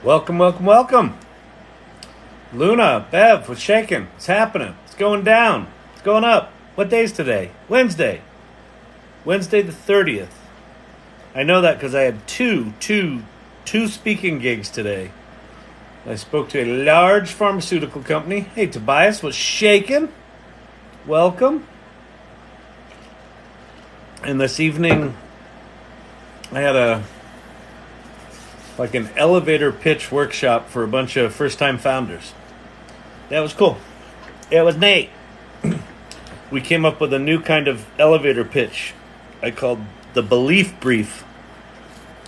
Welcome, welcome, welcome. Luna, Bev, what's shaking? What's happening? It's going down. It's going up. What day's today? Wednesday. Wednesday the 30th. I know that because I had two speaking gigs today. I spoke to a large pharmaceutical company. Hey, Tobias, what's shaking? Welcome. And this evening, I had an elevator pitch workshop for a bunch of first-time founders. That was cool. It was neat. We came up with a new kind of elevator pitch I called the belief brief.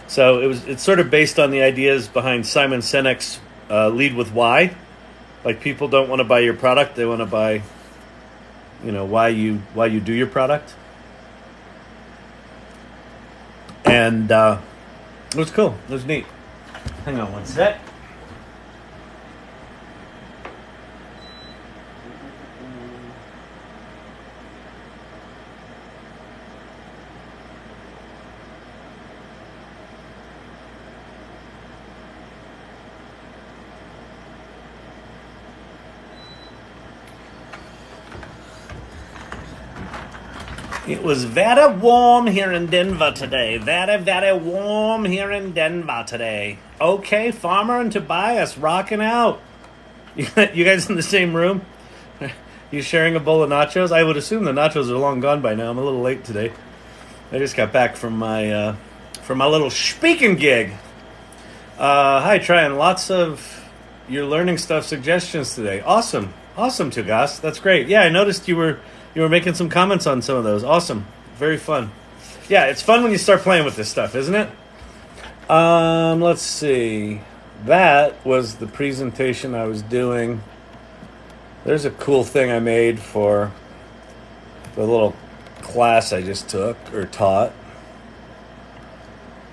So it's sort of based on the ideas behind Simon Sinek's lead with why. Like, people don't want to buy your product, they want to buy, why you do your product. And it was cool. It was neat. Hang on one sec. It was very warm here in Denver today. Very, very warm here in Denver today. Okay, Farmer and Tobias rocking out. You guys in the same room? You sharing a bowl of nachos? I would assume the nachos are long gone by now. I'm a little late today. I just got back from my little speaking gig. Hi, trying lots of your learning stuff suggestions today. Awesome, Tugas. That's great. Yeah, I noticed you were making some comments on some of those. Awesome. Very fun. Yeah, it's fun when you start playing with this stuff, isn't it? Let's see. That was the presentation I was doing. There's a cool thing I made for the little class I just took or taught.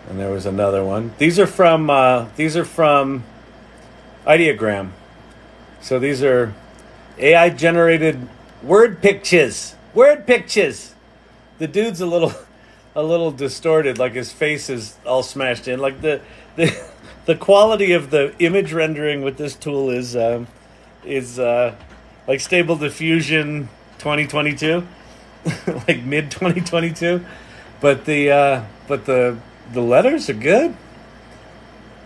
And there was another one. These are from Ideogram. So these are AI generated word pictures. The dude's a little distorted, like his face is all smashed in. Like the quality of the image rendering with this tool is like Stable Diffusion 2022, like mid 2022. But the letters are good.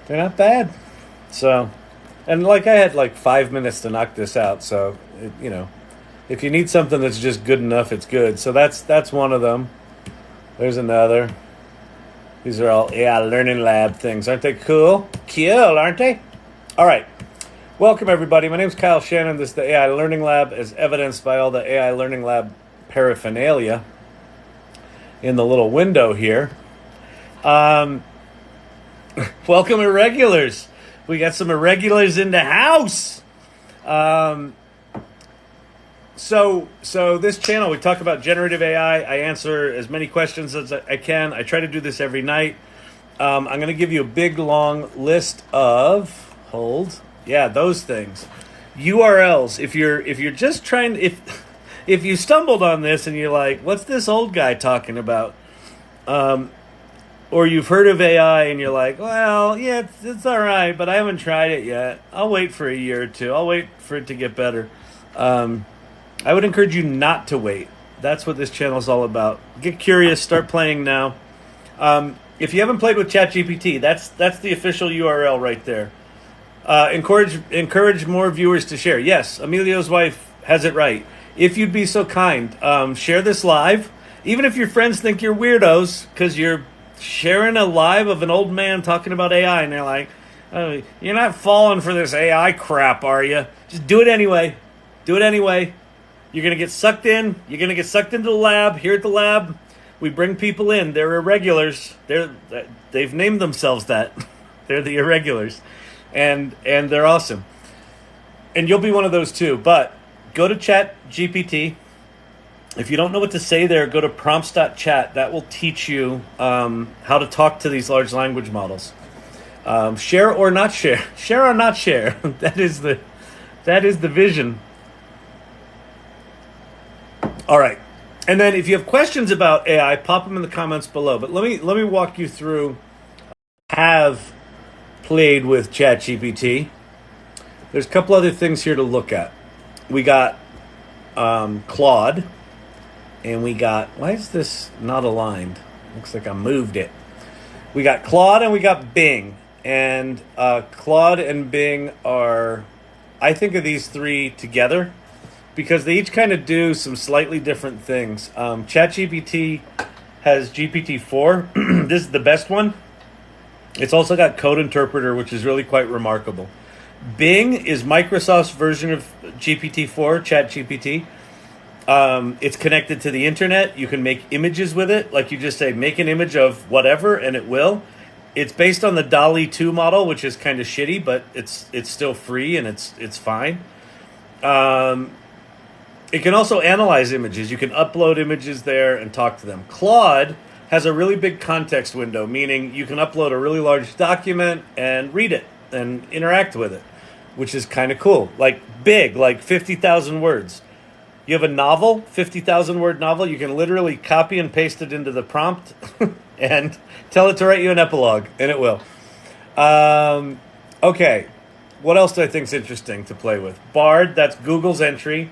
They're not bad. So, and like I had like 5 minutes to knock this out. So if you need something that's just good enough, it's good. So that's one of them. There's another. These are all AI Learning Lab things. Aren't they cool? Cool, aren't they? All right. Welcome, everybody. My name is Kyle Shannon. This is the AI Learning Lab, as evidenced by all the AI Learning Lab paraphernalia in the little window here. Welcome, irregulars. We got some irregulars in the house. So this channel, we talk about generative AI. I answer as many questions as I can. I try to do this every night. I'm going to give you a big, long list of, those things. URLs. If you're just trying, if you stumbled on this and you're like, what's this old guy talking about? Or you've heard of AI and you're like, well, yeah, it's all right, but I haven't tried it yet. I'll wait for a year or two. I'll wait for it to get better. I would encourage you not to wait. That's what this channel is all about. Get curious. Start playing now. If you haven't played with ChatGPT, that's the official URL right there. Encourage more viewers to share. Yes, Emilio's wife has it right. If you'd be so kind, share this live. Even if your friends think you're weirdos because you're sharing a live of an old man talking about AI and they're like, oh, you're not falling for this AI crap, are you? Just do it anyway. Do it anyway. You're going to get sucked in. You're going to get sucked into the lab. Here at the lab, we bring people in. They're irregulars. They've named themselves that. They're the irregulars. And they're awesome. And you'll be one of those too. But go to ChatGPT. If you don't know what to say there, go to prompts.chat. That will teach you how to talk to these large language models. Share or not share. Share or not share. That is the vision. All right. And then if you have questions about AI, pop them in the comments below. But let me walk you through have played with ChatGPT. There's a couple other things here to look at. We got Claude, and we got, why is this not aligned? Looks like I moved it. We got Claude and we got Bing. And Claude and Bing are, I think of these three together because they each kind of do some slightly different things. ChatGPT has GPT-4. This is the best one. It's also got Code Interpreter, which is really quite remarkable. Bing is Microsoft's version of GPT-4, ChatGPT. It's connected to the internet. You can make images with it. Like you just say, make an image of whatever, and it will. It's based on the DALL-E 2 model, which is kind of shitty, but it's still free and it's fine. It can also analyze images. You can upload images there and talk to them. Claude has a really big context window, meaning you can upload a really large document and read it and interact with it, which is kind of cool. Like big, like 50,000 words. You have a novel, 50,000 word novel, you can literally copy and paste it into the prompt and tell it to write you an epilogue, and it will. Okay, what else do I think is interesting to play with? Bard, that's Google's entry.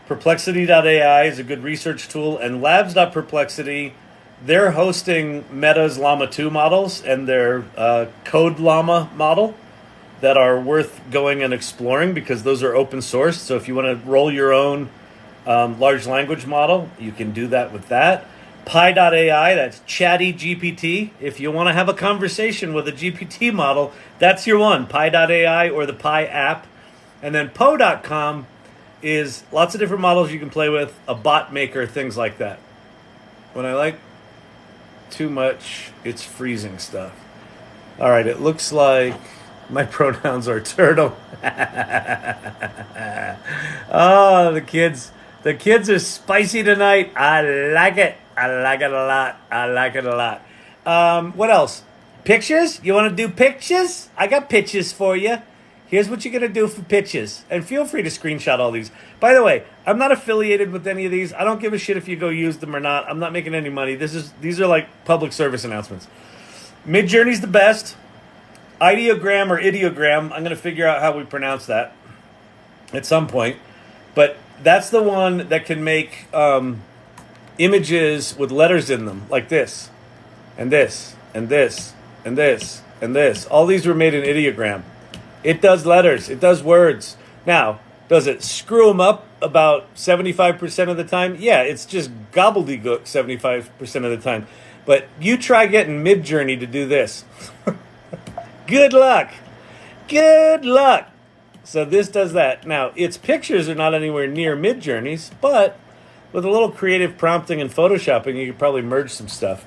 Perplexity.ai is a good research tool, and labs.perplexity, they're hosting Meta's Llama 2 models and their Code Llama model that are worth going and exploring because those are open source. So if you want to roll your own large language model, you can do that with that. Pi.ai, that's Chatty GPT. If you want to have a conversation with a GPT model, that's your one, Pi.ai or the Pi app. And then Poe.com is lots of different models you can play with, a bot maker, things like that. When I like too much, it's freezing stuff. All right, it looks like my pronouns are turtle. Oh, the kids are spicy tonight. I like it. I like it a lot. I like it a lot. What else? Pictures? You want to do pictures? I got pictures for you. Here's what you're going to do for pictures. And feel free to screenshot all these. By the way, I'm not affiliated with any of these. I don't give a shit if you go use them or not. I'm not making any money. These are like public service announcements. Midjourney's the best. Ideogram or ideogram. I'm going to figure out how we pronounce that at some point. But that's the one that can make images with letters in them, like this, and this, and this, and this, and this. All these were made in ideogram. It does letters. It does words. Now, does it screw them up about 75% of the time? Yeah, it's just gobbledygook 75% of the time. But you try getting Midjourney to do this. Good luck. Good luck. So this does that. Now, its pictures are not anywhere near Midjourney's, but with a little creative prompting and photoshopping, you could probably merge some stuff.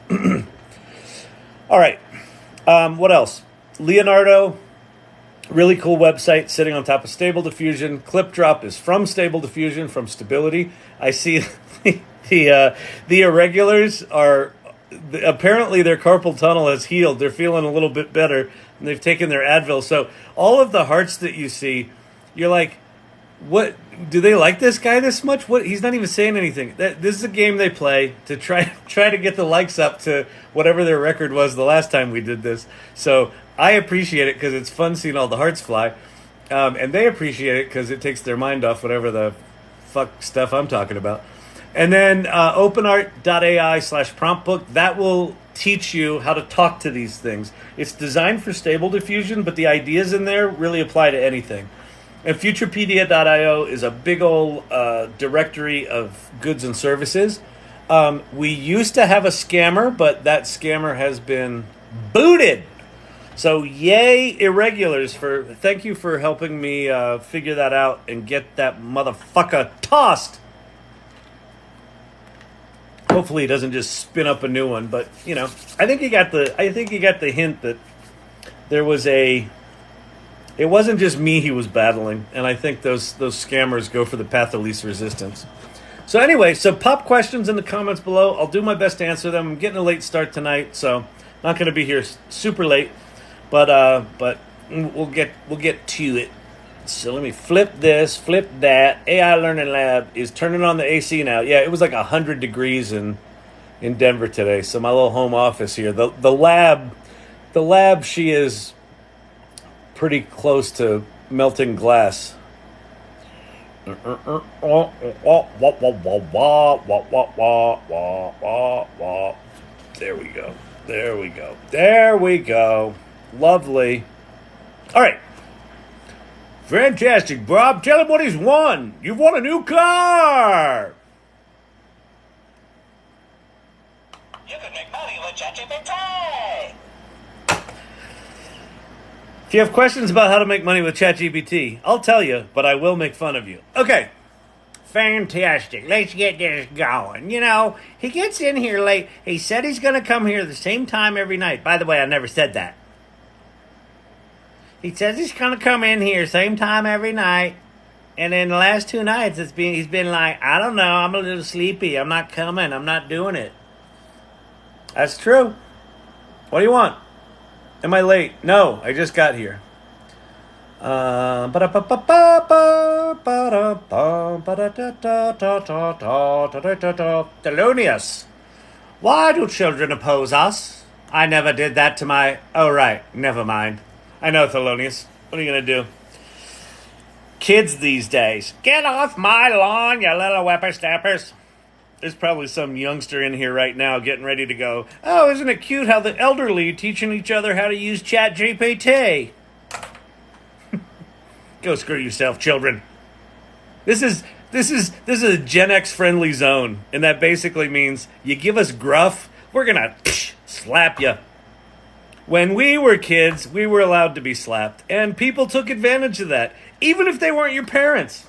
All right. What else? Leonardo. Really cool website sitting on top of Stable Diffusion. ClipDrop is from Stable Diffusion, from Stability. I see the irregulars are, apparently their carpal tunnel has healed. They're feeling a little bit better, and they've taken their Advil. So all of the hearts that you see, you're like, what? Do they like this guy this much? What? He's not even saying anything. This is a game they play to try to get the likes up to whatever their record was the last time we did this. So I appreciate it because it's fun seeing all the hearts fly. And they appreciate it because it takes their mind off whatever the fuck stuff I'm talking about. And then openart.ai/prompt book, that will teach you how to talk to these things. It's designed for Stable Diffusion, but the ideas in there really apply to anything. And Futurepedia.io is a big old directory of goods and services. We used to have a scammer, but that scammer has been booted. So yay, irregulars, thank you for helping me figure that out and get that motherfucker tossed. Hopefully he doesn't just spin up a new one, but you know, I think he got the hint that there was it wasn't just me he was battling, and I think those scammers go for the path of least resistance. So anyway, pop questions in the comments below. I'll do my best to answer them. I'm getting a late start tonight, so not going to be here super late. But we'll get to it. So let me flip this, flip that. AI Learning Lab is turning on the AC now. Yeah, it was like 100 degrees in Denver today. So my little home office here, the lab, she is pretty close to melting glass. There we go. There we go. There we go. Lovely. All right. Fantastic, Bob. Tell him what he's won. You've won a new car. You can make money with ChatGPT. If you have questions about how to make money with ChatGPT, I'll tell you, but I will make fun of you. Okay. Fantastic. Let's get this going. You know, he gets in here late. He said he's going to come here the same time every night. By the way, I never said that. He says he's going to come in here same time every night. And then the last 2 nights, he's been like, I don't know, I'm a little sleepy. I'm not coming. I'm not doing it. That's true. What do you want? Am I late? No, I just got here. Thelonious. Why do children oppose us? I never did that to my... Oh, right. Never mind. I know, Thelonious. What are you going to do? Kids these days. Get off my lawn, you little whippersnappers. There's probably some youngster in here right now getting ready to go, oh, isn't it cute how the elderly are teaching each other how to use ChatGPT? Go screw yourself, children. This is a Gen X friendly zone, and that basically means you give us gruff, we're gonna slap you. When we were kids, we were allowed to be slapped, and people took advantage of that, even if they weren't your parents.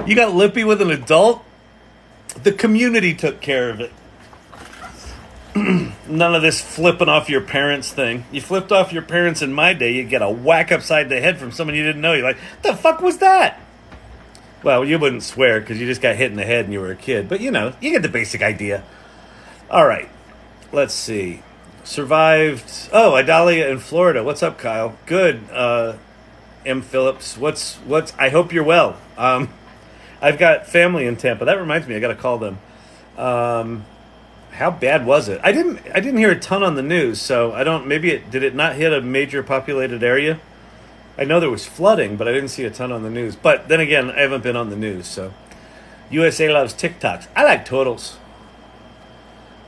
You got lippy with an adult, the community took care of it. None of this flipping off your parents thing. You flipped off your parents in my day, you'd get a whack upside the head from someone you didn't know. You're like, the fuck was that? Well, you wouldn't swear because you just got hit in the head and you were a kid. But, you know, you get the basic idea. All right. Let's see. Survived. Oh, Idalia in Florida. What's up, Kyle? Good. M. Phillips. What's? I hope you're well. I've got family in Tampa. That reminds me, I got to call them. How bad was it? I didn't hear a ton on the news, so I don't. Maybe did it not hit a major populated area? I know there was flooding, but I didn't see a ton on the news. But then again, I haven't been on the news. So, USA loves TikToks. I like turtles.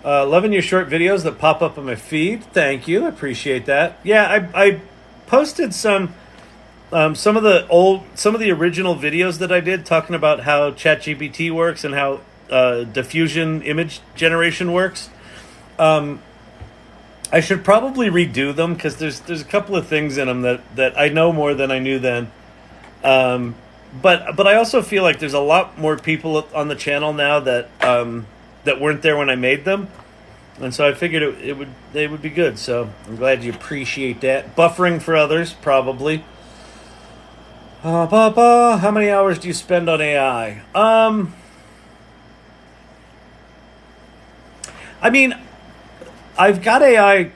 Loving your short videos that pop up on my feed. Thank you, appreciate that. Yeah, I posted some of the original videos that I did talking about how ChatGPT works and how diffusion image generation works. I should probably redo them because there's a couple of things in them that I know more than I knew then. But I also feel like there's a lot more people on the channel now that weren't there when I made them, and so I figured they would be good. So I'm glad you appreciate that. Buffering for others, probably. How many hours do you spend on AI? I mean, I've got AI.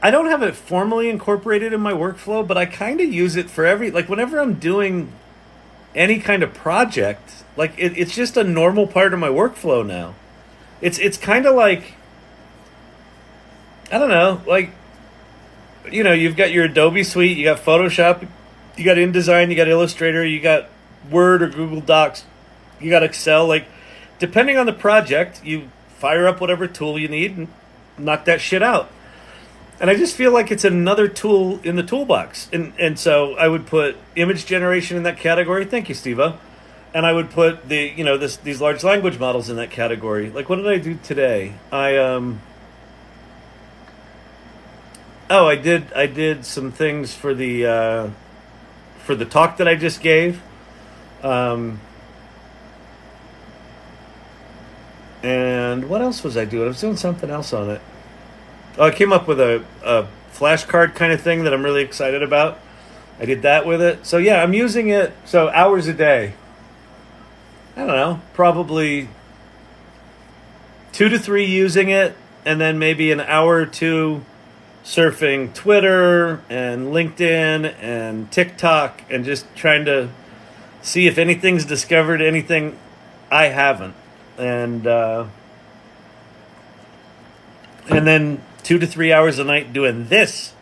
I don't have it formally incorporated in my workflow, but I kind of use it for whenever I'm doing any kind of project, it's just a normal part of my workflow now. It's kind of like, I don't know, you've got your Adobe suite, you got Photoshop, you got InDesign, you got Illustrator, you got Word or Google Docs, you got Excel. Depending on the project, you fire up whatever tool you need and knock that shit out. And I just feel like it's another tool in the toolbox. And so I would put image generation in that category. Thank you, Steve-O. And I would put these large language models in that category. What did I do today? I did some things for the talk that I just gave. And what else was I doing? I was doing something else on it. Oh, I came up with a flashcard kind of thing that I'm really excited about. I did that with it. So yeah, I'm using it. So hours a day. I don't know, probably 2 to 3 using it, and then maybe an hour or 2 surfing Twitter and LinkedIn and TikTok and just trying to see if anything's discovered anything I haven't. And and then 2 to 3 hours a night doing this.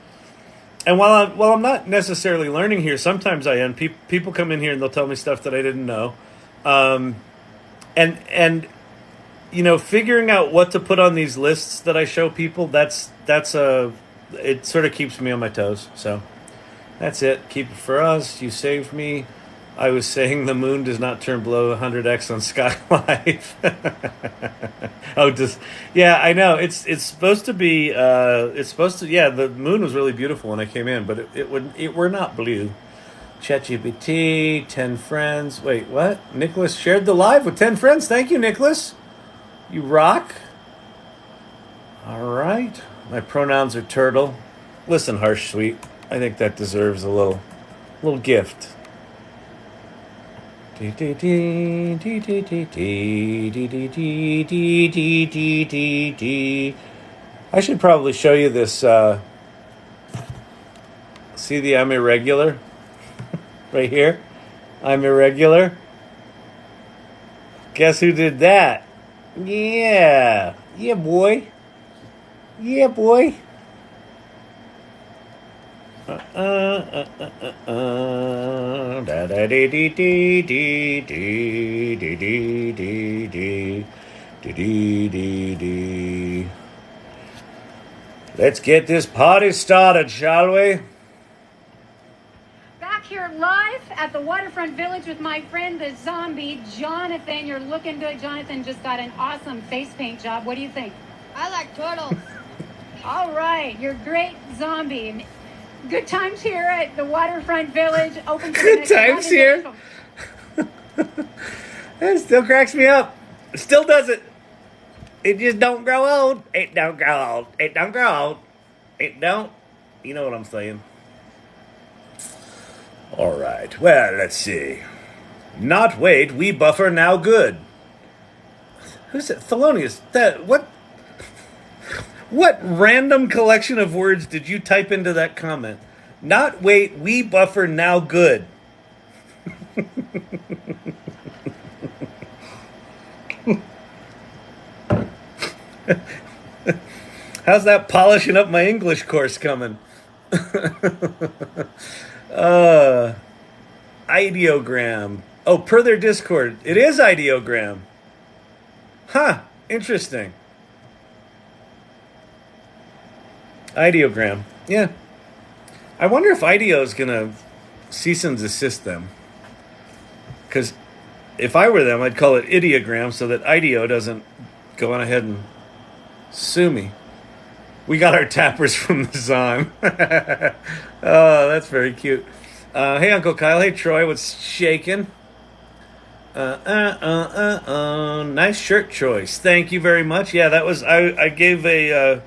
And while I'm not necessarily learning here, sometimes I am. People come in here and they'll tell me stuff that I didn't know, and figuring out what to put on these lists that I show people, it sort of keeps me on my toes. So that's it. Keep it for us. You saved me. I was saying the moon does not turn below 100x on Sky Life. Yeah, I know. It's supposed to be. Yeah, the moon was really beautiful when I came in, but it were not blue. ChatGPT, 10 friends. Wait, what? Nicholas shared the live with 10 friends. Thank you, Nicholas. You rock. All right. My pronouns are turtle. Listen, Harsh Sweet. I think that deserves a little gift. I should probably show you this. See the I'm irregular? Right here? I'm irregular. Guess who did that? Yeah. Yeah, boy. Yeah, boy. Let's get this party started, shall we? Back here live at the Waterfront Village with my friend, the zombie, Jonathan. You're looking good. Jonathan just got an awesome face paint job. What do you think? I like turtles. All right. You're great, zombie. Good times here at the Waterfront Village. Open for Good times here. It still cracks me up. It still does it. It just don't grow old. It don't grow old. It don't grow old. It don't. You know what I'm saying. All right. Well, let's see. Not wait. We buffer now. Good. Who's it? Thelonious. What? What random collection of words did you type into that comment? Not wait. We buffer now. Good. How's that polishing up my English course coming? Ideogram. Oh, per their Discord. It is ideogram. Huh. Interesting. Ideogram. Yeah. I wonder if IDEO is going to cease and desist them. Because if I were them, I'd call it ideogram so that IDEO doesn't go on ahead and sue me. We got our tappers from the Zon. Oh, that's very cute. Hey, Uncle Kyle. Hey, Troy. What's shaking? Nice shirt choice. Thank you very much. Yeah, that was. I gave a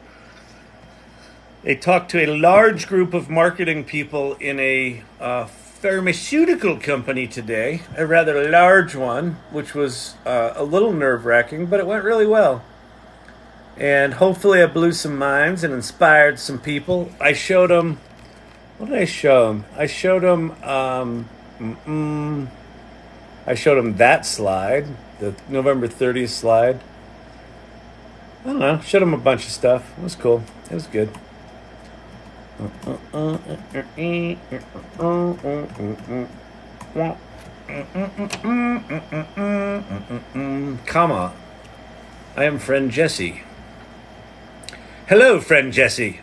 talk to a large group of marketing people in a pharmaceutical company today. A rather large one, which was a little nerve-wracking, but it went really well. And hopefully I blew some minds and inspired some people. I showed them... What did I show them? I showed them that slide, the November 30th slide. I don't know. Showed them a bunch of stuff. It was cool. It was good. Comma. I am friend Jesse. Hello, friend Jesse.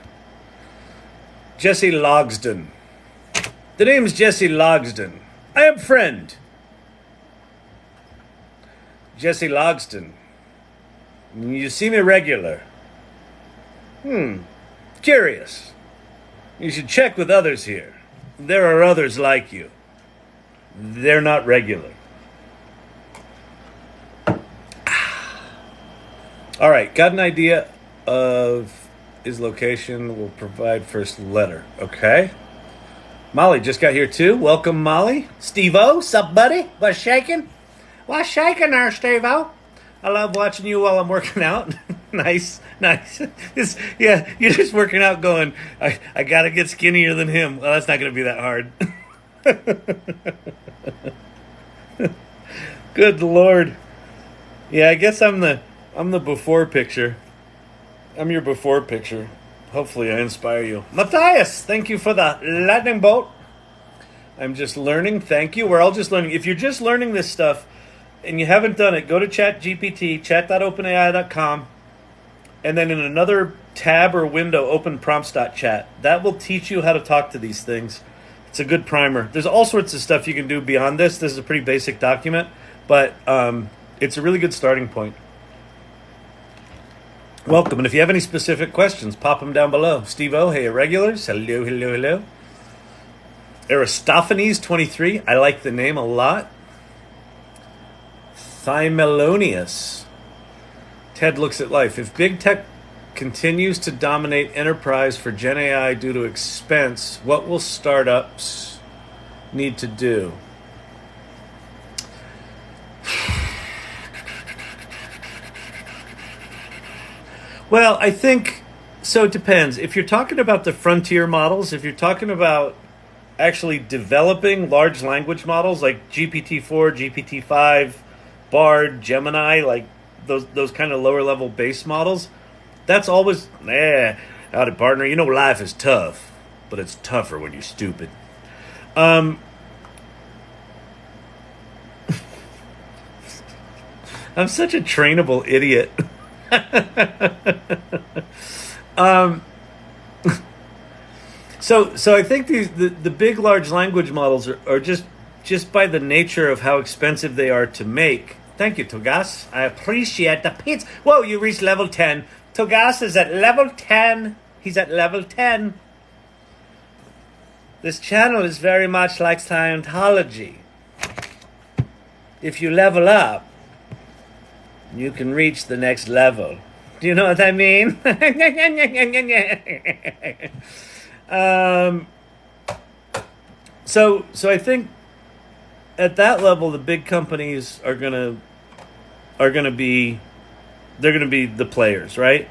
Jesse Logsden. The name's Jesse Logsden. I am friend. Jesse Logsden. You seem irregular. Curious. You should check with others here. There are others like you. They're not regular. All right, got an idea of his location. We'll provide first letter. Okay. Molly just got here too. Welcome, Molly. Steve-O, sup, buddy? What's shaking? What's shaking there, Steve-O? I love watching you while I'm working out. Nice. You're just working out going, I gotta get skinnier than him. Well, that's not gonna be that hard. Good Lord. Yeah, I guess I'm the before picture. I'm your before picture. Hopefully I inspire you. Matthias, thank you for the lightning bolt. I'm just learning. Thank you. We're all just learning. If you're just learning this stuff and you haven't done it, go to ChatGPT, chat.openai.com, and then in another tab or window, open prompts.chat. That will teach you how to talk to these things. It's a good primer. There's all sorts of stuff you can do beyond this. This is a pretty basic document, but it's a really good starting point. Welcome, and if you have any specific questions, pop them down below. Steve O, hey, irregulars, hello, hello, hello. Aristophanes 23, I like the name a lot. Thymelonius, Ted looks at life. If big tech continues to dominate enterprise for Gen AI due to expense, what will startups need to do? Well, I think, so it depends. If you're talking about the frontier models, if you're talking about actually developing large language models like GPT-4, GPT-5, Bard, Gemini, like those kind of lower level base models, that's always, howdy partner, you know life is tough, but it's tougher when you're stupid. I'm such a trainable idiot. So I think the big large language models are just by the nature of how expensive they are to make. Thank you, Togas. I appreciate the pizza. Whoa, you reached level 10. Togas is at level 10. He's at level 10. This channel is very much like Scientology. If you level up, you can reach the next level. Do you know what I mean? So I think at that level, the big companies are gonna be the players, right?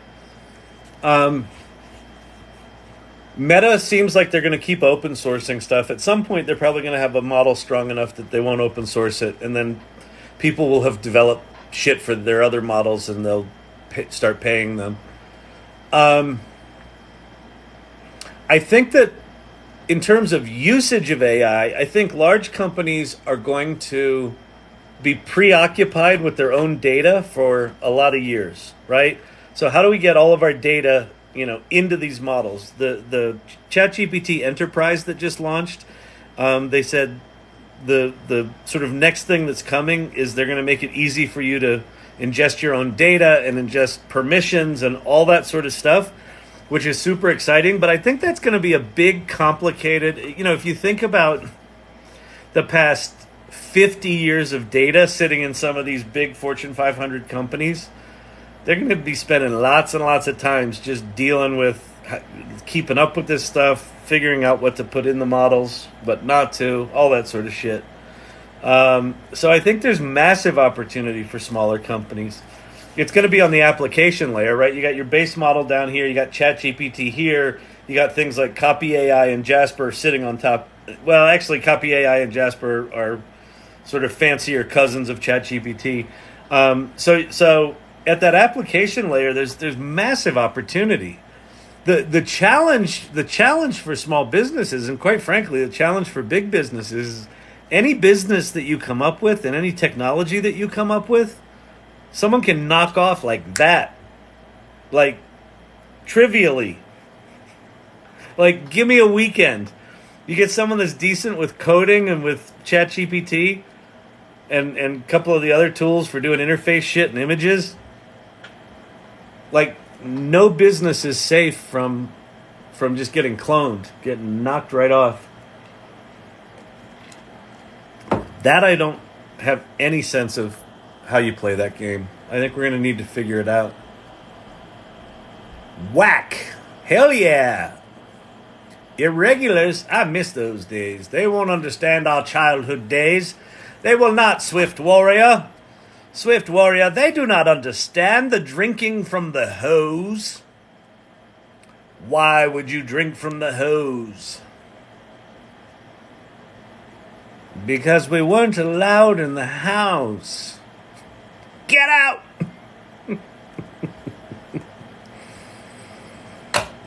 Meta seems like they're going to keep open sourcing stuff. At some point, they're probably going to have a model strong enough that they won't open source it, and then people will have developed shit for their other models, and they'll start paying them. I think that in terms of usage of AI, I think large companies are going to be preoccupied with their own data for a lot of years, right? So how do we get all of our data, into these models? The ChatGPT Enterprise that just launched, they said the sort of next thing that's coming is they're going to make it easy for you to ingest your own data and ingest permissions and all that sort of stuff, which is super exciting. But I think that's going to be a big, complicated, if you think about the past 50 years of data sitting in some of these big Fortune 500 companies, they're going to be spending lots and lots of times just dealing with keeping up with this stuff, figuring out what to put in the models, what not to, all that sort of shit. So I think there's massive opportunity for smaller companies. It's going to be on the application layer, right? You got your base model down here, you got ChatGPT here, you got things like Copy AI and Jasper sitting on top. Well, actually, Copy AI and Jasper are sort of fancier cousins of ChatGPT. So at that application layer, there's massive opportunity. The challenge for small businesses, and quite frankly, the challenge for big businesses, is any business that you come up with and any technology that you come up with, someone can knock off like that, like trivially. Like, give me a weekend. You get someone that's decent with coding and with ChatGPT and a couple of the other tools for doing interface shit and images. Like, no business is safe from just getting cloned, getting knocked right off. That I don't have any sense of how you play that game. I think we're going to need to figure it out. Whack! Hell yeah! Irregulars, I miss those days. They won't understand our childhood days. They will not, Swift Warrior. Swift Warrior, they do not understand the drinking from the hose. Why would you drink from the hose? Because we weren't allowed in the house. Get out!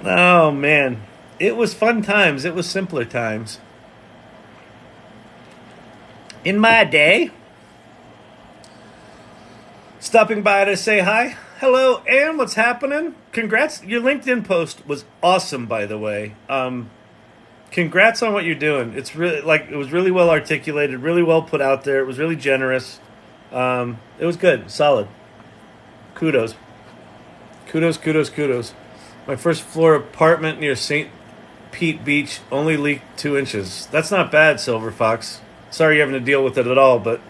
Oh man, it was fun times. It was simpler times. In my day, stopping by to say hi. Hello, Ann. What's happening? Congrats. Your LinkedIn post was awesome, by the way. Congrats on what you're doing. It's really it was really well articulated, really well put out there. It was really generous. It was good, solid. Kudos. Kudos. My first floor apartment near St. Pete Beach only leaked 2 inches. That's not bad, Silver Fox. Sorry you're having to deal with it at all, but,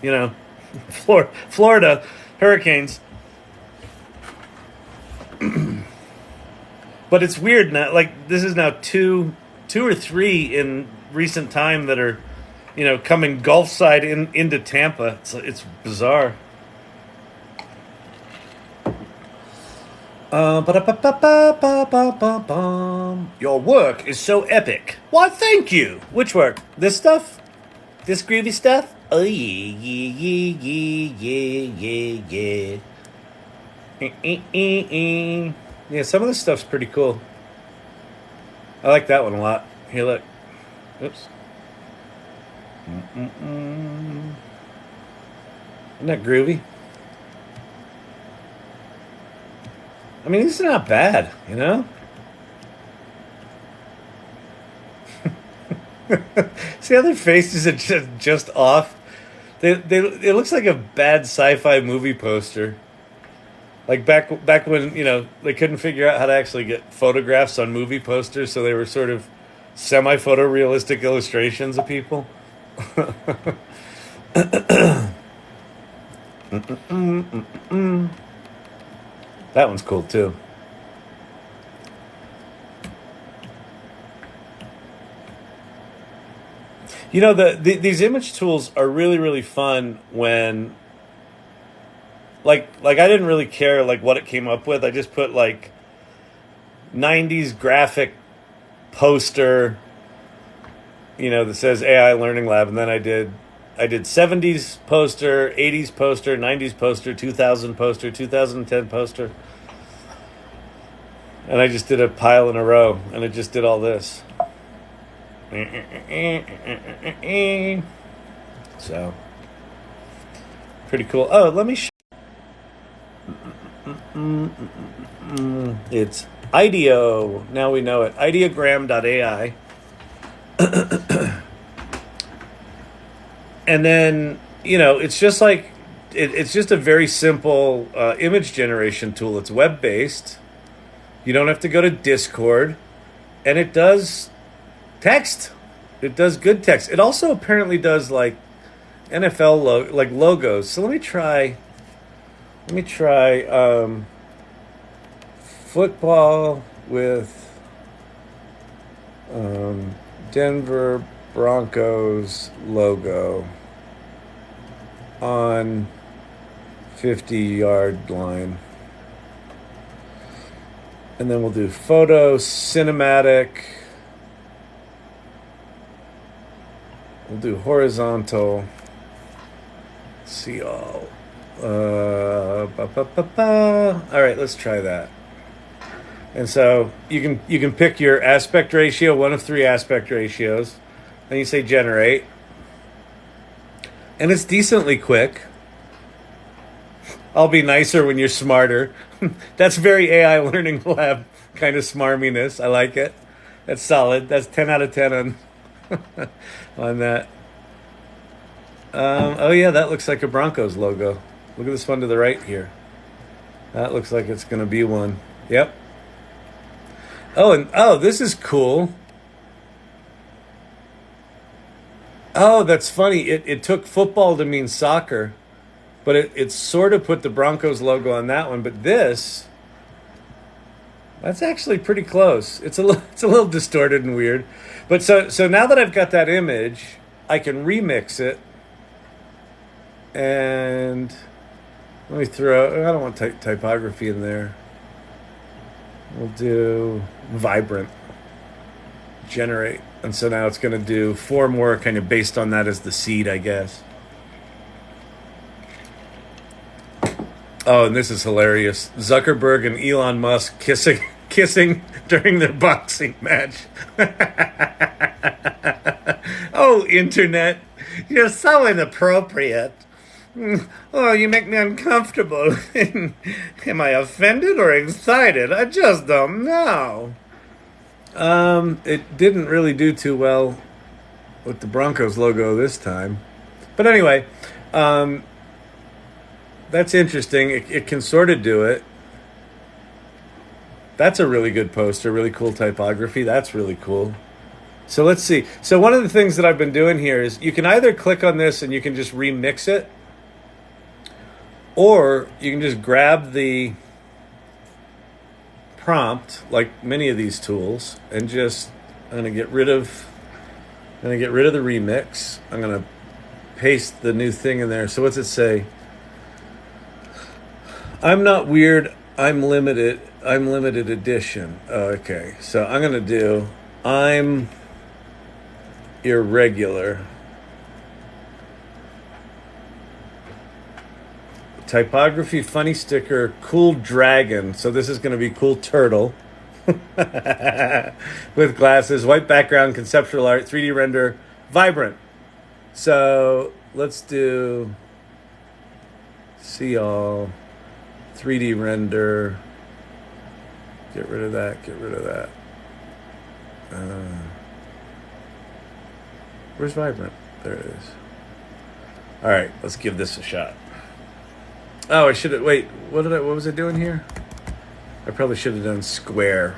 you know, Florida, hurricanes. But it's weird now. Like, this is now two or three in recent time that are, you know, coming Gulf side into Tampa. It's bizarre. Your work is so epic. Why, thank you. Which work? This stuff? This groovy stuff? Oh, yeah. Yeah, some of this stuff's pretty cool. I like that one a lot. Here, look. Oops. Isn't that groovy? I mean, these are not bad, you know? See how their faces are just off? It looks like a bad sci-fi movie poster. Like back when, you know, they couldn't figure out how to actually get photographs on movie posters, so they were sort of semi-photorealistic illustrations of people. That one's cool too. You know, these image tools are really, really fun when, like I didn't really care like what it came up with. I just put like 90s graphic poster, you know, that says AI Learning Lab, and then I did 70s poster, 80s poster, 90s poster, 2000 poster, 2010 poster. And I just did a pile in a row, and it just did all this. So, pretty cool. Oh, let me show. It's IDEO. Now we know it. Ideogram.ai. And then, you know, it's just like, it's just a very simple image generation tool. It's web-based. You don't have to go to Discord. And it does text. It does good text. It also apparently does like NFL logos. So let me try football with Denver Broncos logo on 50-yard line. And then we'll do photo, cinematic. We'll do horizontal. Let's see all. All right, let's try that. And so you can pick your aspect ratio, one of 3 aspect ratios. Then you say generate. And it's decently quick. I'll be nicer when you're smarter. That's very AI Learning Lab kind of smarminess. I like it. That's solid. That's 10 out of 10 on on that. Oh yeah, that looks like a Broncos logo. Look at this one to the right here. That looks like it's going to be one. Yep. Oh, this is cool. Oh, that's funny. It took football to mean soccer, but it sort of put the Broncos logo on that one. But that's actually pretty close. It's a little distorted and weird. But so now that I've got that image, I can remix it. And let me I don't want typography in there. We'll do vibrant. Generate. And so now it's going to do 4 more kind of based on that as the seed, I guess. Oh, and this is hilarious. Zuckerberg and Elon Musk kissing kissing during their boxing match. Oh, internet, you're so inappropriate. Oh, you make me uncomfortable. Am I offended or excited? I just don't know. It didn't really do too well with the Broncos logo this time. But anyway, that's interesting. It can sort of do it. That's a really good poster, really cool typography. That's really cool. So let's see. So one of the things that I've been doing here is you can either click on this and you can just remix it, or you can just grab the prompt, like many of these tools, and just I'm gonna get rid of the remix. I'm gonna paste the new thing in there. So what's it say? I'm not weird. I'm limited edition. Okay, so I'm gonna do I'm irregular. Typography, funny sticker, cool dragon. So this is going to be cool turtle with glasses, white background, conceptual art, 3D render, vibrant. So let's do see all 3D render. Get rid of that. Where's vibrant? There it is. All right, let's give this a shot. Oh, I should have. Wait, what was I doing here? I probably should have done square.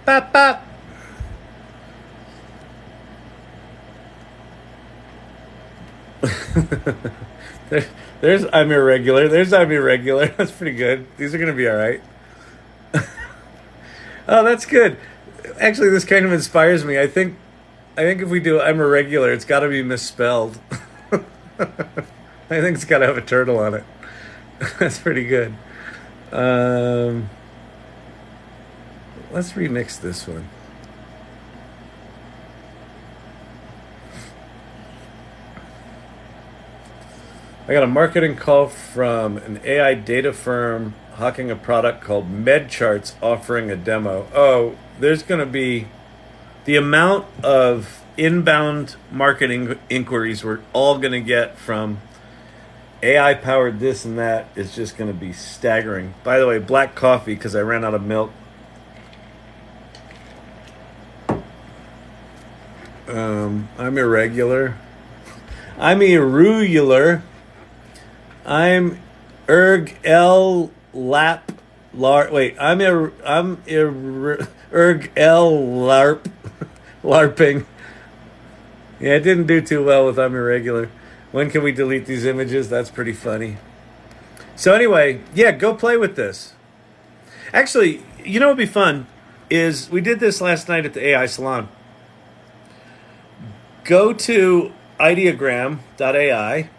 Bop, bop. There's I'm irregular. There's I'm irregular. That's pretty good. These are going to be all right. Oh, that's good. Actually, this kind of inspires me. I think if we do I'm irregular, it's got to be misspelled. I think it's got to have a turtle on it. That's pretty good. Let's remix this one. I got a marketing call from an AI data firm hawking a product called MedCharts, offering a demo. Oh, there's going to be the amount of inbound marketing inquiries we're all going to get from AI powered this and that is just going to be staggering. By the way, black coffee because I ran out of milk. I'm irregular. I'm irregular. I'm erg-l lap larp. Wait, I'm erg-l larp larping. Yeah, it didn't do too well with I'm irregular. When can we delete these images? That's pretty funny. So anyway, yeah, go play with this. Actually, you know what would be fun is we did this last night at the AI Salon. Go to ideogram.ai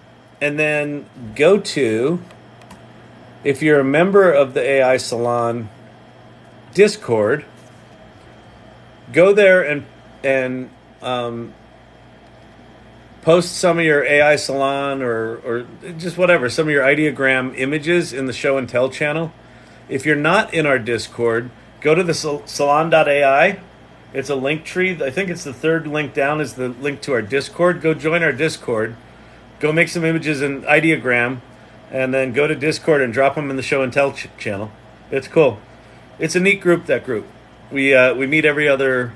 and then go to, if you're a member of the AI Salon Discord, go there and post some of your AI Salon or just whatever, some of your ideogram images in the show and tell channel. If you're not in our Discord, go to the salon.ai. It's a link tree. I think it's the third link down is the link to our Discord. Go join our Discord. Go make some images in ideogram, and then go to Discord and drop them in the show and tell channel. It's cool. It's a neat group, that group. We meet every other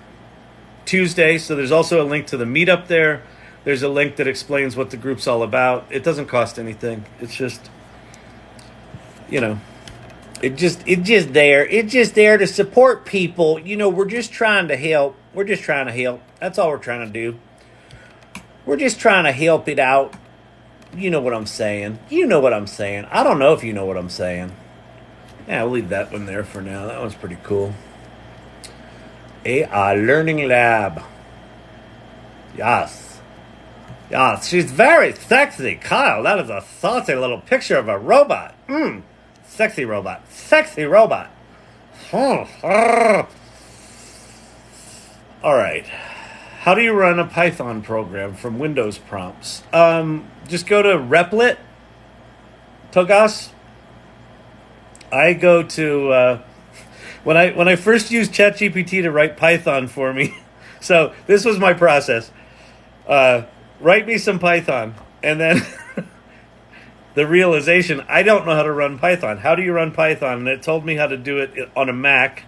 Tuesday, so there's also a link to the meetup there. There's a link that explains what the group's all about. It doesn't cost anything. It's just, it's just there. It's just there to support people. We're just trying to help. That's all we're trying to do. We're just trying to help it out. You know what I'm saying. I don't know if you know what I'm saying. Yeah, we'll leave that one there for now. That one's pretty cool. AI Learning Lab. Yes, she's very sexy. Kyle, that is a saucy little picture of a robot. Sexy robot. All right. How do you run a Python program from Windows prompts? Just go to Replit, Togas, I go to when I first used ChatGPT to write Python for me. So this was my process: write me some Python, and then the realization I don't know how to run Python. How do you run Python? And it told me how to do it on a Mac.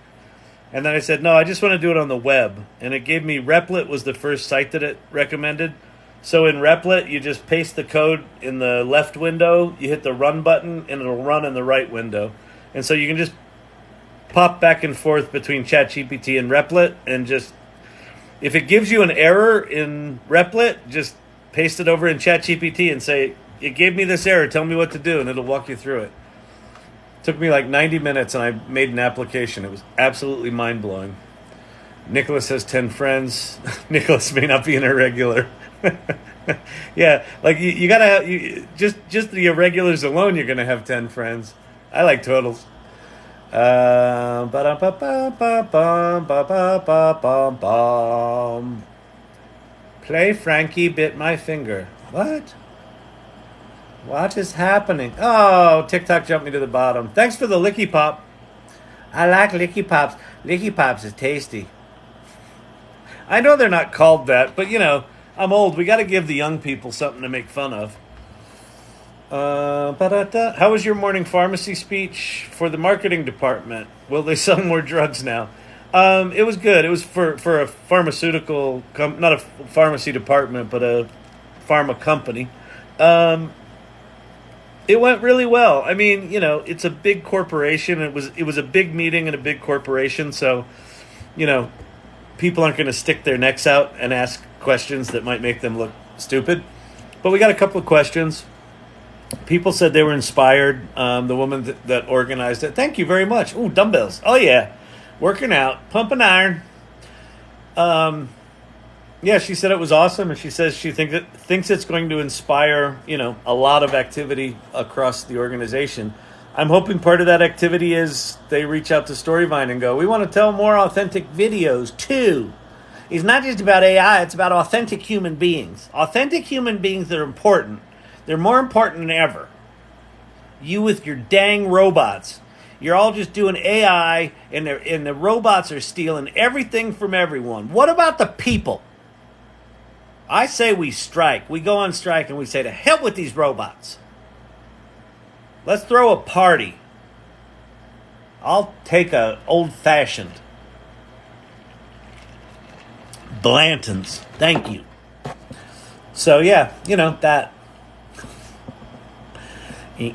And then I said, no, I just want to do it on the web. And it gave me Replit was the first site that it recommended. So in Replit, you just paste the code in the left window, you hit the run button, and it'll run in the right window. And so you can just pop back and forth between ChatGPT and Replit, and just, if it gives you an error in Replit, just paste it over in ChatGPT and say, it gave me this error, tell me what to do, and it'll walk you through it. Took me like 90 minutes, and I made an application. It was absolutely mind-blowing. Nicholas has 10 friends. Nicholas may not be an irregular. Yeah, like you gotta have, just the irregulars alone, you're gonna have 10 friends. I like totals. Play Frankie Bit My Finger. What is happening? Oh, TikTok jumped me to the bottom. Thanks for the Licky Pop. I like Licky Pops. Licky Pops is tasty. I know they're not called that, but you know, I'm old. We got to give the young people something to make fun of. How was your morning pharmacy speech for the marketing department? Will they sell more drugs now? It was good. It was for a pharmaceutical, not a pharmacy department, but a pharma company. It went really well. I mean, you know, it's a big corporation. It was a big meeting in a big corporation, so, you know, people aren't going to stick their necks out and ask questions that might make them look stupid. But we got a couple of questions. People said they were inspired. The woman that organized it. Thank you very much. Ooh, dumbbells. Oh, yeah. Working out. Pumping iron. Yeah, she said it was awesome, and she says she thinks it's going to inspire, you know, a lot of activity across the organization. I'm hoping part of that activity is they reach out to Storyvine and go, we want to tell more authentic videos, too. It's not just about AI, it's about authentic human beings. Authentic human beings that are important. They're more important than ever. You with your dang robots. You're all just doing AI, and the robots are stealing everything from everyone. What about the people? I say we strike. We go on strike and we say, to hell with these robots. Let's throw a party. I'll take a old-fashioned. Blanton's. Thank you. So, yeah, you know, that. I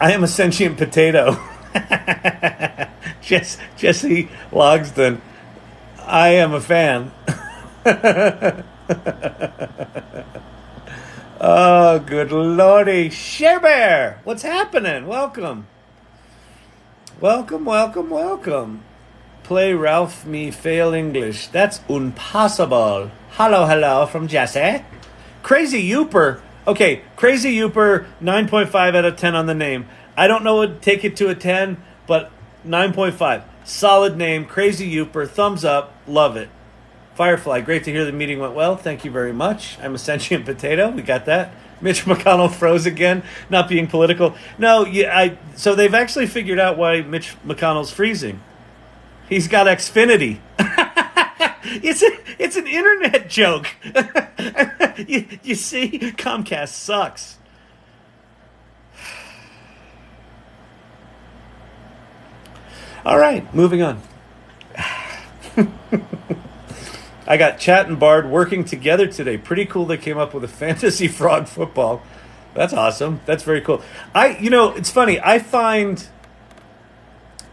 am a sentient potato. Jesse Logsdon. I am a fan. Oh, good lordy. Share Bear, what's happening? Welcome. Welcome. Play Ralph Me Fail English. That's impossible. Hello from Jesse. Crazy Youper. Okay, Crazy Youper, 9.5 out of 10 on the name. I don't know what would take it to a 10, but 9.5. Solid name, Crazy Youper, thumbs up, love it. Firefly, great to hear the meeting went well. Thank you very much. I'm a sentient potato. We got that. Mitch McConnell froze again, not being political. No, so they've actually figured out why Mitch McConnell's freezing. He's got Xfinity. It's an internet joke. You see, Comcast sucks. All right, moving on. I got Chat and Bard working together today. Pretty cool they came up with a fantasy frog football. That's awesome. That's very cool. It's funny. I find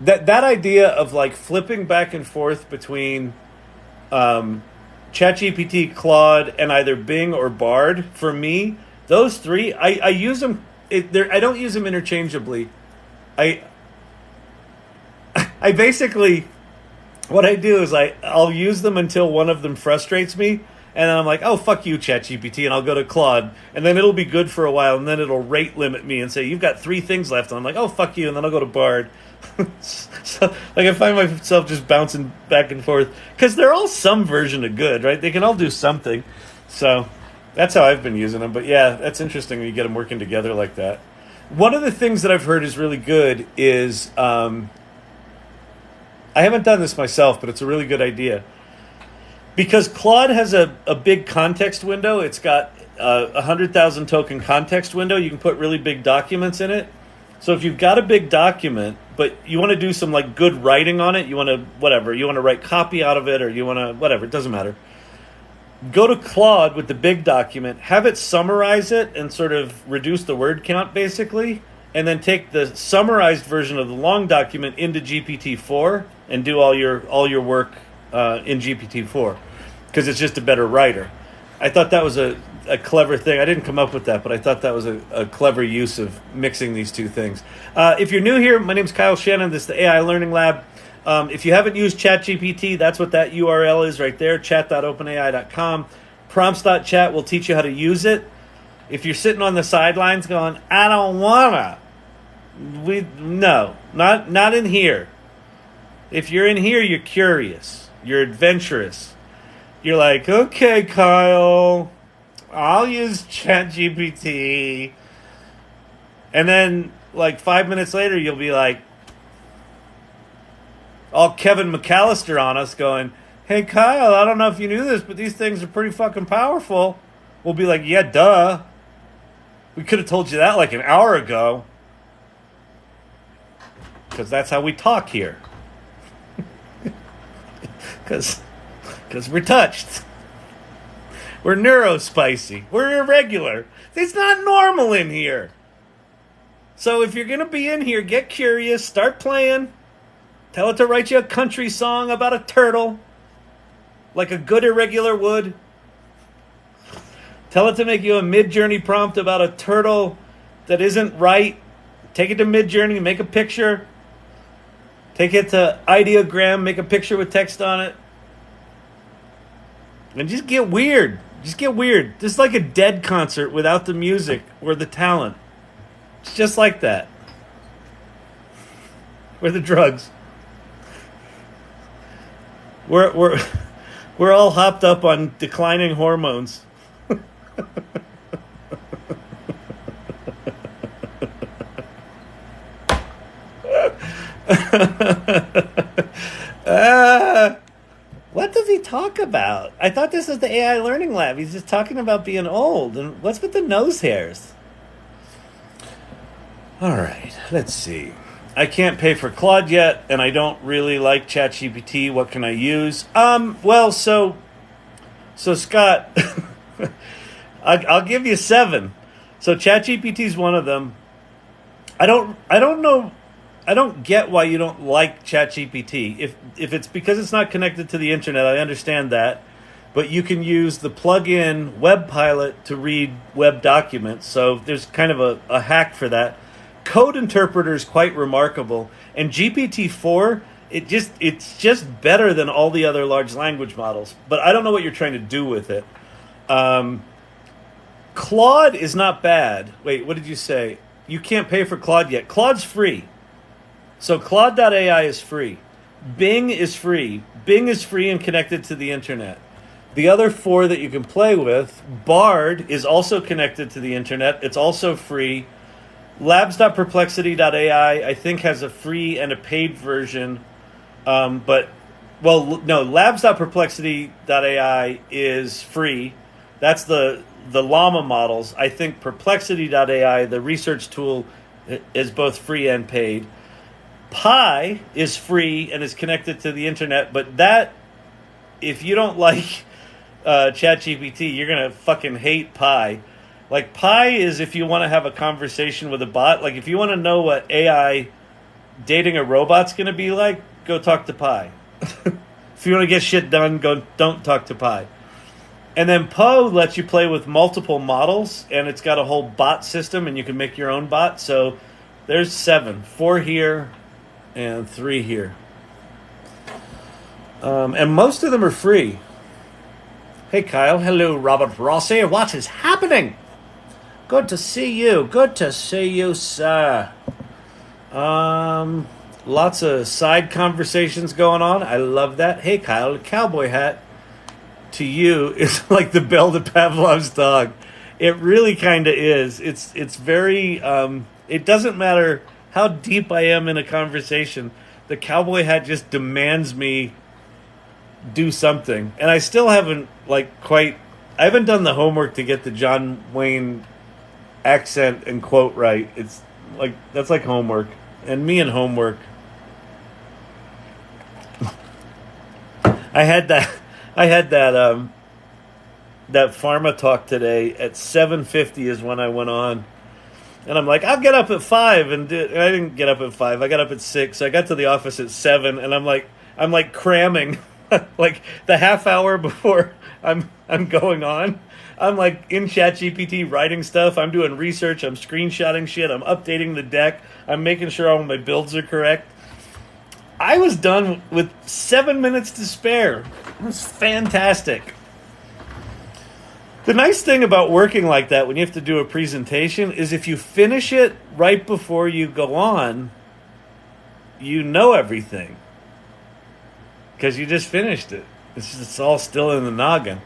that idea of like flipping back and forth between ChatGPT, Claude, and either Bing or Bard, for me, those three, I use them. I don't use them interchangeably. I basically, what I do is I'll use them until one of them frustrates me, and then I'm like, oh, fuck you, ChatGPT, and I'll go to Claude, and then it'll be good for a while, and then it'll rate limit me and say, you've got 3 things left, and I'm like, oh, fuck you, and then I'll go to Bard. So, I find myself just bouncing back and forth, because they're all some version of good, right? They can all do something. So, That's how I've been using them. But yeah, that's interesting when you get them working together like that. One of the things that I've heard is really good is I haven't done this myself, but it's a really good idea. Because Claude has a big context window. It's got a 100,000 token context window. You can put really big documents in it. So if you've got a big document, but you want to do some like good writing on it, you want to whatever, you want to write copy out of it, or you want to whatever, it doesn't matter. Go to Claude with the big document, have it summarize it and sort of reduce the word count basically, and then take the summarized version of the long document into GPT-4 and do all your work in GPT-4 because it's just a better writer. I thought that was a clever thing. I didn't come up with that, but I thought that was a clever use of mixing these two things. If you're new here, my name's Kyle Shannon. This is the AI Learning Lab. If you haven't used ChatGPT, that's what that URL is right there, chat.openai.com. Prompts.chat will teach you how to use it. If you're sitting on the sidelines going, I don't wanna, no, not in here. If you're in here, you're curious, you're adventurous. You're like, okay, Kyle, I'll use ChatGPT. And then, like 5 minutes later, you'll be like, all Kevin McAllister on us going, hey, Kyle, I don't know if you knew this, but these things are pretty fucking powerful. We'll be like, yeah, duh. We could have told you that like an hour ago. Because that's how we talk here. Because we're touched. We're neurospicy. We're irregular. It's not normal in here. So if you're going to be in here, get curious, start playing. Tell it to write you a country song about a turtle, like a good irregular would. Tell it to make you a Mid-Journey prompt about a turtle that isn't right. Take it to Mid-Journey, make a picture. Take it to Ideogram, make a picture with text on it. And just get weird. Just get weird. Just like a Dead concert without the music or the talent. It's just like that. Or the drugs. We're all hopped up on declining hormones. What does he talk about? I thought this was the AI Learning Lab. He's just talking about being old. And what's with the nose hairs? All right, let's see. I can't pay for Claude yet, and I don't really like ChatGPT. What can I use? Well, so Scott, I'll give you 7. So ChatGPT is one of them. I don't know. I don't get why you don't like ChatGPT. If it's because it's not connected to the internet, I understand that. But you can use the plug-in Web Pilot to read web documents. So there's kind of a hack for that. Code interpreter is quite remarkable, and GPT-4 it's just better than all the other large language models. But I don't know what you're trying to do with it. Claude is not bad. Wait, what did you say? You can't pay for Claude yet. Claude's free, so Claude.ai is free. Bing is free. Bing is free and connected to the internet. The other 4 that you can play with, Bard is also connected to the internet. It's also free. Labs.perplexity.ai, I think, has a free and a paid version. Labs.perplexity.ai is free. That's the llama models. I think perplexity.ai, the research tool, is both free and paid. Pi is free and is connected to the internet, but that, if you don't like ChatGPT, you're going to fucking hate Pi. Like, Pi is if you want to have a conversation with a bot. Like, if you want to know what AI dating a robot's going to be like, go talk to Pi. If you want to get shit done, don't talk to Pi. And then Poe lets you play with multiple models, and it's got a whole bot system, and you can make your own bot. So there's 7. 4 here and 3 here. And most of them are free. Hey, Kyle. Hello, Robert Rossi. What is happening? Good to see you. Good to see you, sir. Lots of side conversations going on. I love that. Hey, Kyle, cowboy hat. to you is like the bell to Pavlov's dog. It really kind of is. It's very. It doesn't matter how deep I am in a conversation. The cowboy hat just demands me do something, and I still haven't I haven't done the homework to get the John Wayne accent and quote right. It's like that's like homework, and me and homework. I had that that pharma talk today at 7:50 is when I went on, and I'm like, I'll get up at 5, and I didn't get up at 5. I got up at 6. I got to the office at 7, and I'm like cramming, like the half hour before I'm going on. I'm like in ChatGPT writing stuff. I'm doing research. I'm screenshotting shit. I'm updating the deck. I'm making sure all my builds are correct. I was done with 7 minutes to spare. It was fantastic. The nice thing about working like that when you have to do a presentation is if you finish it right before you go on, you know everything. Because you just finished it. It's all still in the noggin.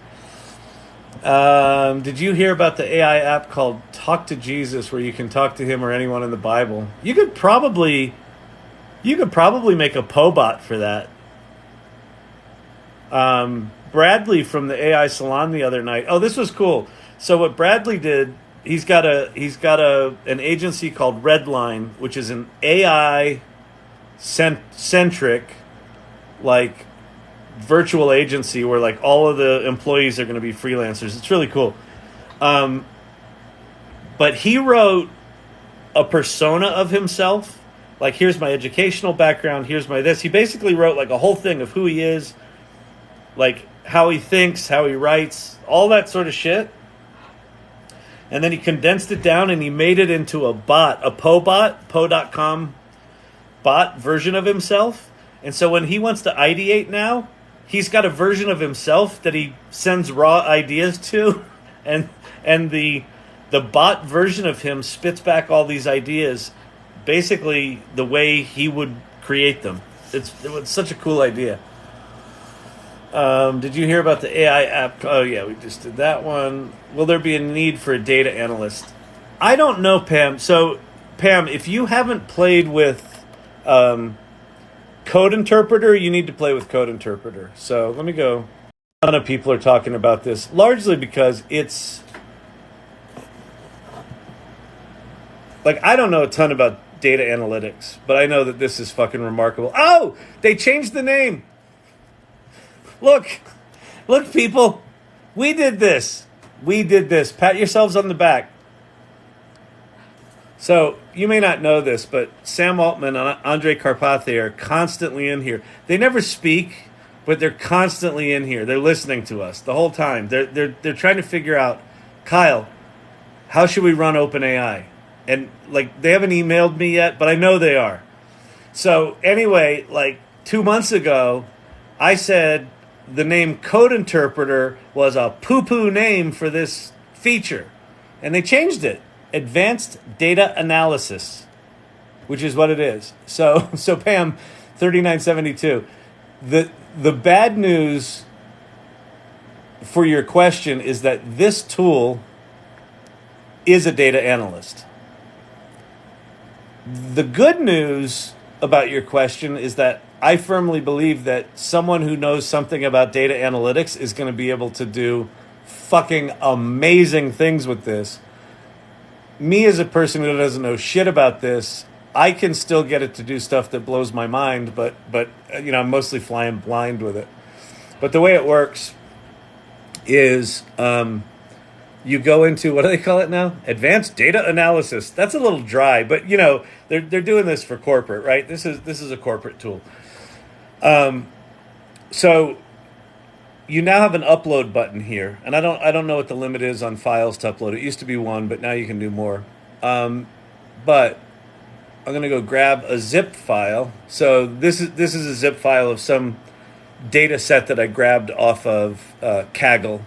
Did you hear about the AI app called Talk to Jesus, where you can talk to him or anyone in the Bible? You could probably make a Pobot for that. Bradley from the AI Salon the other night. Oh, this was cool. So what Bradley did, he's got an agency called Redline, which is an AI centric like virtual agency where like all of the employees are going to be freelancers. It's really cool. But he wrote a persona of himself. Like, here's my educational background, here's my this. He basically wrote like a whole thing of who he is, like how he thinks, how he writes, all that sort of shit. And then he condensed it down and he made it into a bot, a Pobot, po.com bot version of himself. And so when he wants to ideate now, he's got a version of himself that he sends raw ideas to, and the bot version of him spits back all these ideas basically the way he would create them. It was such a cool idea. Did you hear about the AI app? Oh, yeah, we just did that one. Will there be a need for a data analyst? I don't know, Pam. So, Pam, if you haven't played with Code Interpreter, you need to play with Code Interpreter. So, let me go. A lot of people are talking about this, largely because it's... Like, I don't know a ton about data analytics, but I know that this is fucking remarkable. Oh, they changed the name. Look, people, we did this. Pat yourselves on the back. So, you may not know this, but Sam Altman and Andre Karpathy are constantly in here. They never speak, but they're constantly in here. They're listening to us the whole time. They're trying to figure out, Kyle, how should we run OpenAI? And, like, they haven't emailed me yet, but I know they are. So, anyway, like, 2 months ago, I said the name Code Interpreter was a poo-poo name for this feature. And they changed it. Advanced Data Analysis, which is what it is. So Pam, 3972. The bad news for your question is that this tool is a data analyst. The good news about your question is that I firmly believe that someone who knows something about data analytics is going to be able to do fucking amazing things with this. Me as a person who doesn't know shit about this, I can still get it to do stuff that blows my mind, but you know, I'm mostly flying blind with it. But the way it works is you go into, what do they call it now? Advanced data analysis. That's a little dry, but you know, they're doing this for corporate, right? This is a corporate tool. So you now have an upload button here, and I don't know what the limit is on files to upload. It used to be 1, but now you can do more. But I'm gonna go grab a zip file. So this is a zip file of some data set that I grabbed off of Kaggle.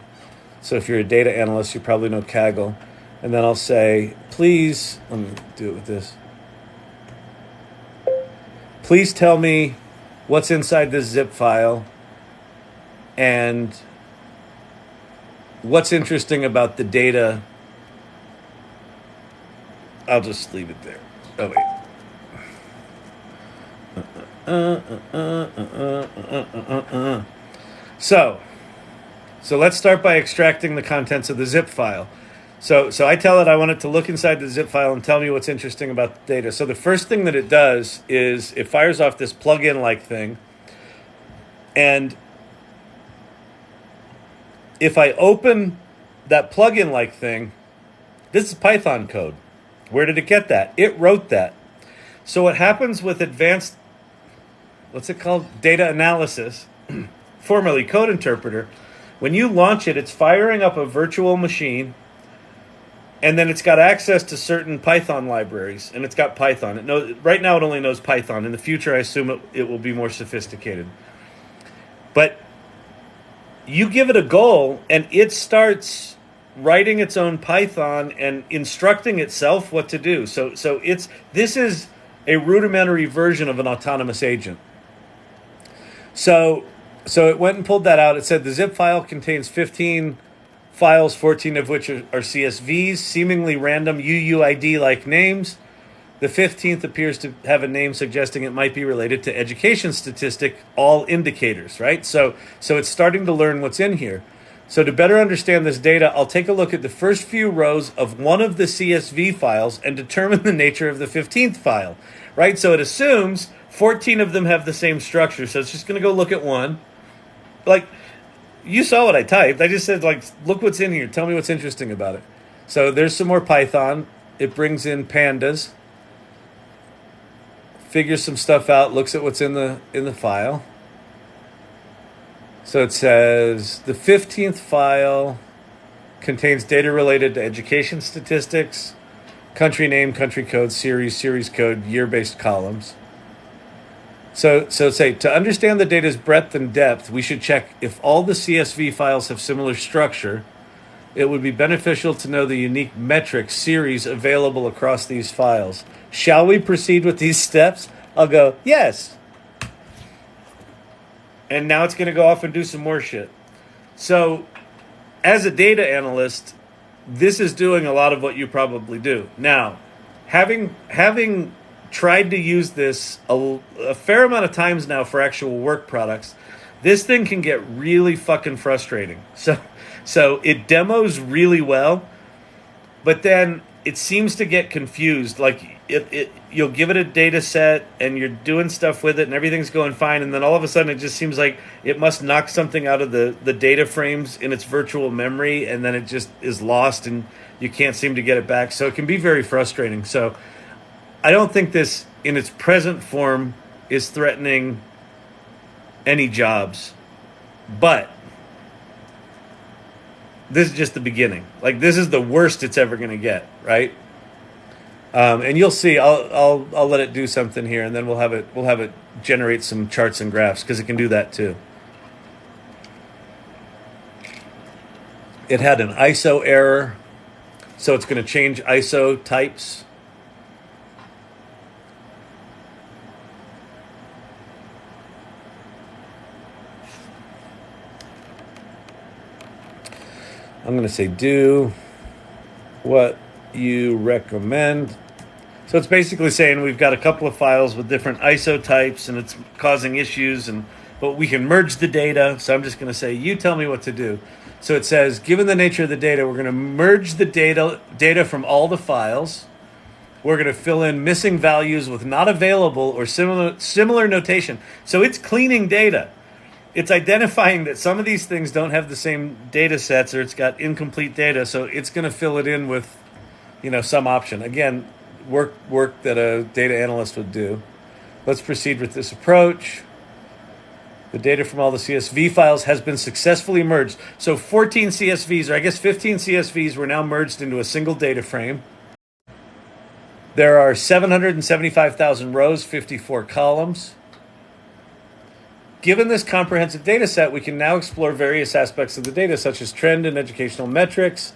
So if you're a data analyst, you probably know Kaggle. And then I'll say, please, let me do it with this. Please tell me what's inside this zip file and what's interesting about the data. I'll just leave it there. Oh, wait. So let's start by extracting the contents of the zip file. So I tell it I want it to look inside the zip file and tell me what's interesting about the data. So the first thing that it does is it fires off this plugin-like thing. And if I open that plugin-like thing, this is Python code. Where did it get that? It wrote that. So what happens with advanced, what's it called? Data analysis, formerly code interpreter, when you launch it, it's firing up a virtual machine, and then it's got access to certain Python libraries, and it's got Python. It knows, right now it only knows Python. In the future, I assume it will be more sophisticated. But you give it a goal, and it starts writing its own Python and instructing itself what to do. So this is a rudimentary version of an autonomous agent. So it went and pulled that out. It said the zip file contains 15 files, 14 of which are CSVs, seemingly random UUID-like names. The 15th appears to have a name suggesting it might be related to education statistic, all indicators, right? So it's starting to learn what's in here. So to better understand this data, I'll take a look at the first few rows of one of the CSV files and determine the nature of the 15th file, right? So it assumes 14 of them have the same structure. So it's just going to go look at one. Like, you saw what I typed. I just said, like, look what's in here. Tell me what's interesting about it. So there's some more Python. It brings in pandas, figures some stuff out, looks at what's in the file. So it says the 15th file contains data related to education statistics, country name, country code, series code, year-based columns. So say, to understand the data's breadth and depth, we should check if all the CSV files have similar structure. It would be beneficial to know the unique metric series available across these files. Shall we proceed with these steps? I'll go, yes. And now it's going to go off and do some more shit. So as a data analyst, this is doing a lot of what you probably do. Now, having tried to use this a fair amount of times now for actual work products, this thing can get really fucking frustrating. So it demos really well, but then it seems to get confused. Like you'll give it a data set and you're doing stuff with it and everything's going fine, and then all of a sudden it just seems like it must knock something out of the data frames in its virtual memory, and then it just is lost and you can't seem to get it back. So it can be very frustrating. So I don't think this in its present form is threatening any jobs, but this is just the beginning. Like, this is the worst it's ever going to get, right? And you'll see. I'll let it do something here, and then we'll have it generate some charts and graphs, because it can do that too. It had an ISO error, so it's going to change ISO types. I'm going to say do what you recommend. So it's basically saying we've got a couple of files with different ISO types and it's causing issues, but we can merge the data. So I'm just going to say, you tell me what to do. So it says, given the nature of the data, we're going to merge the data from all the files. We're going to fill in missing values with not available or similar notation. So it's cleaning data. It's identifying that some of these things don't have the same data sets, or it's got incomplete data, so it's going to fill it in with, some option. Again, work that a data analyst would do. Let's proceed with this approach. The data from all the CSV files has been successfully merged. So 14 CSVs, or I guess 15 CSVs, were now merged into a single data frame. There are 775,000 rows, 54 columns. Given this comprehensive data set, we can now explore various aspects of the data, such as trend and educational metrics.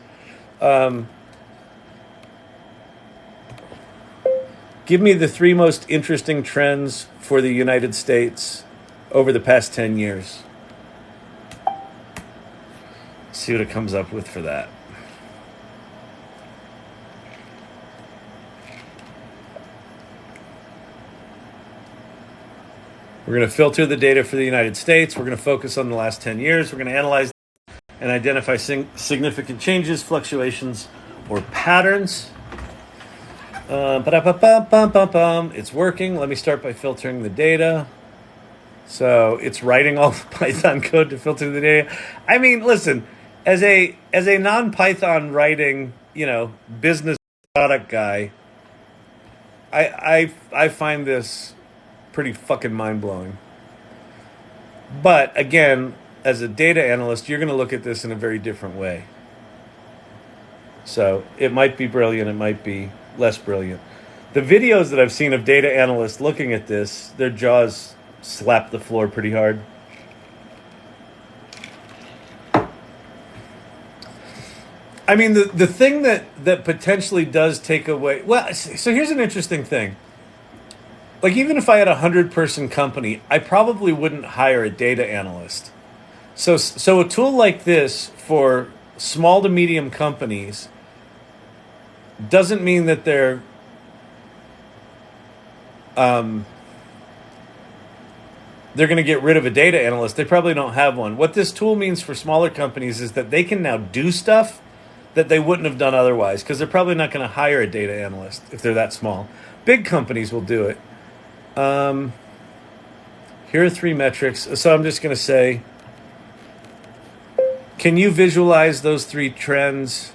Give me the 3 most interesting trends for the United States over the past 10 years. see what it comes up with for that. We're going to filter the data for the United States. We're going to focus on the last 10 years. We're going to analyze and identify significant changes, fluctuations, or patterns. It's working. Let me start by filtering the data. So it's writing all the Python code to filter the data. I mean, listen, as a non-Python writing, business product guy, I find this pretty fucking mind-blowing. But again, as a data analyst, you're going to look at this in a very different way. So it might be brilliant, it might be less brilliant. The videos that I've seen of data analysts looking at this, their jaws slap the floor pretty hard. I mean, the thing that potentially does take away... Well, so here's an interesting thing. Like, even if I had a 100-person company, I probably wouldn't hire a data analyst. So a tool like this for small to medium companies doesn't mean that they're going to get rid of a data analyst. They probably don't have one. What this tool means for smaller companies is that they can now do stuff that they wouldn't have done otherwise, because they're probably not going to hire a data analyst if they're that small. Big companies will do it. Here are 3 metrics. So I'm just going to say, can you visualize those 3 trends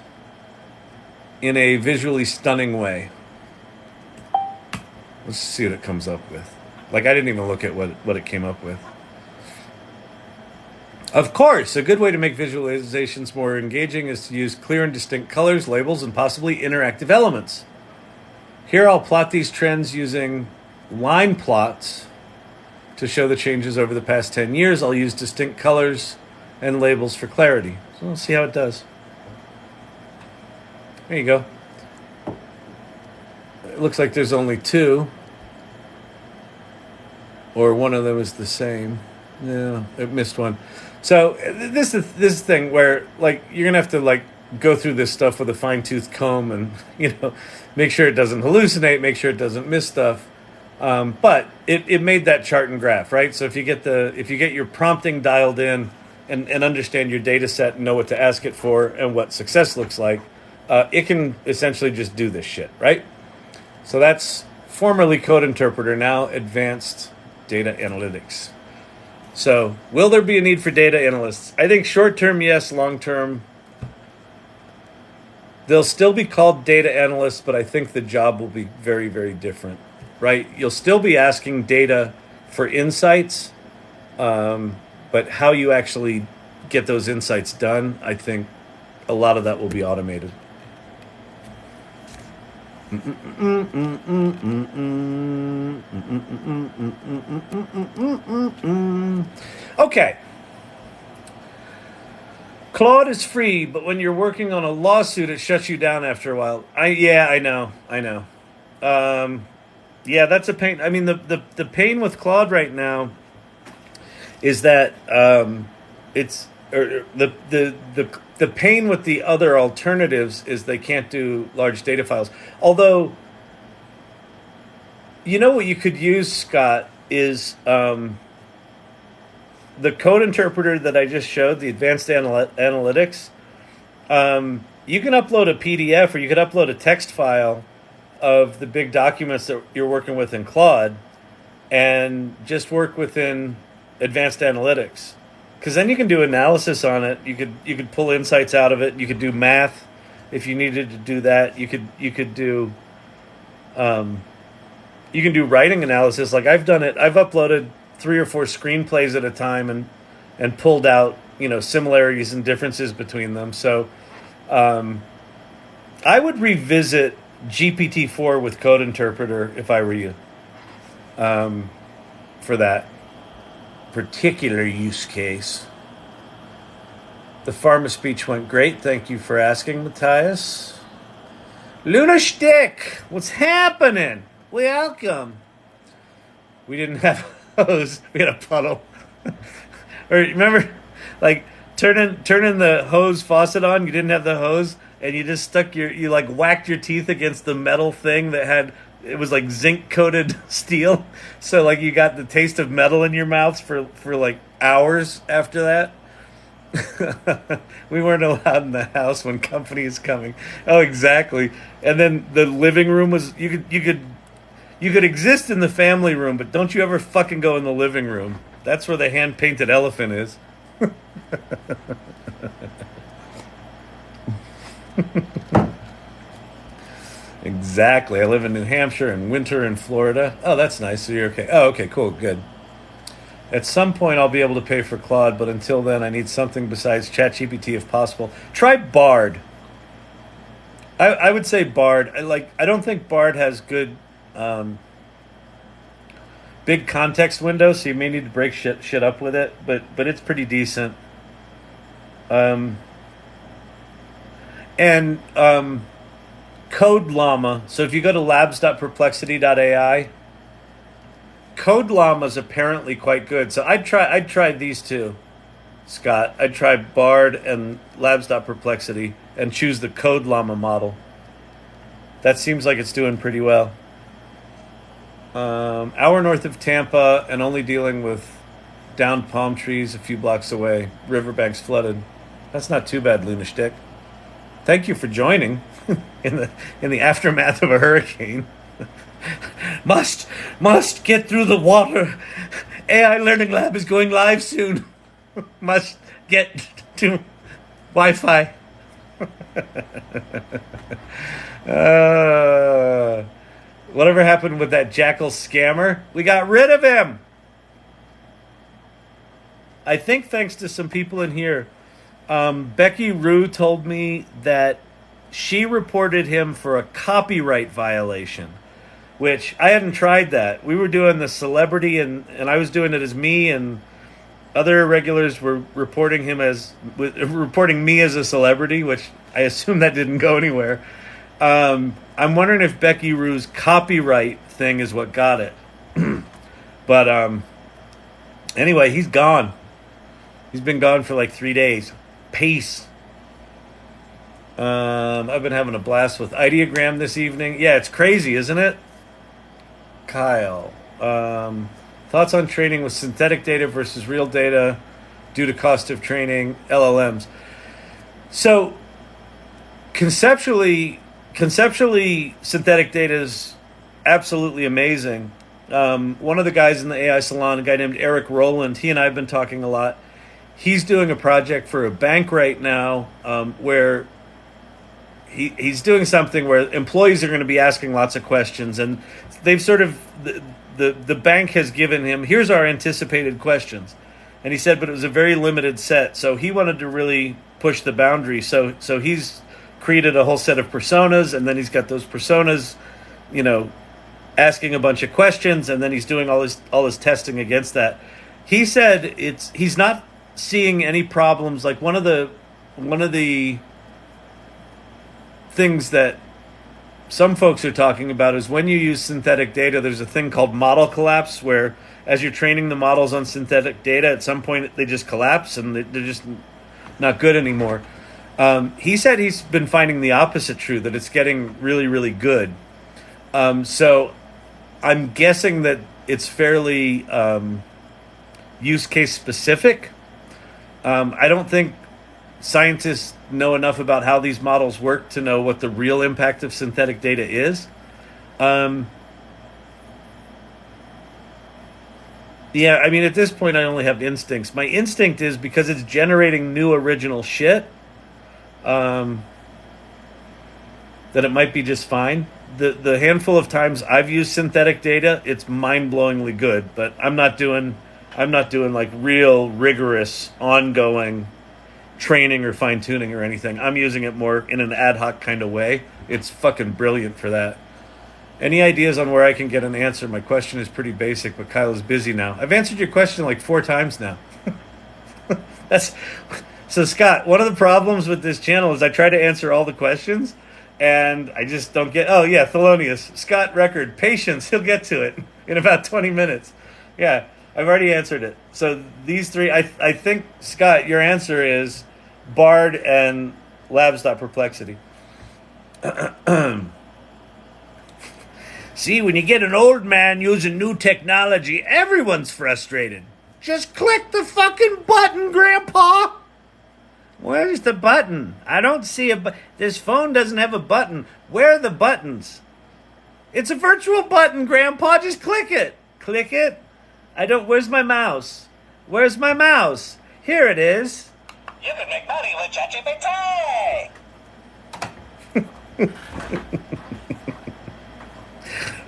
in a visually stunning way? Let's see what it comes up with. Like, I didn't even look at what it came up with. Of course, a good way to make visualizations more engaging is to use clear and distinct colors, labels, and possibly interactive elements. Here I'll plot these trends using line plots to show the changes over the past 10 years. I'll use distinct colors and labels for clarity. So we'll see how it does. There you go. It looks like there's only 2. Or one of them is the same. Yeah, it missed one. So this is thing where, like, you're going to have to, like, go through this stuff with a fine-tooth comb and, make sure it doesn't hallucinate, make sure it doesn't miss stuff. But it made that chart and graph, right? So if you get your prompting dialed in and understand your data set and know what to ask it for and what success looks like, it can essentially just do this shit, right? So that's formerly Code Interpreter, now Advanced Data Analytics. So will there be a need for data analysts? I think short-term, yes. Long-term, they'll still be called data analysts, but I think the job will be very, very different, right? You'll still be asking data for insights, but how you actually get those insights done, I think a lot of that will be automated. Okay. Claude is free, but when you're working on a lawsuit, it shuts you down after a while. I know. Yeah, that's a pain. I mean, the pain with Claude right now is that the pain with the other alternatives is they can't do large data files. Although, what you could use, Scott, is the code interpreter that I just showed, the advanced analytics. You can upload a PDF or you could upload a text file of the big documents that you're working with in Claude and just work within advanced analytics. Because then you can do analysis on it. You could pull insights out of it. You could do math if you needed to do that. You could do writing analysis. Like I've done it. I've uploaded 3 or 4 screenplays at a time and pulled out similarities and differences between them. So I would revisit GPT-4 with Code Interpreter if I were you for that particular use case. The pharma speech went great. Thank you for asking, Matthias. Luna Shtick, what's happening? Welcome. We didn't have a hose. We had a puddle. Or remember, like turning the hose faucet on. You didn't have the hose, and you just you like whacked your teeth against the metal thing that had, it was like zinc coated steel. So like you got the taste of metal in your mouth for like hours after that. We weren't allowed in the house when company is coming. Oh, exactly. And then the living room was, you could exist in the family room, but don't you ever fucking go in the living room. That's where the hand painted elephant is. Exactly. I live in New Hampshire and winter in Florida. Oh, that's nice. So you're okay. Oh, okay, cool, good. At some point, I'll be able to pay for Claude, but until then, I need something besides ChatGPT if possible. Try Bard. I would say Bard. I don't think Bard has good big context windows, so you may need to break shit up with it. But it's pretty decent. And Code Llama. So if you go to labs.perplexity.ai. Code Llama is apparently quite good. So I'd try these two, Scott. I'd try Bard and Labs.Perplexity and choose the Code Llama model. That seems like it's doing pretty well. Hour north of Tampa and only dealing with downed palm trees a few blocks away. Riverbanks flooded. That's not too bad, Luna Shtick. Thank you for joining in the aftermath of a hurricane. Must get through the water. AI Learning Lab is going live soon. Must get to Wi-Fi. Whatever happened with that jackal scammer? We got rid of him. I think thanks to some people in here. Becky Rue told me that she reported him for a copyright violation, which I hadn't tried that. We were doing the celebrity, and I was doing it as me, and other regulars were reporting me as a celebrity, which I assume that didn't go anywhere. I'm wondering if Becky Rue's copyright thing is what got it. But anyway, he's gone. He's been gone for like 3 days. Peace. I've been having a blast with Ideogram this evening. Yeah, it's crazy, isn't it? Kyle. Thoughts on training with synthetic data versus real data due to cost of training LLMs. So conceptually, synthetic data is absolutely amazing. One of the guys in the AI Salon, a guy named Eric Rowland, he and I have been talking a lot. He's doing a project for a bank right now where he's doing something where employees are going to be asking lots of questions, and they've sort of the bank has given him, here's our anticipated questions, and he said, but it was a very limited set, so he wanted to really push the boundary. So he's created a whole set of personas, and then he's got those personas, asking a bunch of questions, and then he's doing all his testing against that. He said he's not seeing any problems. Like one of the things that some folks are talking about is when you use synthetic data, there's a thing called model collapse, where as you're training the models on synthetic data, at some point they just collapse and they're just not good anymore. He said he's been finding the opposite true, that it's getting really, really good. So I'm guessing that it's fairly use case specific. I don't think scientists know enough about how these models work to know what the real impact of synthetic data is. Yeah, I mean, at this point, I only have instincts. My instinct is because it's generating new original shit, that it might be just fine. The handful of times I've used synthetic data, it's mind-blowingly good, but I'm not doing like real rigorous ongoing training or fine-tuning or anything. I'm using it more in an ad hoc kind of way. It's fucking brilliant for that. Any ideas on where I can get an answer? My question is pretty basic, but Kyle is busy now. I've answered your question like 4 times now. So Scott, one of the problems with this channel is I try to answer all the questions and I just don't get, oh yeah, Thelonious, Scott record, patience, he'll get to it in about 20 minutes. Yeah. I've already answered it. So these three, I think, Scott, your answer is Bard and Labs.perplexity. See, when you get an old man using new technology, everyone's frustrated. Just click the fucking button, Grandpa! Where's the button? I don't see a button. This phone doesn't have a button. Where are the buttons? It's a virtual button, Grandpa. Just click it. Click it. I don't... Where's my mouse? Where's my mouse? Here it is. You can make money with ChatGPT.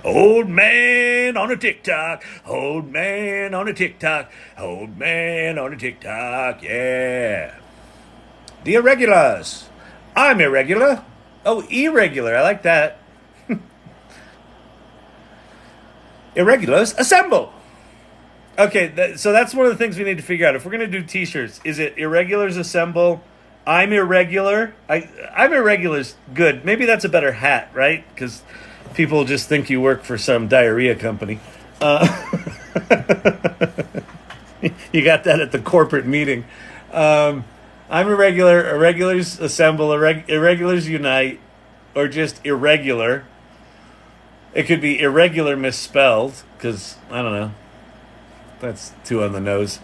Old man on a TikTok. Old man on a TikTok. Old man on a TikTok. Yeah. The Irregulars. I'm irregular. Oh, irregular. I like that. Irregulars, assemble. Okay, so that's one of the things we need to figure out. If we're going to do t-shirts, is it Irregulars assemble? I'm irregular. I'm irregular's good. Maybe that's a better hat, right? Because people just think you work for some diarrhea company. You got that at the corporate meeting. I'm irregular. Irregulars assemble. Irregulars unite, or just irregular. It could be irregular misspelled, because I don't know. That's too on the nose.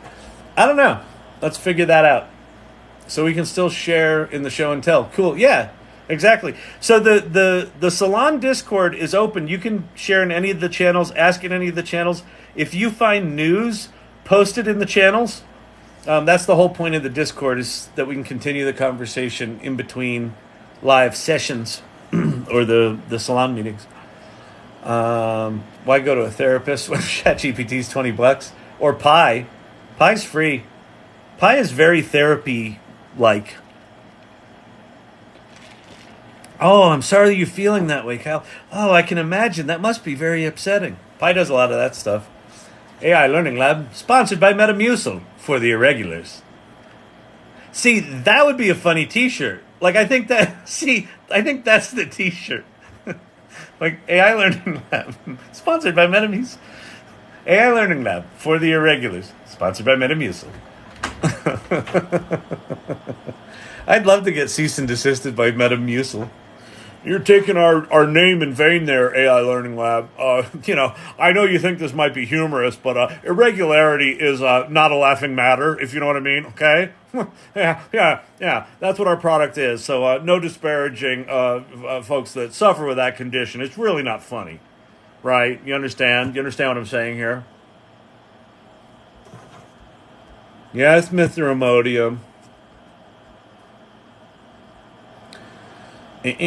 I don't know. Let's figure that out, so we can still share in the show and tell. Cool. Yeah. Exactly. So the Salon Discord is open. You can share in any of the channels, ask in any of the channels. If you find news, post it in the channels. That's the whole point of the Discord, is that we can continue the conversation in between live sessions or the salon meetings. Why go to a therapist when ChatGPT's $20 or Pi? Pi's free. Pi is very therapy-like. Oh, I'm sorry you're feeling that way, Kyle. Oh, I can imagine. That must be very upsetting. Pi does a lot of that stuff. AI Learning Lab, sponsored by Metamucil for the Irregulars. See, that would be a funny t-shirt. Like, I think that's the t-shirt. Like, AI Learning Lab, sponsored by Metamucil. AI Learning Lab for the Irregulars, sponsored by Metamucil. I'd love to get cease and desisted by Metamucil. You're taking our name in vain there, AI Learning Lab. I know you think this might be humorous, but irregularity is not a laughing matter, if you know what I mean, okay? yeah, that's what our product is. So no disparaging folks that suffer with that condition. It's really not funny, right? You understand? You understand what I'm saying here? Yes, Mr. Imodium. If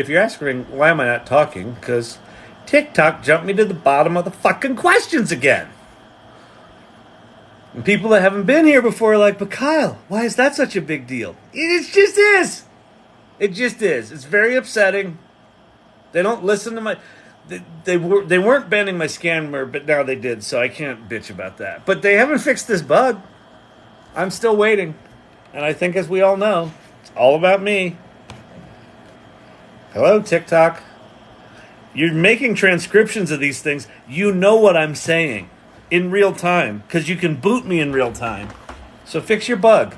you're asking why am I not talking, because TikTok jumped me to the bottom of the fucking questions again. And people that haven't been here before are like, but Kyle, why is that such a big deal? It just is. It just is. It's very upsetting. They don't listen to my... They weren't banning my scammer, but now they did, so I can't bitch about that. But they haven't fixed this bug. I'm still waiting. And I think, as we all know, it's all about me. Hello, TikTok. You're making transcriptions of these things. You know what I'm saying in real time, because you can boot me in real time. So fix your bug.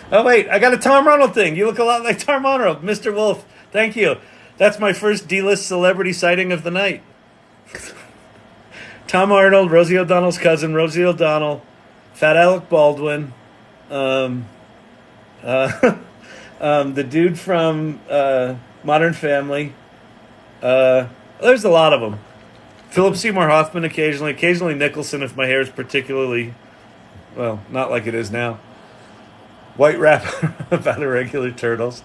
Oh, wait, I got a Tom Ronald thing. You look a lot like Tom Ronald. Mr. Wolf, thank you. That's my first D-list celebrity sighting of the night. Tom Arnold, Rosie O'Donnell's cousin, Rosie O'Donnell, Fat Alec Baldwin, the dude from Modern Family. There's a lot of them. Philip Seymour Hoffman occasionally Nicholson if my hair is particularly, well, not like it is now. White rap about irregular turtles.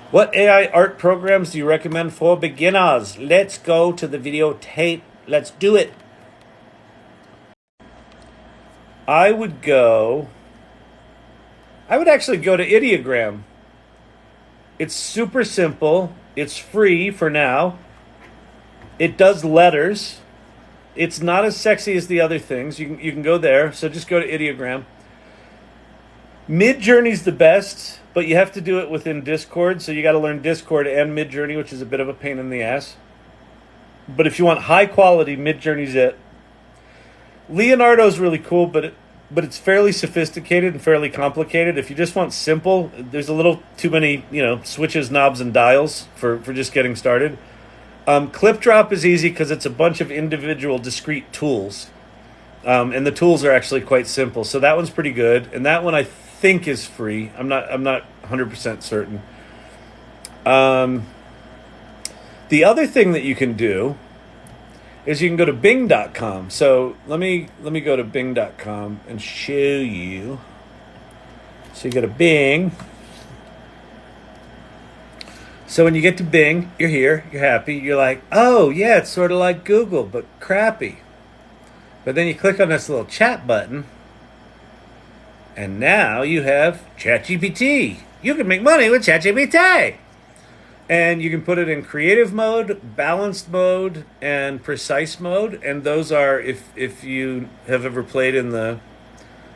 What AI art programs do you recommend for beginners? Let's go to the videotape. Let's do it. I would actually go to Ideogram. It's super simple. It's free for now. It does letters. It's not as sexy as the other things. You can go there. So just go to Ideogram. Midjourney's the best, but you have to do it within Discord. So you got to learn Discord and Midjourney, which is a bit of a pain in the ass. But if you want high quality, Midjourney's it. Leonardo's really cool, but it's fairly sophisticated and fairly complicated. If you just want simple, there's a little too many, switches, knobs, and dials for just getting started. Clip Drop is easy because it's a bunch of individual discrete tools. And the tools are actually quite simple. So that one's pretty good. And that one I think is free. I'm not 100% certain. The other thing that you can do is you can go to bing.com. So let me go to bing.com and show you. So you go to Bing. So when you get to Bing, you're here, you're happy, you're like, oh yeah, it's sort of like Google, but crappy. But then you click on this little chat button, and now you have ChatGPT. You can make money with ChatGPT. And you can put it in creative mode, balanced mode, and precise mode. And those are, if you have ever played in the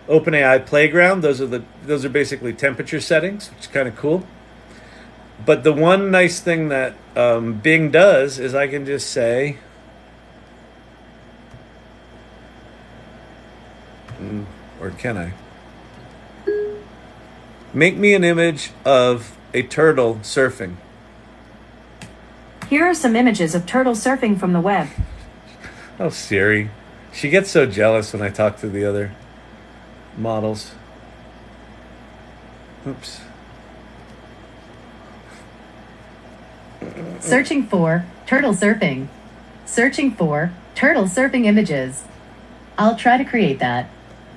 OpenAI playground, those are basically temperature settings, which is kind of cool. But the one nice thing that Bing does is I can just say, or can I? Make me an image of a turtle surfing. Here are some images of turtle surfing from the web. Oh, Siri. She gets so jealous when I talk to the other models. Oops. Searching for turtle surfing. Searching for turtle surfing images. I'll try to create that.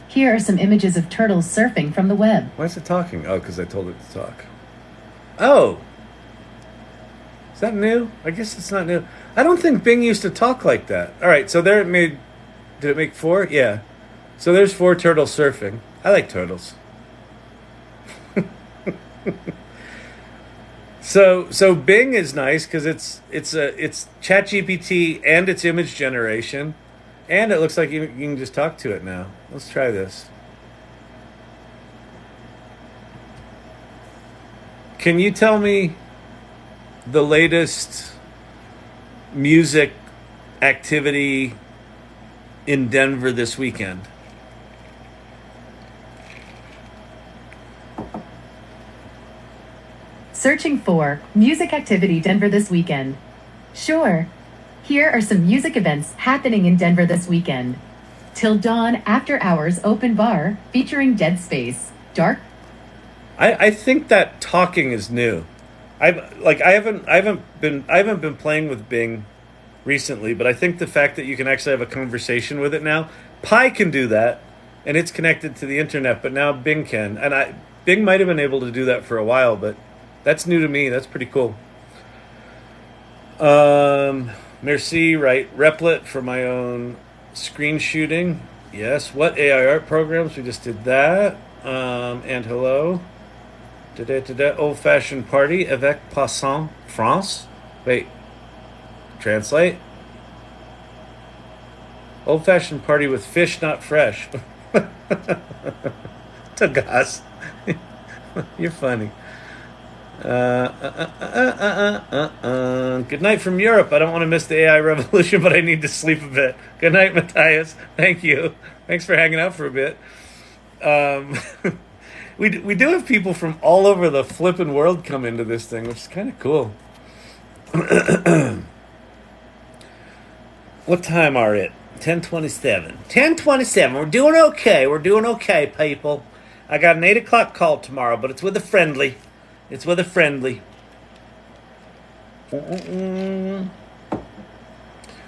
Here are some images of turtles surfing from the web. Why is it talking? Oh, because I told it to talk. Oh. Is that new? I guess it's not new. I don't think Bing used to talk like that. All right, so there it made... Did it make 4? Yeah. So there's 4 turtles surfing. I like turtles. So Bing is nice because it's ChatGPT and it's image generation, and it looks like you can just talk to it now. Let's try this. Can you tell me the latest music activity in Denver this weekend? Searching for music activity Denver this weekend. Sure. Here are some music events happening in Denver this weekend. Till Dawn After Hours Open Bar featuring Dead Space. Dark. I think that talking is new. I haven't been playing with Bing recently, but I think the fact that you can actually have a conversation with it now, Pi can do that, and it's connected to the internet, but now Bing can. And Bing might have been able to do that for a while, but that's new to me. That's pretty cool. Merci, right? Replit for my own screen shooting. Yes. What AI art programs? We just did that. And hello. Old fashioned party avec passant France. Wait. Translate. Old fashioned party with fish not fresh. Tagas. You're funny. Good night from Europe. I don't want to miss the AI revolution, but I need to sleep a bit. Good night, Matthias. Thank you. Thanks for hanging out for a bit. We do have people from all over the flippin' world come into this thing, which is kind of cool. What time are it? 10:27. 10:27. We're doing okay. We're doing okay, people. I got an 8 o'clock call tomorrow, but it's with a friendly. It's with a friendly.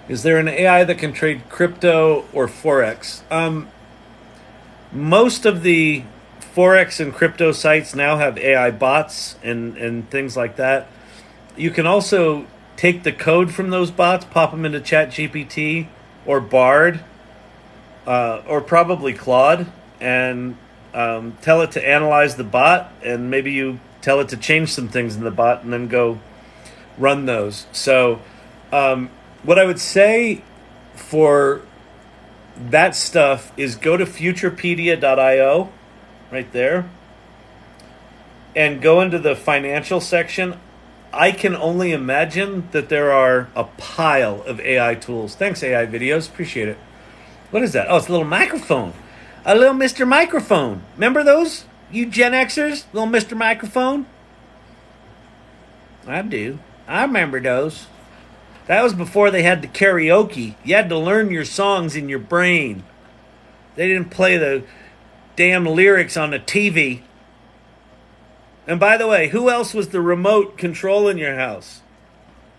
Is there an AI that can trade crypto or Forex? Most of the Forex and crypto sites now have AI bots and things like that. You can also take the code from those bots, pop them into ChatGPT or Bard, or probably Claude, and tell it to analyze the bot, and maybe you tell it to change some things in the bot and then go run those. So what I would say for that stuff is go to futurepedia.io right there and go into the financial section. I can only imagine that there are a pile of AI tools. Thanks, AI videos. Appreciate it. What is that? Oh, it's a little microphone. A little Mr. Microphone. Remember those? You Gen Xers? Little Mr. Microphone? I do. I remember those. That was before they had the karaoke. You had to learn your songs in your brain. They didn't play the damn lyrics on the TV. And by the way, who else was the remote control in your house?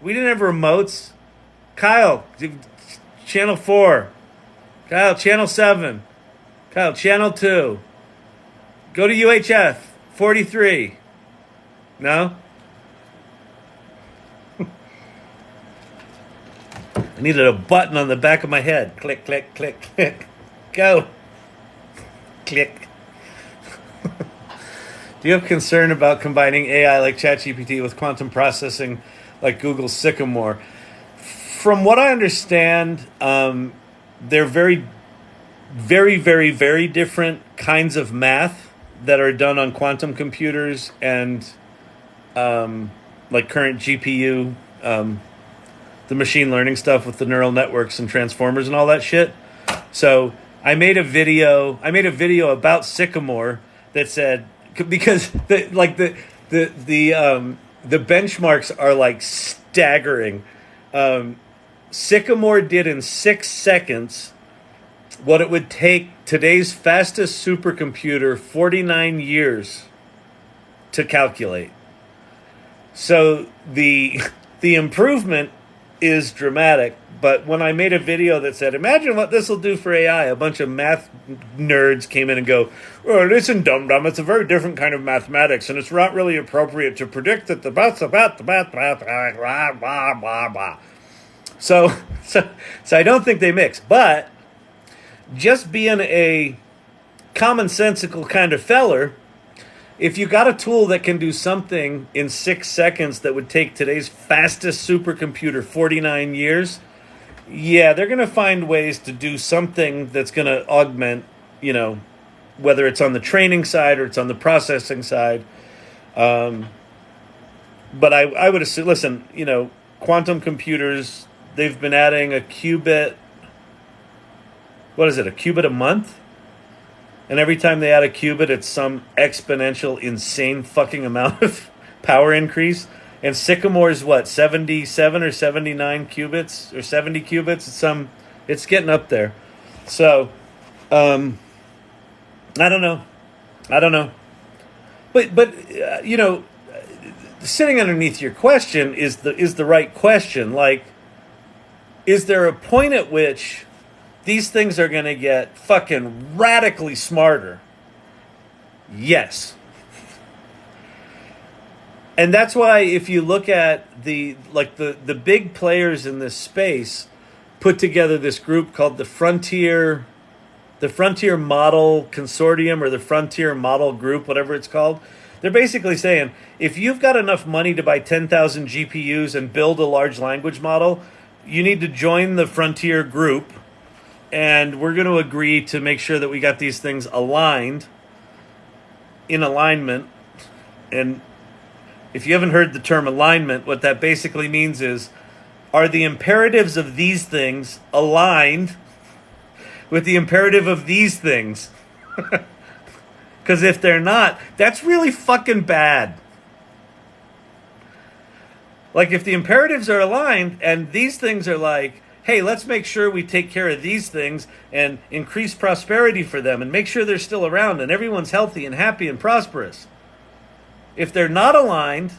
We didn't have remotes. Kyle, channel 4. Kyle, channel 7. Kyle, channel 2. Go to UHF 43. No? I needed a button on the back of my head. Click, click, click, click. Go. Click. Do you have concern about combining AI like ChatGPT with quantum processing like Google's Sycamore? From what I understand, they're very, very, very, very different kinds of math that are done on quantum computers and like current GPU, the machine learning stuff with the neural networks and transformers and all that shit. So I made a video about Sycamore that said, because the benchmarks are like staggering. Sycamore did in 6 seconds what it would take today's fastest supercomputer 49 years to calculate. So the improvement is dramatic. But when I made a video that said, imagine what this will do for AI, a bunch of math nerds came in and go, oh, listen, dum-dum, it's a very different kind of mathematics, and it's not really appropriate to predict that the blah, blah, blah, blah. So I don't think they mix. But just being a commonsensical kind of feller, if you got a tool that can do something in 6 seconds that would take today's fastest supercomputer 49 years, yeah, they're going to find ways to do something that's going to augment, whether it's on the training side or it's on the processing side. But I would assume, listen, quantum computers, they've been adding a qubit. What is it, a qubit a month? And every time they add a qubit, it's some exponential, insane fucking amount of power increase. And Sycamore's what, 77 or 79 qubits or 70 qubits? It's getting up there. So, I don't know. But sitting underneath your question is the right question. Like, is there a point at which these things are going to get fucking radically smarter? Yes. And that's why if you look at the big players in this space put together this group called the Frontier Model Consortium or the Frontier Model Group, whatever it's called. They're basically saying, if you've got enough money to buy 10,000 GPUs and build a large language model, you need to join the Frontier Group, and we're going to agree to make sure that we got these things aligned, in alignment. And if you haven't heard the term alignment, what that basically means is, are the imperatives of these things aligned with the imperative of these things? Because if they're not, that's really fucking bad. Like, if the imperatives are aligned and these things are like, hey, let's make sure we take care of these things and increase prosperity for them and make sure they're still around and everyone's healthy and happy and prosperous. If they're not aligned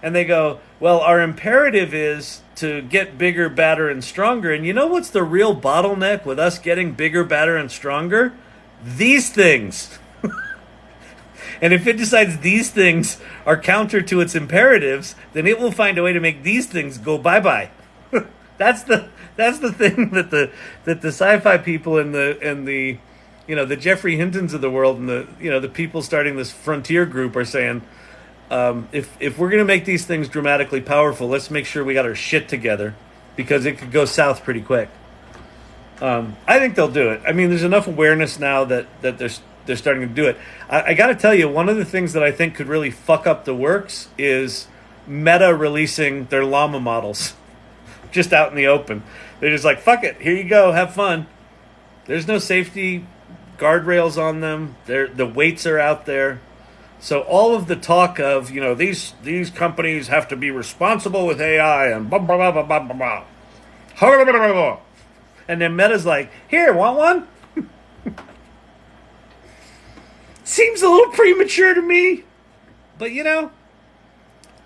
and they go, well, our imperative is to get bigger, badder, and stronger. And you know what's the real bottleneck with us getting bigger, badder, and stronger? These things. And if it decides these things are counter to its imperatives, then it will find a way to make these things go bye-bye. That's the thing that the sci-fi people and the the Jeffrey Hintons of the world and the people starting this Frontier Group are saying, if we're going to make these things dramatically powerful, let's make sure we got our shit together. because it could go south pretty quick. I think they'll do it. I mean, there's enough awareness now that they're starting to do it. I got to tell you, one of the things that I think could really fuck up the works is Meta releasing their llama models just out in the open. They're just like, fuck it, here you go, have fun. There's no safety guardrails on them. The weights are out there. So all of the talk of, these companies have to be responsible with AI and blah, blah, blah, blah, blah, blah. And then Meta's like, here, want one? Seems a little premature to me. But,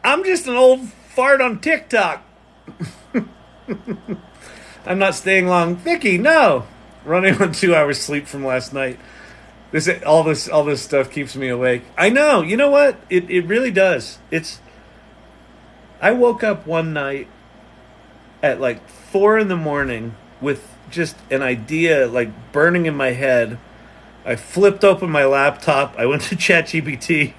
I'm just an old fart on TikTok. I'm not staying long. Vicky, no. Running on 2 hours sleep from last night. All this stuff keeps me awake. I know. You know what? It really does. I woke up one night at like 4 a.m. with just an idea like burning in my head. I flipped open my laptop. I went to ChatGPT.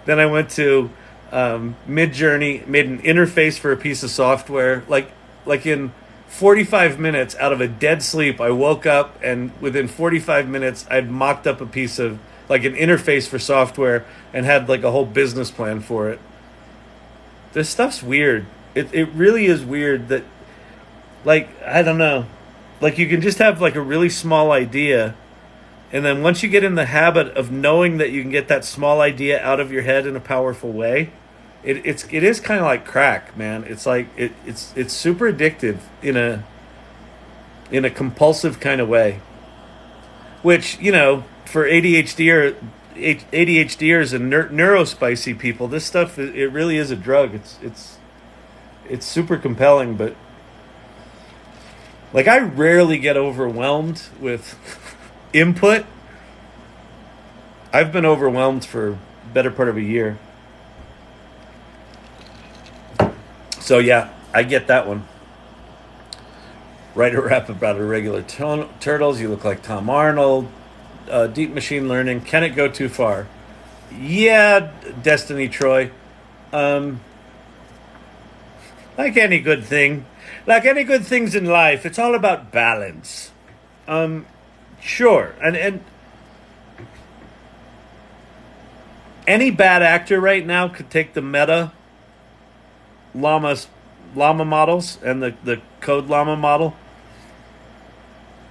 Then I went to Midjourney, made an interface for a piece of software. Like in 45 minutes out of a dead sleep, I woke up, and within 45 minutes, I'd mocked up a piece of like an interface for software and had like a whole business plan for it. This stuff's weird. It really is weird that, like, I don't know. Like, you can just have like a really small idea, and then once you get in the habit of knowing that you can get that small idea out of your head in a powerful way, it is kind of like crack, man. It's like it's super addictive in a compulsive kind of way. Which, for ADHDers and neurospicy people, this stuff, it really is a drug. It's super compelling, but like, I rarely get overwhelmed with input. I've been overwhelmed for the better part of a year. So yeah, I get that one. Write a rap about irregular turtles. You look like Tom Arnold. Deep machine learning. Can it go too far? Yeah, Destiny Troy. Like any good thing. Like any good things in life, it's all about balance. Sure. And any bad actor right now could take the Meta llama models and the code llama model,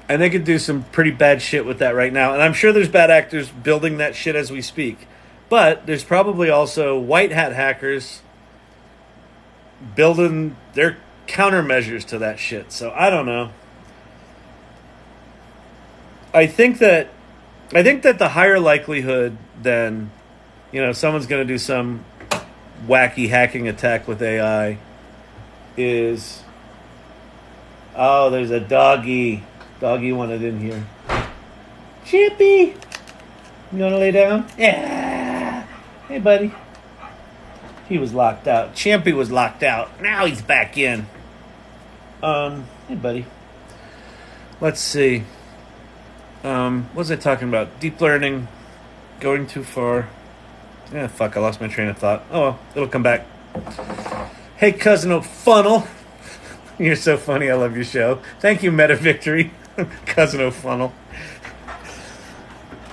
and they could do some pretty bad shit with that right now. And I'm sure there's bad actors building that shit as we speak, but there's probably also white hat hackers building their countermeasures to that shit. So I don't know. I think that the higher likelihood than, someone's going to do some wacky hacking attack with AI is, there's a doggy. Doggy wanted in here. Chippy, you want to lay down? Yeah. Hey, buddy. He was locked out. Champy was locked out. Now he's back in. Hey, buddy. Let's see. What was I talking about? Deep learning. Going too far. Yeah, fuck, I lost my train of thought. Oh, well, it'll come back. Hey, Cousin O'Funnel. You're so funny. I love your show. Thank you, Meta Victory. Cousin O'Funnel.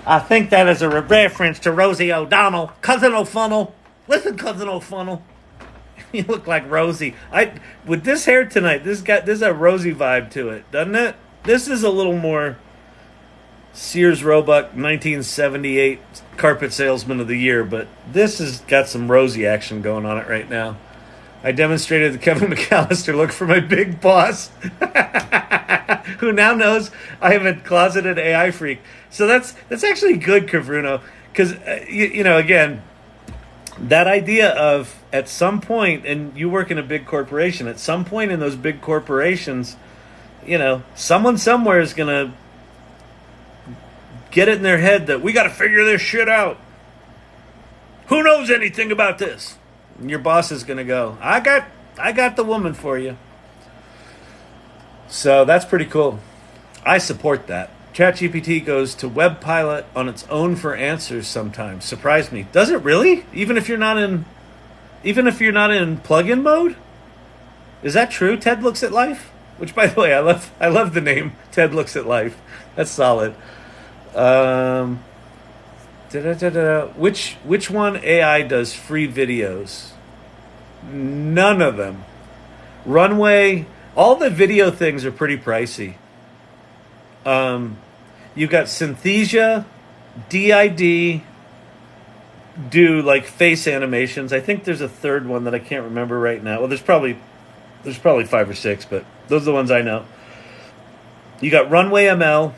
I think that is a reference to Rosie O'Donnell. Cousin O'Funnel. Listen, Cousin O'Funnel. You look like Rosie. With this hair tonight, there's a Rosie vibe to it, doesn't it? This is a little more Sears Roebuck 1978 carpet salesman of the year, but this has got some Rosie action going on it right now. I demonstrated the Kevin McAllister look for my big boss, who now knows I am a closeted AI freak. So that's actually good, Kavruno, because again, that idea of at some point, and you work in a big corporation, at some point in those big corporations, someone somewhere is gonna get it in their head that we got to figure this shit out. Who knows anything about this? And your boss is going to go, I got the woman for you. So that's pretty cool. I support that. ChatGPT goes to Web Pilot on its own for answers sometimes. Surprised me. Does it really? Even if you're not in plug-in mode? Is that true? Ted looks at life? Which, by the way, I love the name Ted Looks at Life. That's solid. Which one AI does free videos? None of them. Runway, all the video things are pretty pricey. You've got Synthesia, DID, do like face animations. I think there's a third one that I can't remember right now. Well, there's probably 5 or 6, but those are the ones I know. You got Runway ML.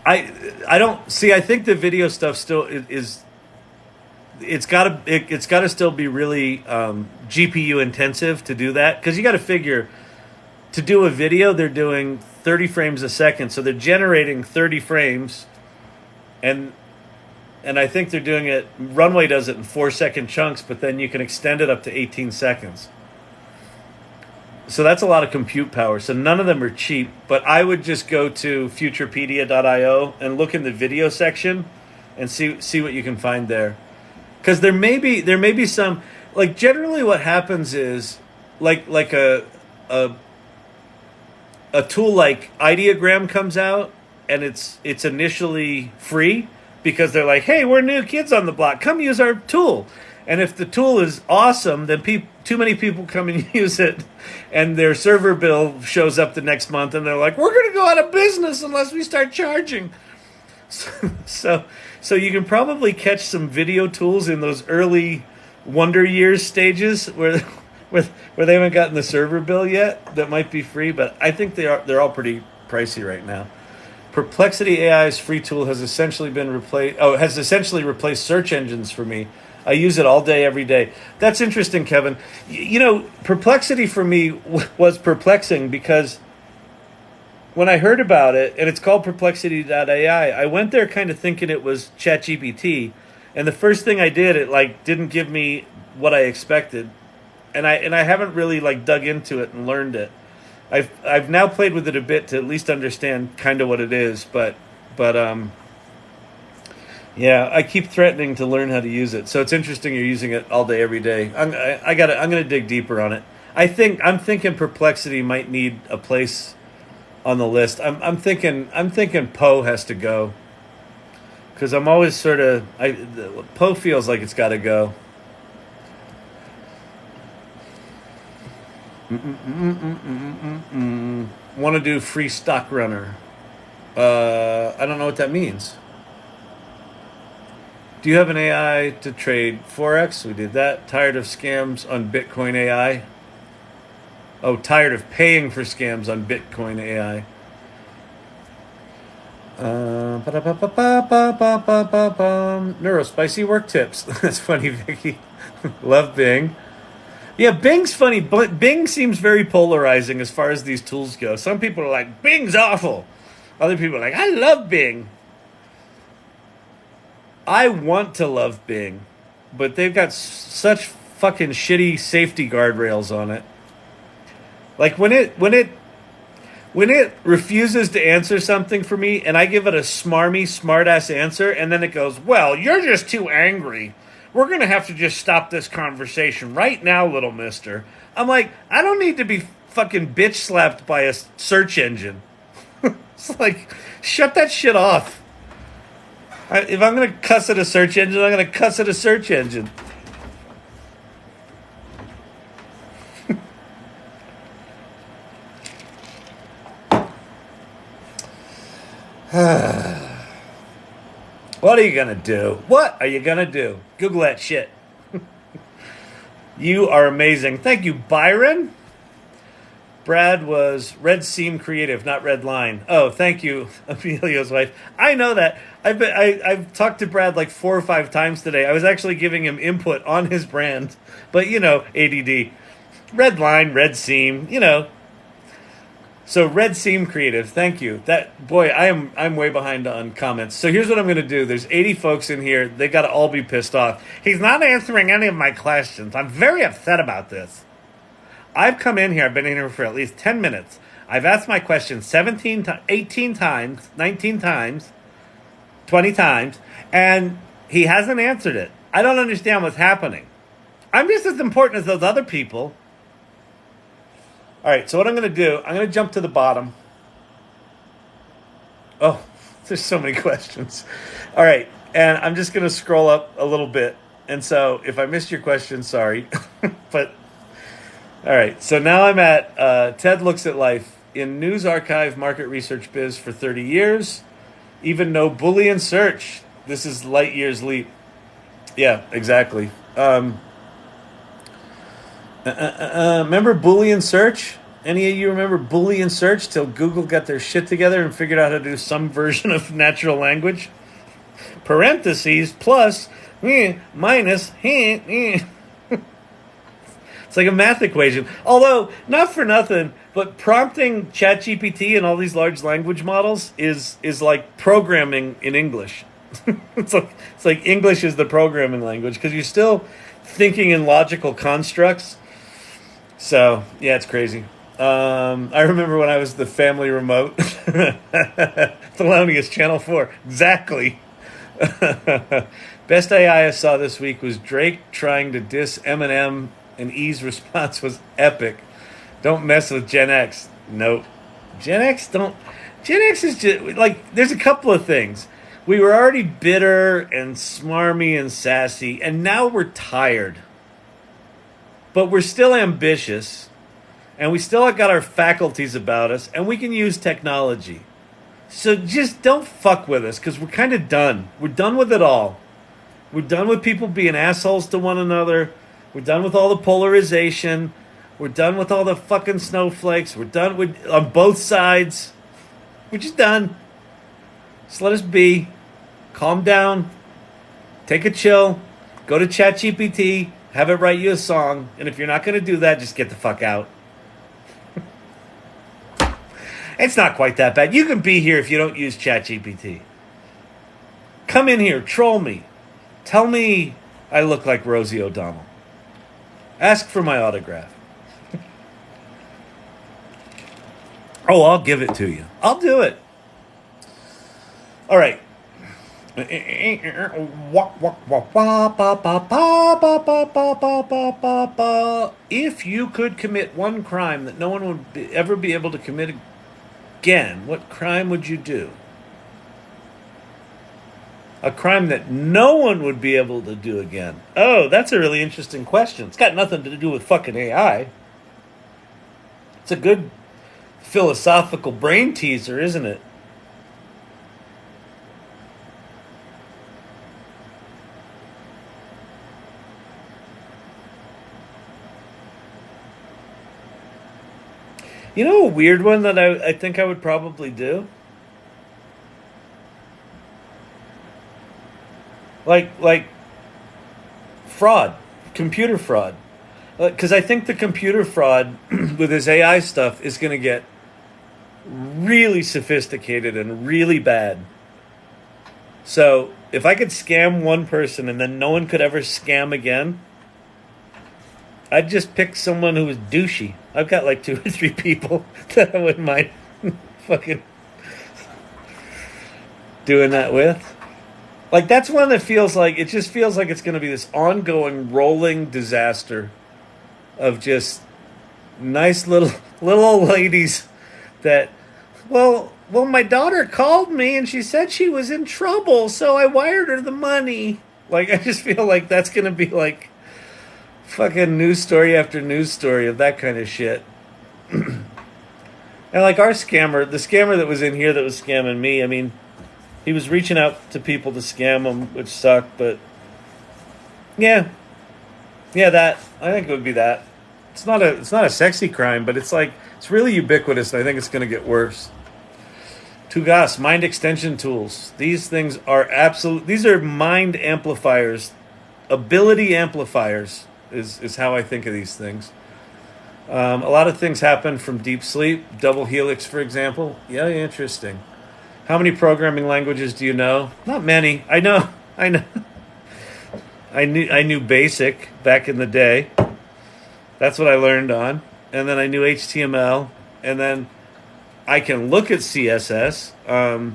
I don't see. I think the video stuff still is. It's gotta still be really GPU intensive to do that, because you got to figure, to do a video they're doing 30 frames a second, so they're generating 30 frames, and I think they're doing it. Runway does it in 4-second chunks, but then you can extend it up to 18 seconds. So that's a lot of compute power. So none of them are cheap, but I would just go to futurepedia.io and look in the video section and see what you can find there. Because there may be some, like, generally what happens is like a tool like Ideogram comes out, and it's initially free because they're like, hey, we're new kids on the block, come use our tool. And if the tool is awesome, then too many people come and use it, and their server bill shows up the next month, and they're like, we're going to go out of business unless we start charging. So you can probably catch some video tools in those early Wonder Years stages where they haven't gotten the server bill yet that might be free, but I think they're all pretty pricey right now. Perplexity AI's free tool has essentially replaced search engines for me. I use it all day, every day. That's interesting, Kevin. Perplexity for me was perplexing because when I heard about it, and it's called perplexity.ai, I went there kind of thinking it was ChatGPT, and the first thing I did, it didn't give me what I expected, and I haven't really dug into it and learned it. I've now played with it a bit to at least understand kind of what it is, but yeah, I keep threatening to learn how to use it. So it's interesting you're using it all day, every day. I'm going to dig deeper on it. I'm thinking Perplexity might need a place on the list. I'm thinking Poe has to go, because I'm always sort of Poe feels like it's got to go. Want to do free stock runner? I don't know what that means. Do you have an AI to trade Forex? We did that. Tired of scams on Bitcoin AI? Oh, tired of paying for scams on Bitcoin AI. Neurospicy work tips. That's funny, Vicky. Love Bing. Yeah, Bing's funny, but Bing seems very polarizing as far as these tools go. Some people are like, Bing's awful. Other people are like, I love Bing. I want to love Bing, but they've got such fucking shitty safety guardrails on it. Like when it refuses to answer something for me, and I give it a smarmy, smart-ass answer, and then it goes, well, you're just too angry. We're going to have to just stop this conversation right now, little mister. I'm like, I don't need to be fucking bitch slapped by a search engine. It's like, shut that shit off. If I'm going to cuss at a search engine, I'm going to cuss at a search engine. What are you going to do? What are you going to do? Google that shit. You are amazing. Thank you, Byron. Brad was Red Seam Creative, not Red Line. Oh, thank you, Emilio's wife. I know that. I've talked to Brad like 4 or 5 times today. I was actually giving him input on his brand, but ADD. Red Line, Red Seam, So Red Seam Creative, thank you. That boy, I'm way behind on comments. So here's what I'm going to do. There's 80 folks in here. They got to all be pissed off. He's not answering any of my questions. I'm very upset about this. I've come in here, I've been in here for at least 10 minutes. I've asked my question 18 times, 19 times, 20 times, and he hasn't answered it. I don't understand what's happening. I'm just as important as those other people. All right, so what I'm going to do, I'm going to jump to the bottom. Oh, there's so many questions. All right, and I'm just going to scroll up a little bit. And so if I missed your question, sorry. But, all right, so now I'm at Ted Looks at Life. In news archive market research biz for 30 years. Even no Boolean search. This is light years leap. Yeah, exactly. Remember Boolean search? Any of you remember Boolean search till Google got their shit together and figured out how to do some version of natural language? Parentheses plus minus. It's like a math equation. Although, not for nothing, but prompting ChatGPT and all these large language models is like programming in English. It's like English is the programming language because you're still thinking in logical constructs. So, yeah, it's crazy. I remember when I was the family remote. Thelonious, Channel 4. Exactly. Best AI I saw this week was Drake trying to diss Eminem, and E's response was epic. Don't mess with Gen X. Nope. Gen X is just, like, there's a couple of things. We were already bitter and smarmy and sassy, and now we're tired. But we're still ambitious, and we still got our faculties about us, and we can use technology. So just don't fuck with us, because we're kind of done. We're done with it all. We're done with people being assholes to one another. We're done with all the polarization. We're done with all the fucking snowflakes. We're done with on both sides. We're just done. Just let us be. Calm down. Take a chill. Go to ChatGPT. Have it write you a song. And if you're not going to do that, just get the fuck out. It's not quite that bad. You can be here if you don't use ChatGPT. Come in here. Troll me. Tell me I look like Rosie O'Donnell. Ask for my autograph. Oh, I'll give it to you. I'll do it. All right. If you could commit one crime that no one would ever be able to commit again, what crime would you do? A crime that no one would be able to do again. Oh, that's a really interesting question. It's got nothing to do with fucking AI. It's a good philosophical brain teaser, isn't it? You know a weird one that I think I would probably do? Like fraud, computer fraud. Because I think the computer fraud with this AI stuff is going to get really sophisticated and really bad. So if I could scam one person and then no one could ever scam again, I'd just pick someone who was douchey. I've got like 2 or 3 people that I wouldn't mind fucking doing that with. Like, that's one that feels like, it just feels like it's going to be this ongoing rolling disaster of just nice little old ladies that, well, my daughter called me and she said she was in trouble, so I wired her the money. Like, I just feel like that's going to be like fucking news story after news story of that kind of shit. And like our scammer, the scammer that was in here that was scamming me, I mean, he was reaching out to people to scam them, which sucked, but yeah, that, I think it would be that. It's not a sexy crime, but it's like, it's really ubiquitous, and I think it's going to get worse. Tugas, mind extension tools. These things are these are mind amplifiers, ability amplifiers is how I think of these things. A lot of things happen from deep sleep. Double helix, for example. Yeah, interesting. How many programming languages do you know? Not many. I know. I knew BASIC back in the day. That's what I learned on. And then I knew HTML. And then I can look at CSS.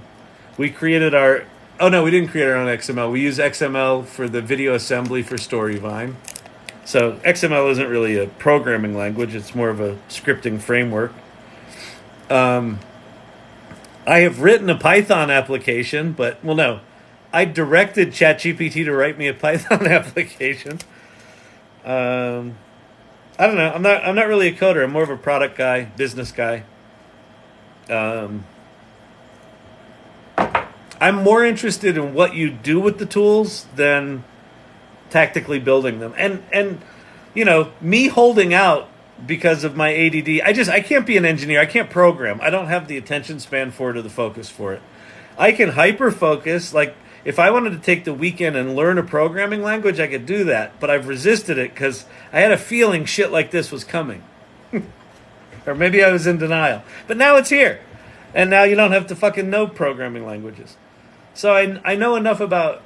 We created our... Oh, no, we didn't create our own XML. We use XML for the video assembly for Storyvine. So XML isn't really a programming language. It's more of a scripting framework. I have written a Python application, but, well, no. I directed ChatGPT to write me a Python application. I don't know. I'm not really a coder. I'm more of a product guy, business guy. I'm more interested in what you do with the tools than tactically building them. And you know, me holding out because of my ADD, I can't be an engineer. I can't program. I don't have the attention span for it or the focus for it. I can hyper focus. Like, if I wanted to take the weekend and learn a programming language, I could do that. But I've resisted it because I had a feeling shit like this was coming. Or maybe I was in denial. But now it's here. And now you don't have to fucking know programming languages. So I know enough about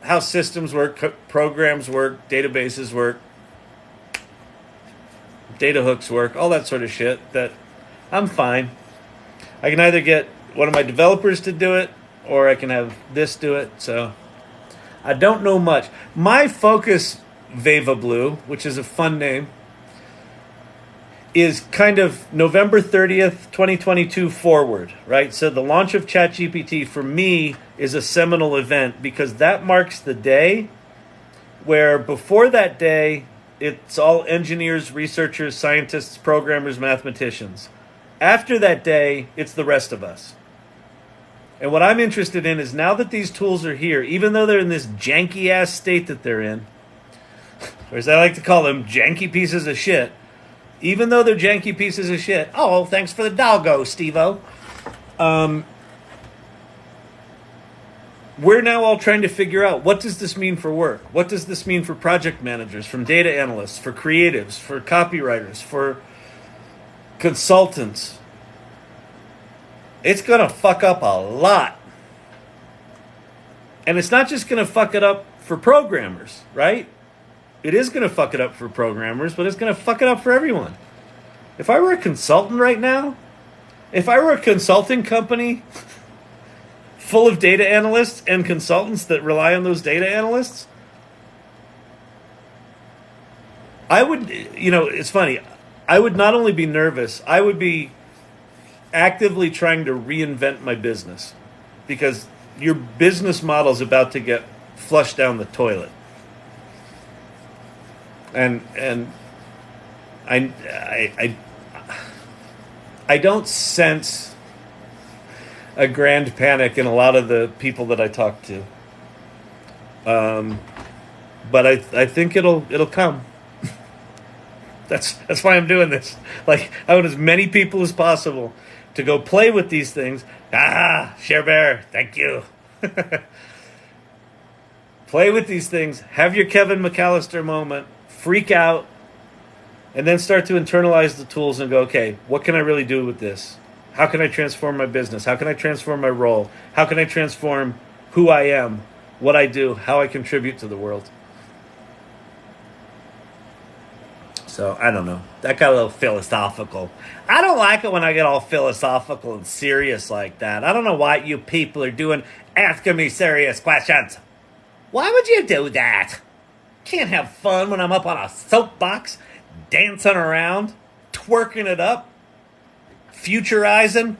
how systems work, programs work, databases work, data hooks work, all that sort of shit, that I'm fine. I can either get one of my developers to do it, or I can have this do it. So I don't know much. My focus, Veva Blue, which is a fun name, is kind of November 30th, 2022 forward, right? So the launch of ChatGPT for me is a seminal event because that marks the day where before that day, it's all engineers, researchers, scientists, programmers, mathematicians. After that day, it's the rest of us. And what I'm interested in is now that these tools are here, even though they're in this janky-ass state that they're in, or as I like to call them, janky pieces of shit, even though they're janky pieces of shit, oh, thanks for the doggo, Steve-O. We're now all trying to figure out, what does this mean for work? What does this mean for project managers, from data analysts, for creatives, for copywriters, for consultants? It's going to fuck up a lot. And it's not just going to fuck it up for programmers, right? It is going to fuck it up for programmers, but it's going to fuck it up for everyone. If I were a consultant right now, if I were a consulting company full of data analysts and consultants that rely on those data analysts, I would, you know, it's funny. I would not only be nervous, I would be actively trying to reinvent my business, because your business model is about to get flushed down the toilet. And I don't sense a grand panic in a lot of the people that I talk to. But I think it'll come. That's why I'm doing this. Like, I want as many people as possible to go play with these things. Share Bear, thank you. Play with these things. Have your Kevin McAllister moment. Freak out. And then start to internalize the tools and go, okay, what can I really do with this? How can I transform my business? How can I transform my role? How can I transform who I am, what I do, how I contribute to the world? So, I don't know. That got a little philosophical. I don't like it when I get all philosophical and serious like that. I don't know why you people are asking me serious questions. Why would you do that? Can't have fun when I'm up on a soapbox, dancing around, twerking it up, futurizing.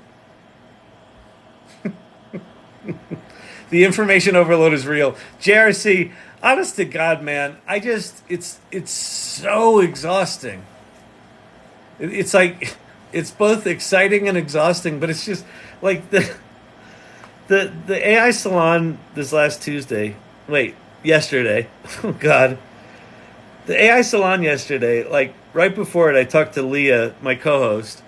The information overload is real. JRC, honest to God, man, it's so exhausting. It's like, it's both exciting and exhausting, but it's just like the AI salon this last yesterday. Oh God. The AI salon yesterday, like right before it, I talked to Leah, my co-host,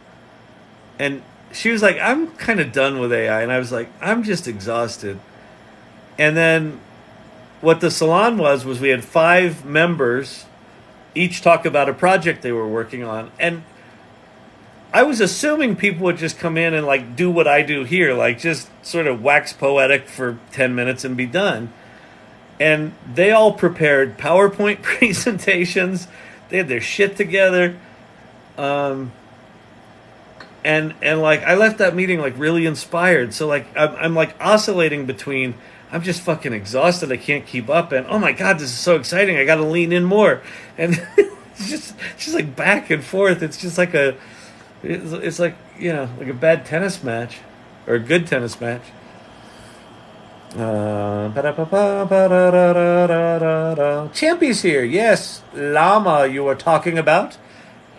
and she was like, I'm kind of done with AI. And I was like, I'm just exhausted. And then what the salon was we had 5 members each talk about a project they were working on. And I was assuming people would just come in and like do what I do here, like just sort of wax poetic for 10 minutes and be done. And they all prepared PowerPoint presentations. They had their shit together. and like I left that meeting like really inspired. So like I'm like oscillating between I'm just fucking exhausted, I can't keep up, and oh my god, this is so exciting, I got to lean in more, and it's just like back and forth. It's just like it's like, you know, like a bad tennis match or a good tennis match. Champy's here. Yes, llama you were talking about.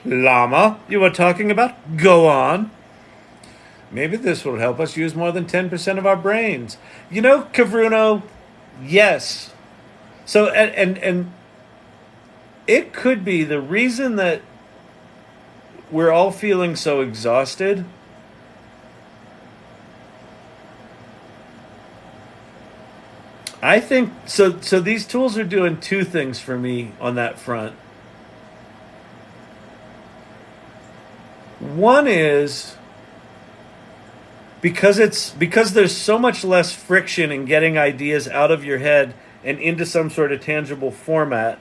Llama you were talking about. Go on. Maybe this will help us use more than 10% of our brains. You know, Kavruno, yes. So, and it could be the reason that we're all feeling so exhausted. I think so these tools are doing two things for me on that front. One is because there's so much less friction in getting ideas out of your head and into some sort of tangible format.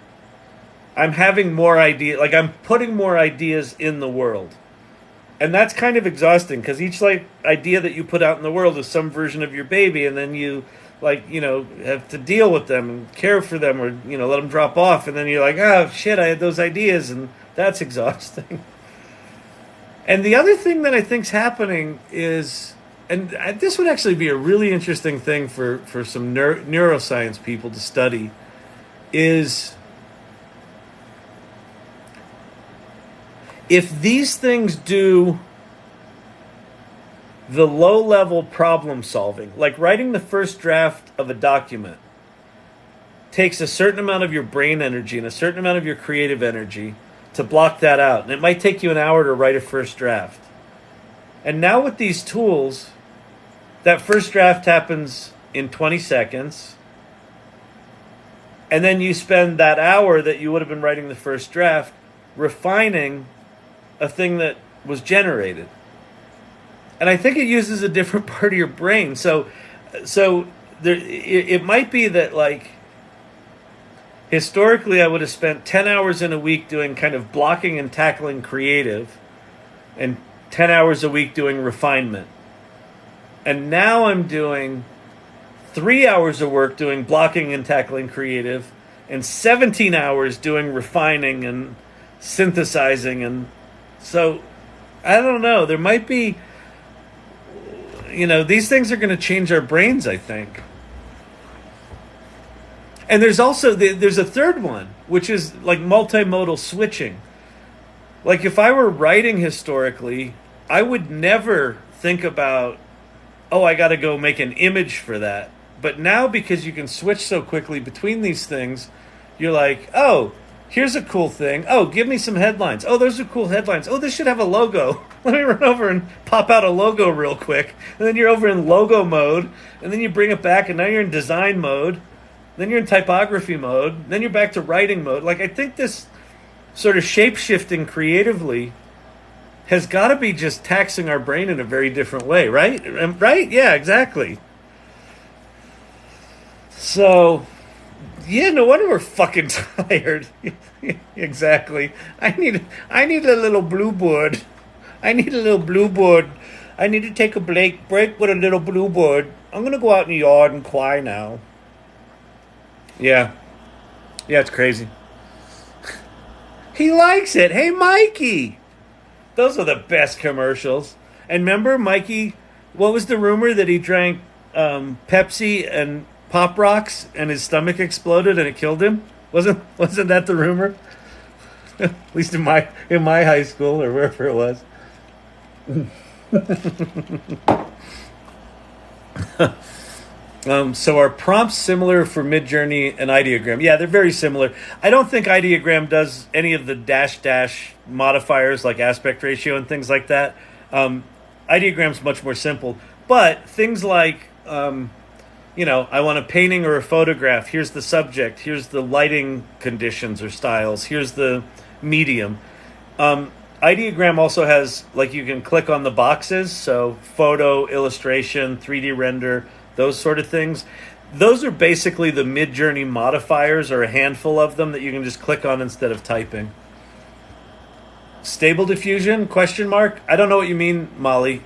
I'm having more ideas, like I'm putting more ideas in the world. And that's kind of exhausting because each like idea that you put out in the world is some version of your baby, and then you like, you know, have to deal with them and care for them, or, you know, let them drop off, and then you're like, oh shit, I had those ideas, and that's exhausting. And the other thing that I think's happening is, and this would actually be a really interesting thing for some neuroscience people to study, is if these things do the low-level problem solving, like writing the first draft of a document, takes a certain amount of your brain energy and a certain amount of your creative energy to block that out. And it might take you an hour to write a first draft. And now with these tools, that first draft happens in 20 seconds. And then you spend that hour that you would have been writing the first draft refining a thing that was generated. And I think it uses a different part of your brain. So there, it might be that, like, historically I would have spent 10 hours in a week doing kind of blocking and tackling creative, and 10 hours a week doing refinement. And now I'm doing 3 hours of work doing blocking and tackling creative, and 17 hours doing refining and synthesizing. And so, I don't know, there might be, you know, these things are going to change our brains, I think. And there's also, there's a third one, which is like multimodal switching. Like if I were writing historically, I would never think about, oh, I got to go make an image for that. But now, because you can switch so quickly between these things, you're like, oh, here's a cool thing. Oh, give me some headlines. Oh, those are cool headlines. Oh, this should have a logo. Let me run over and pop out a logo real quick. And then you're over in logo mode. And then you bring it back, and now you're in design mode. Then you're in typography mode. Then you're back to writing mode. Like, I think this sort of shape-shifting creatively has got to be just taxing our brain in a very different way, right? Right? Yeah, exactly. So, yeah, no wonder we're fucking tired. Exactly. I need a little blue board. I need a little blue board. I need to take a break with a little blue board. I'm going to go out in the yard and cry now. Yeah. Yeah, it's crazy. He likes it. Hey, Mikey. Those are the best commercials. And remember, Mikey, what was the rumor that he drank Pepsi and Pop Rocks and his stomach exploded and it killed him? Wasn't that the rumor? At least in my high school or wherever it was. So are prompts similar for Midjourney and ideogram? Yeah, they're very similar. I don't think ideogram does any of the dash modifiers like aspect ratio and things like that. Ideogram's much more simple. But things like, you know, I want a painting or a photograph. Here's the subject. Here's the lighting conditions or styles. Here's the medium. Ideogram also has, like, you can click on the boxes. So photo, illustration, 3D render, those sort of things. Those are basically the Midjourney modifiers, or a handful of them that you can just click on instead of typing. Stable diffusion? Question mark? I don't know what you mean, Molly.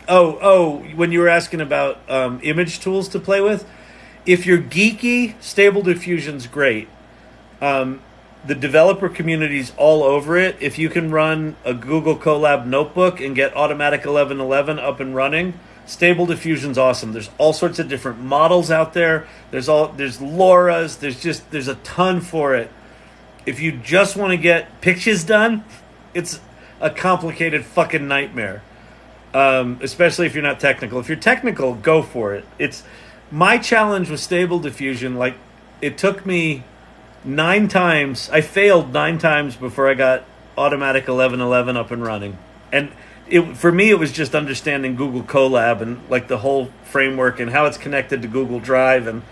Oh, when you were asking about image tools to play with, if you're geeky, Stable Diffusion's great. The developer community's all over it. If you can run a Google Colab notebook and get Automatic 1111 up and running, Stable Diffusion's awesome. There's all sorts of different models out there. There's LoRa's. There's a ton for it. If you just want to get pictures done, it's a complicated fucking nightmare. Especially if you're not technical. If you're technical, go for it. It's my challenge with Stable Diffusion. Like, it took me 9 times. I failed 9 times before I got Automatic 1111 up and running. And for me, it was just understanding Google Colab and like the whole framework and how it's connected to Google Drive, and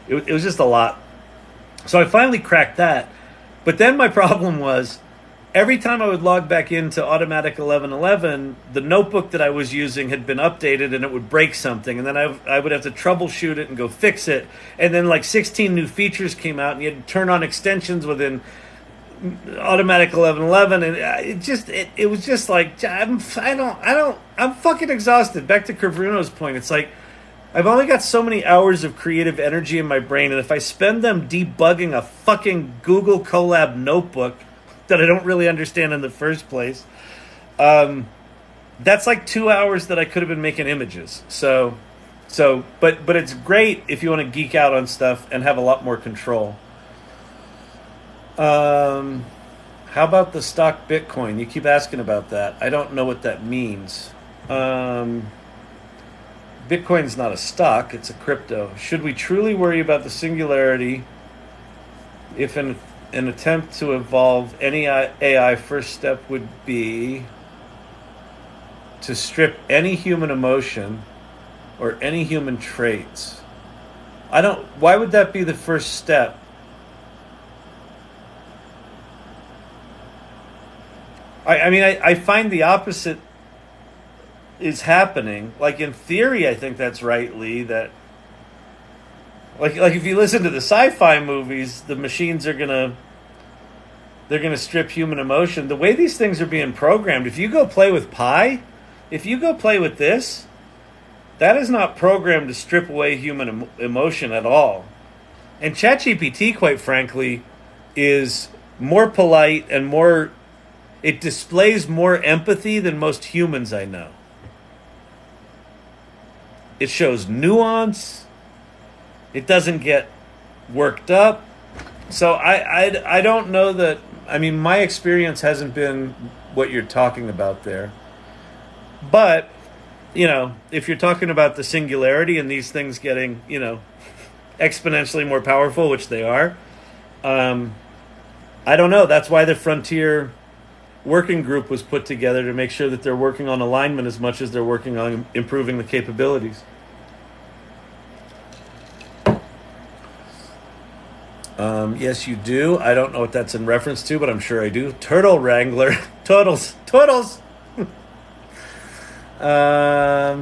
it was just a lot. So I finally cracked that. But then my problem was, every time I would log back into Automatic 1111, the notebook that I was using had been updated and it would break something. And then I would have to troubleshoot it and go fix it. And then like 16 new features came out and you had to turn on extensions within Automatic 1111. And it was just like, I'm fucking exhausted. Back to Kavruno's point. It's like, I've only got so many hours of creative energy in my brain. And if I spend them debugging a fucking Google Colab notebook that I don't really understand in the first place, that's like 2 hours that I could have been making images. But it's great if you want to geek out on stuff and have a lot more control. How about the stock Bitcoin? You keep asking about that. I don't know what that means. Bitcoin's not a stock, it's a crypto. Should we truly worry about the singularity if an attempt to evolve any AI, first step would be to strip any human emotion or any human traits? Why would that be the first step? I find the opposite is happening. Like, in theory, I think that's right, Lee, that like if you listen to the sci-fi movies, the machines are gonna strip human emotion. The way these things are being programmed, if you go play with Pi, if you go play with this, that is not programmed to strip away human emotion at all. And ChatGPT, quite frankly, is more polite and it displays more empathy than most humans I know. It shows nuance. It doesn't get worked up. So I don't know that. I mean, my experience hasn't been what you're talking about there. But, if you're talking about the singularity and these things getting, exponentially more powerful, which they are, I don't know. That's why the Frontier working group was put together, to make sure that they're working on alignment as much as they're working on improving the capabilities. Yes, you do. I don't know what that's in reference to, but I'm sure I do. Turtle Wrangler. Turtles.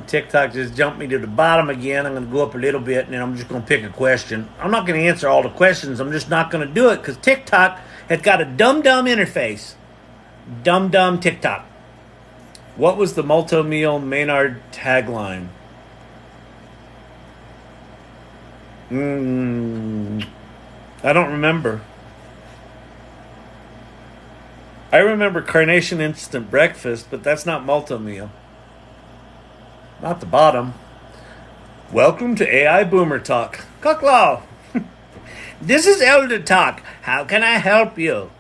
TikTok just jumped me to the bottom again. I'm going to go up a little bit, and then I'm just going to pick a question. I'm not going to answer all the questions. I'm just not going to do it, because TikTok has got a dumb interface. Dumb TikTok. What was the Multo-Meal Maynard tagline? I don't remember. I remember Carnation Instant Breakfast, but that's not Multo-Meal. Not the bottom. Welcome to AI Boomer Talk. Kuklaw. This is Elder Talk. How can I help you?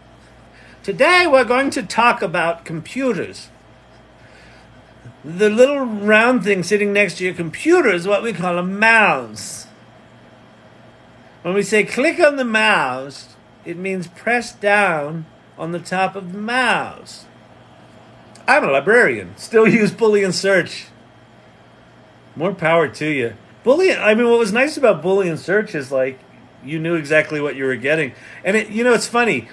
Today we're going to talk about computers. The little round thing sitting next to your computer is what we call a mouse. When we say click on the mouse, it means press down on the top of the mouse. I'm a librarian. Still use Boolean search. More power to you. What was nice about Boolean search is, like, you knew exactly what you were getting. And it's funny.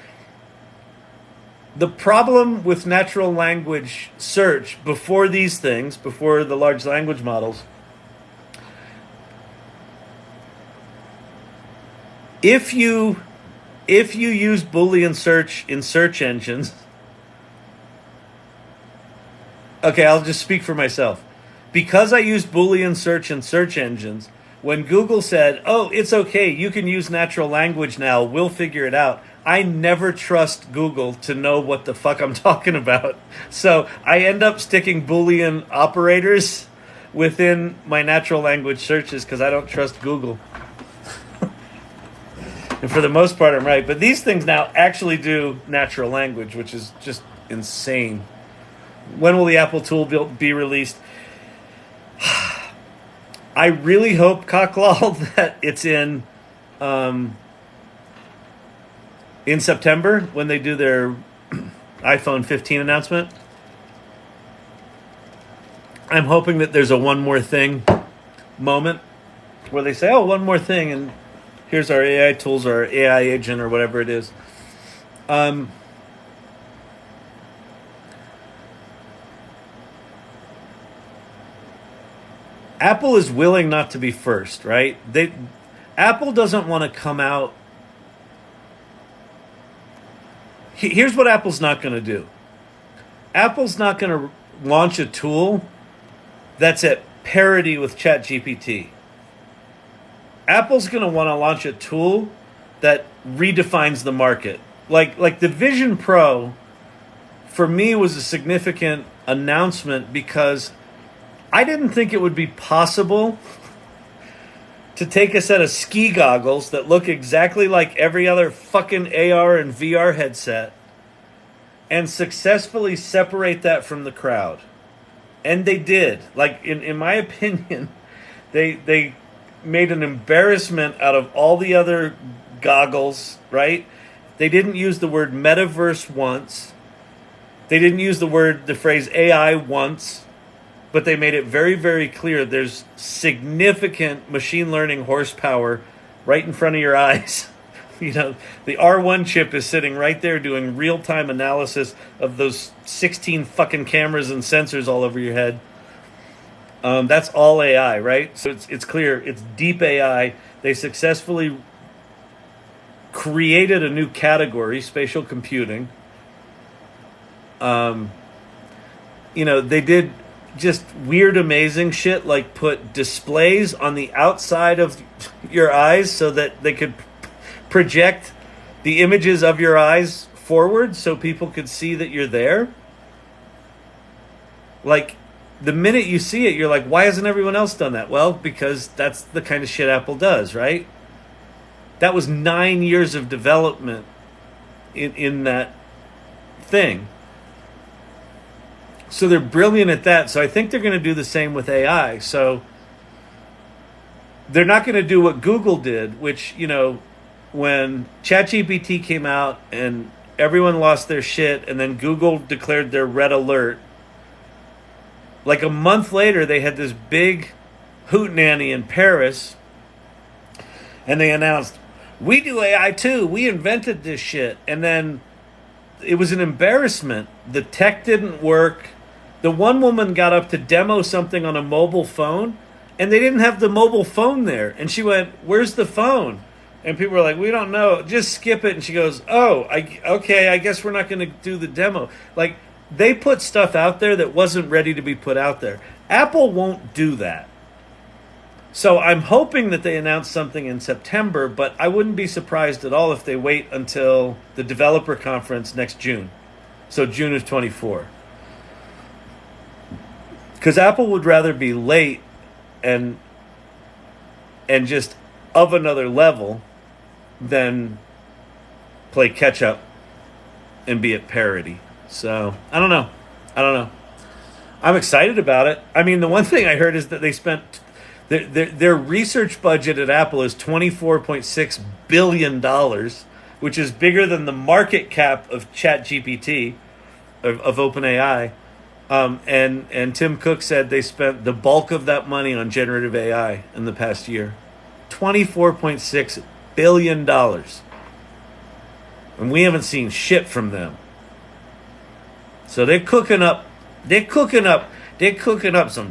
The problem with natural language search before these things, before the large language models, if you use Boolean search in search engines, Okay, I'll just speak for myself. Because I use Boolean search and search engines, when Google said, oh, it's okay, you can use natural language now, we'll figure it out, I never trust Google to know what the fuck I'm talking about. So I end up sticking Boolean operators within my natural language searches because I don't trust Google. And for the most part, I'm right. But these things now actually do natural language, which is just insane. When will the Apple tool be released? I really hope, Cocklall, that it's in September when they do their iPhone 15 announcement. I'm hoping that there's a one more thing moment where they say, oh, one more thing, and here's our AI tools or our AI agent or whatever it is. Apple is willing not to be first, right? Apple doesn't want to come out. Here's what Apple's not going to do. Apple's not going to launch a tool that's at parity with ChatGPT. Apple's going to want to launch a tool that redefines the market. Like the Vision Pro, for me, was a significant announcement because I didn't think it would be possible to take a set of ski goggles that look exactly like every other fucking AR and VR headset and successfully separate that from the crowd. And they did. Like, in my opinion, they made an embarrassment out of all the other goggles, right? They didn't use the word metaverse once. They didn't use the phrase AI once. But they made it very, very clear there's significant machine learning horsepower right in front of your eyes. You know, the R1 chip is sitting right there doing real-time analysis of those 16 fucking cameras and sensors all over your head. That's all AI, right? So it's clear. It's deep AI. They successfully created a new category, spatial computing. You know, they did just weird, amazing shit, like put displays on the outside of your eyes so that they could project the images of your eyes forward so people could see that you're there. Like, the minute you see it, you're like, why hasn't everyone else done that? Well, because that's the kind of shit Apple does, right? That was 9 years of development in that thing. So they're brilliant at that. So I think they're going to do the same with AI. So they're not going to do what Google did, which, you know, when ChatGPT came out and everyone lost their shit and then Google declared their red alert, like a month later they had this big hootenanny in Paris and they announced, we do AI too. We invented this shit. And then it was an embarrassment. The tech didn't work. The one woman got up to demo something on a mobile phone, and they didn't have the mobile phone there. And she went, where's the phone? And people were like, we don't know. Just skip it. And she goes, okay, I guess we're not going to do the demo. Like, they put stuff out there that wasn't ready to be put out there. Apple won't do that. So I'm hoping that they announce something in September, but I wouldn't be surprised at all if they wait until the developer conference next June. So June of 24. Because Apple would rather be late and just of another level than play catch up and be at parity. So I don't know. I'm excited about it. I mean, the one thing I heard is that they spent their research budget at Apple is $24.6 billion, which is bigger than the market cap of ChatGPT, of OpenAI. And Tim Cook said they spent the bulk of that money on generative AI in the past year. $24.6 billion. And we haven't seen shit from them. So they're cooking up some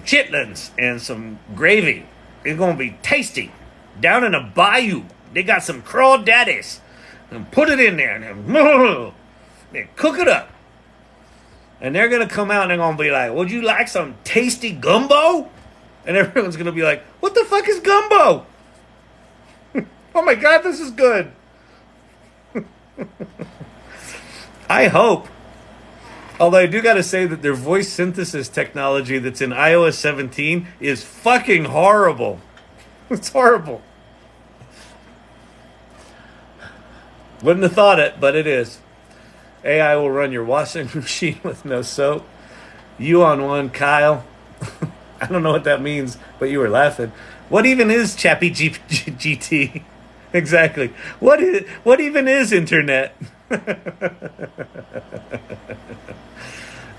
chitlins and some gravy. It's gonna be tasty. Down in a bayou, they got some crawdaddies. And put it in there and they cook it up. And they're going to come out and they're going to be like, would you like some tasty gumbo? And everyone's going to be like, what the fuck is gumbo? Oh my God, this is good. I hope. Although I do got to say that their voice synthesis technology that's in iOS 17 is fucking horrible. It's horrible. Wouldn't have thought it, but it is. AI will run your washing machine with no soap. You on one, Kyle. I don't know what that means, but you were laughing. What even is Chappy GT? Exactly. What even is internet?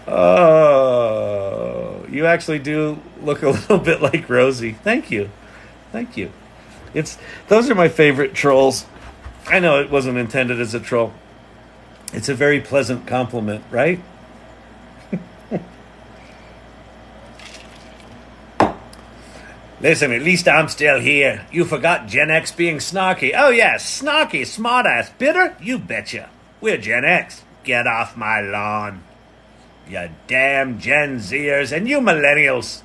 Oh, you actually do look a little bit like Rosie. Thank you. Thank you. Those are my favorite trolls. I know it wasn't intended as a troll. It's a very pleasant compliment, right? Listen, at least I'm still here. You forgot Gen X being snarky. Oh, yeah, snarky, smartass, bitter? You betcha. We're Gen X. Get off my lawn. You damn Gen Zers and you millennials.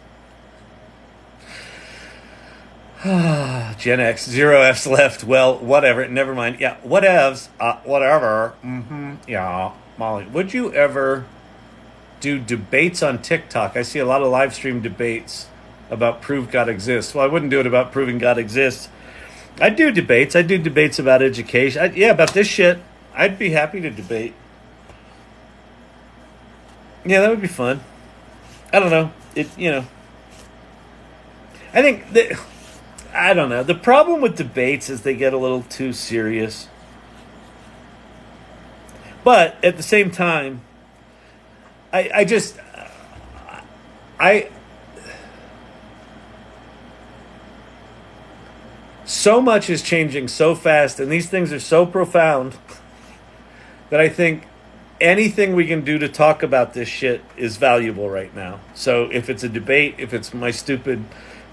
Gen X, 0 F's left. Well, whatever. Never mind. Yeah, whatevs. Whatever. Yeah. Molly, would you ever do debates on TikTok? I see a lot of live stream debates about prove God exists. Well, I wouldn't do it about proving God exists. I do debates. I do debates about education. Yeah, about this shit. I'd be happy to debate. Yeah, that would be fun. I don't know. I think I don't know. The problem with debates is they get a little too serious. But at the same time, so much is changing so fast, and these things are so profound that I think anything we can do to talk about this shit is valuable right now. So if it's a debate, if it's my stupid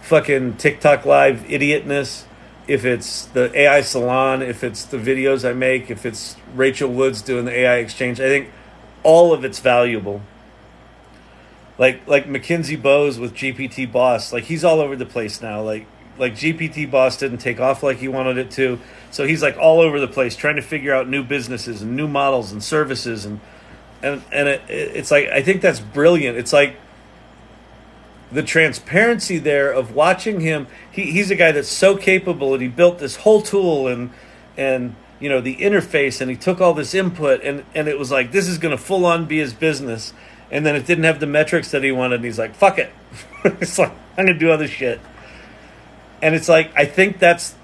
fucking TikTok live idiotness, if it's the AI salon, if it's the videos I make, if it's Rachel Woods doing the AI exchange, I think all of it's valuable. Like Mackenzie Bowes with GPT Boss, like he's all over the place now. Like GPT Boss didn't take off like he wanted it to. So he's like all over the place trying to figure out new businesses and new models and services. And it's like, I think that's brilliant. It's like the transparency there of watching him. He's a guy that's so capable, and he built this whole tool and you know, the interface, and he took all this input, and it was like, this is going to full on be his business. And then it didn't have the metrics that he wanted. And he's like, fuck it. It's like, I'm going to do other shit. And it's like, I think that's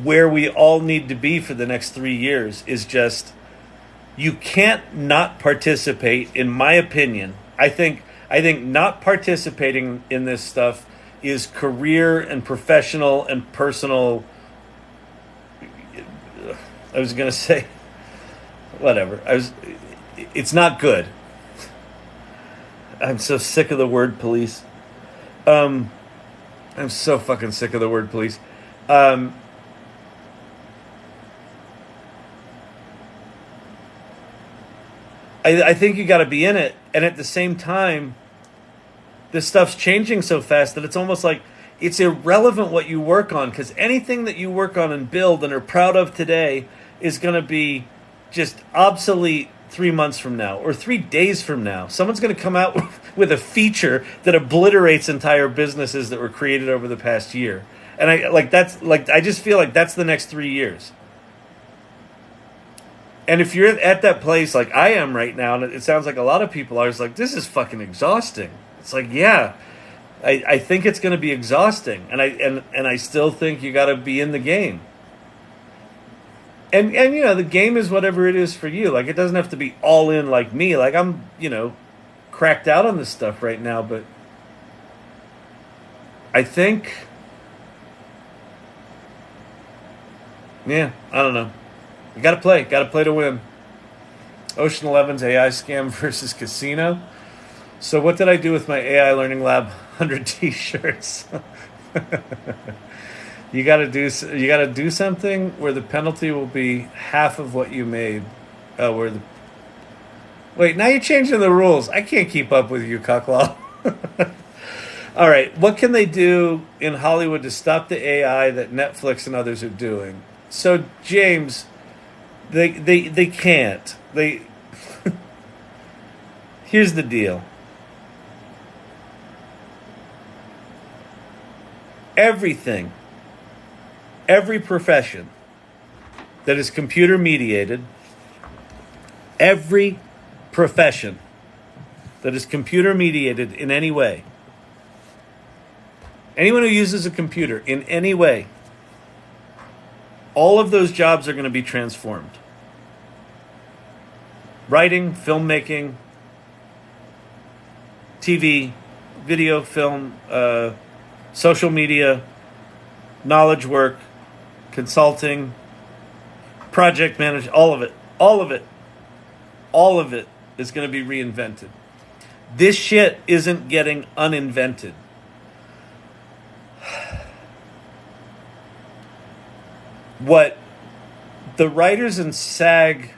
where we all need to be for the next 3 years, is just, you can't not participate, in my opinion. I think not participating in this stuff is career and professional and personal. I was going to say, whatever. It's not good. I'm so sick of the word police. I'm so fucking sick of the word police. I think you got to be in it. And at the same time, this stuff's changing so fast that it's almost like it's irrelevant what you work on, because anything that you work on and build and are proud of today is going to be just obsolete 3 months from now or 3 days from now. Someone's going to come out with a feature that obliterates entire businesses that were created over the past year. And I just feel like that's the next 3 years. And if you're at that place like I am right now, and it sounds like a lot of people are, it's like, this is fucking exhausting. It's like, yeah, I think it's going to be exhausting. And I still think you got to be in the game. And you know, the game is whatever it is for you. Like, it doesn't have to be all in like me. Like, I'm, you know, cracked out on this stuff right now, but I think, yeah, I don't know. You gotta play to win. Ocean 11's AI scam versus casino. So what did I do with my AI Learning Lab 100 t-shirts? You gotta do something where the penalty will be half of what you made. Wait, now you're changing the rules. I can't keep up with you, Cucklaw. All right, what can they do in Hollywood to stop the AI that Netflix and others are doing? So, James, they can't. Here's the deal. Everything, every profession that is computer mediated, every profession that is computer mediated in any way, anyone who uses a computer in any way, all of those jobs are going to be transformed. Writing, filmmaking, TV, video, film, social media, knowledge work, consulting, project management, all of it is going to be reinvented. This shit isn't getting uninvented. What the writers in SAG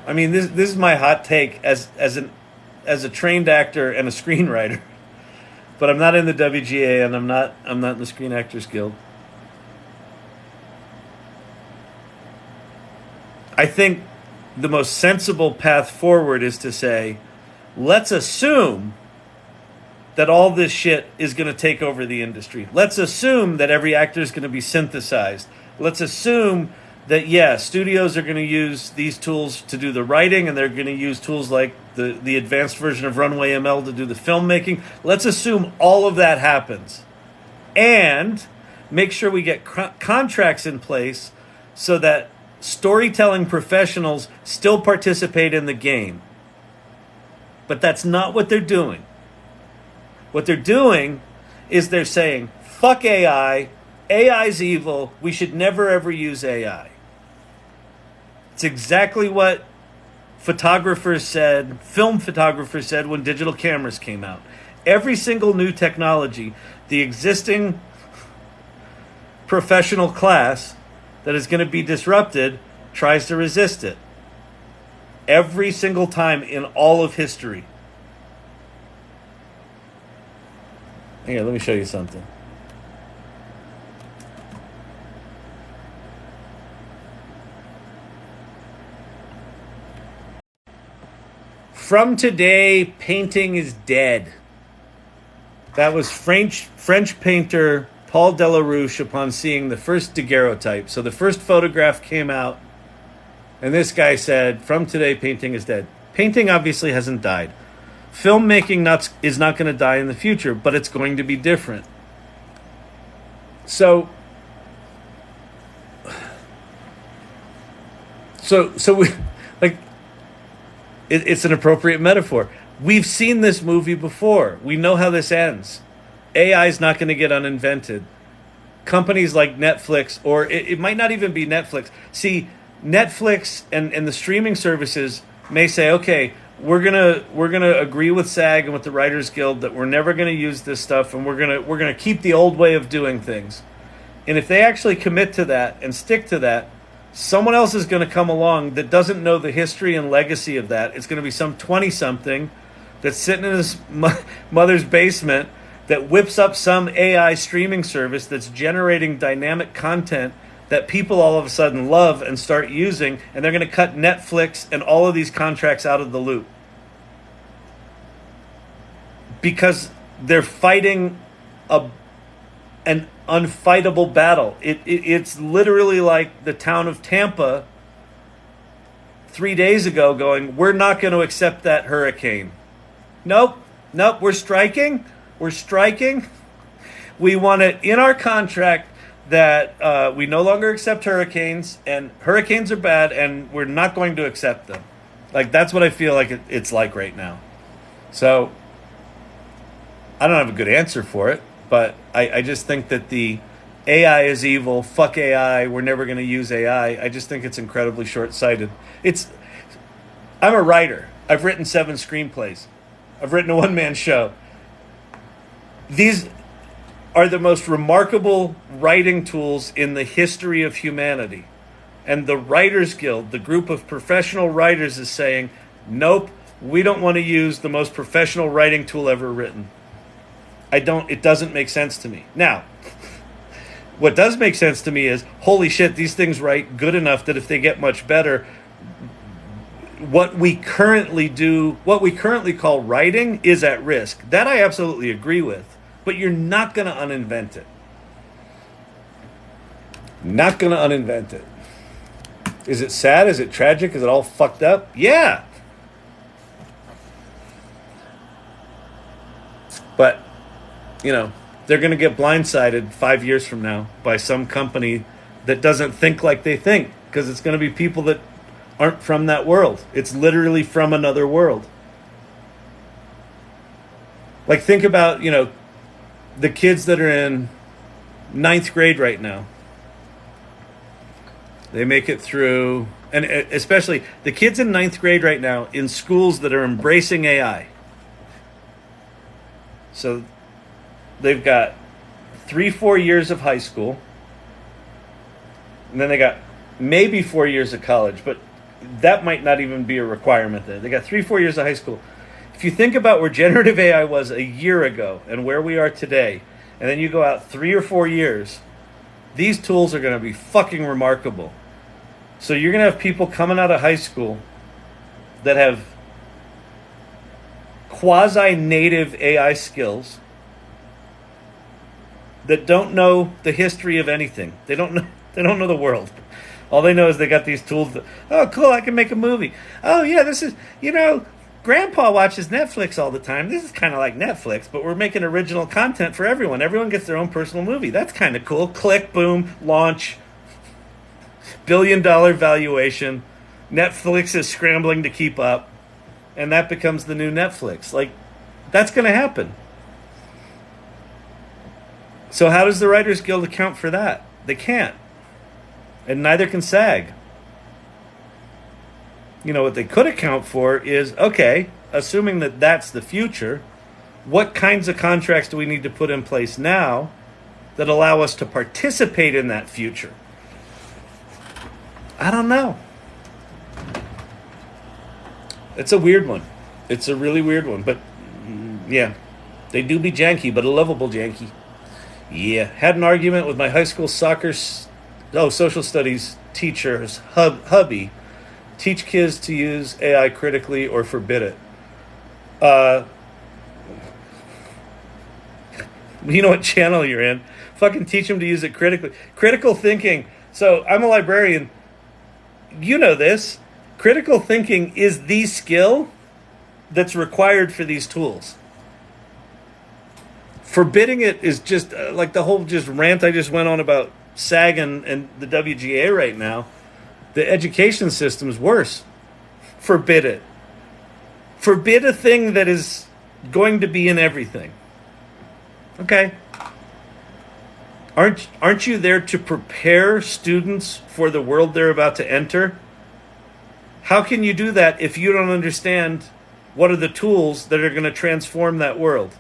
this is my hot take as a trained actor and a screenwriter, but I'm not in the WGA and I'm not in the Screen Actors Guild. I think the most sensible path forward is to say, let's assume that all this shit is going to take over the industry. Let's assume that every actor is going to be synthesized. Let's assume that, studios are going to use these tools to do the writing, and they're going to use tools like the advanced version of Runway ML to do the filmmaking. Let's assume all of that happens. And make sure we get contracts in place so that storytelling professionals still participate in the game. But that's not what they're doing. What they're doing is they're saying, fuck AI, AI's evil, we should never ever use AI. It's exactly what photographers said, film photographers said when digital cameras came out. Every single new technology, the existing professional class that is going to be disrupted tries to resist it. Every single time in all of history. Here, let me show you something. From today, painting is dead. That was French painter Paul Delarouche upon seeing the first daguerreotype. So the first photograph came out, and this guy said, from today, painting is dead. Painting obviously hasn't died. Filmmaking is not going to die in the future, but it's going to be different. So we, like, it's an appropriate metaphor. We've seen this movie before. We know how this ends. AI is not going to get uninvented. Companies like Netflix, or it might not even be Netflix. See, Netflix and the streaming services may say, okay, we're gonna agree with SAG and with the Writers Guild that we're never gonna use this stuff, and we're gonna keep the old way of doing things. And if they actually commit to that and stick to that, someone else is going to come along that doesn't know the history and legacy of that. It's going to be some 20-something that's sitting in his mother's basement that whips up some AI streaming service that's generating dynamic content that people all of a sudden love and start using, and they're going to cut Netflix and all of these contracts out of the loop. Because they're fighting an unfightable battle. It's literally like the town of Tampa 3 days ago going, we're not going to accept that hurricane. Nope, we're striking. We want it in our contract that we no longer accept hurricanes, and hurricanes are bad, and we're not going to accept them. Like, that's what I feel like it's like right now. So I don't have a good answer for it, but I just think that the AI is evil, fuck AI, we're never going to use AI. I just think it's incredibly short-sighted. I'm a writer. I've written 7 screenplays. I've written a one-man show. These are the most remarkable writing tools in the history of humanity. And the Writers Guild, the group of professional writers, is saying, nope, we don't want to use the most professional writing tool ever written. It doesn't make sense to me. Now, what does make sense to me is, holy shit, these things write good enough that if they get much better, what we currently call writing is at risk. That I absolutely agree with. But you're not going to uninvent it. Not going to uninvent it. Is it sad? Is it tragic? Is it all fucked up? Yeah. But, they're going to get blindsided 5 years from now by some company that doesn't think like they think, because it's going to be people that aren't from that world. It's literally from another world. Like, think about, the kids that are in 9th grade right now. They make it through, and especially the kids in 9th grade right now in schools that are embracing AI. So they've got 3-4 years of high school, and then they got maybe 4 years of college, but that might not even be a requirement there. They got 3-4 years of high school. If you think about where generative AI was a year ago and where we are today, and then you go out 3 or 4 years, these tools are going to be fucking remarkable. So you're going to have people coming out of high school that have quasi-native AI skills that don't know the history of anything. They don't know the world. All they know is they got these tools that, oh, cool, I can make a movie. Oh, yeah, this is, Grandpa watches Netflix all the time. This is kind of like Netflix, but we're making original content for everyone. Everyone gets their own personal movie. That's kind of cool. Click, boom, launch. $1 billion valuation. Netflix is scrambling to keep up. And that becomes the new Netflix. Like, that's going to happen. So how does the Writers Guild account for that? They can't. And neither can SAG. What they could account for is, okay, assuming that that's the future, what kinds of contracts do we need to put in place now that allow us to participate in that future? I don't know. It's a weird one. It's a really weird one. But, yeah, they do be janky, but a lovable janky. Yeah, had an argument with my high school social studies teacher's hubby. Teach kids to use AI critically or forbid it. You know what channel you're in. Fucking teach them to use it critically. Critical thinking. So I'm a librarian. You know this. Critical thinking is the skill that's required for these tools. Forbidding it is just like the whole just rant I just went on about SAG and the WGA right now. The education system's worse. Forbid it. Forbid a thing that is going to be in everything. Okay. Aren't you there to prepare students for the world they're about to enter? How can you do that if you don't understand what are the tools that are going to transform that world?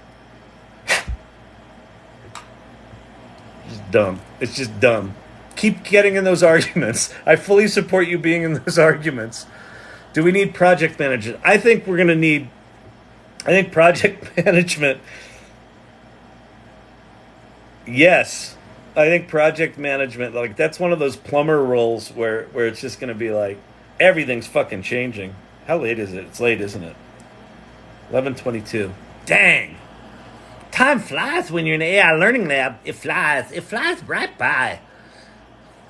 Just dumb. It's just dumb. Keep getting in those arguments. I fully support you being in those arguments. Do we need project management? I think we're going to need, project management. Yes. I think project management, like that's one of those plumber roles where it's just going to be like, everything's fucking changing. How late is it? It's late, isn't it? 11:22. Dang. Time flies when you're in an AI learning lab. It flies. It flies right by.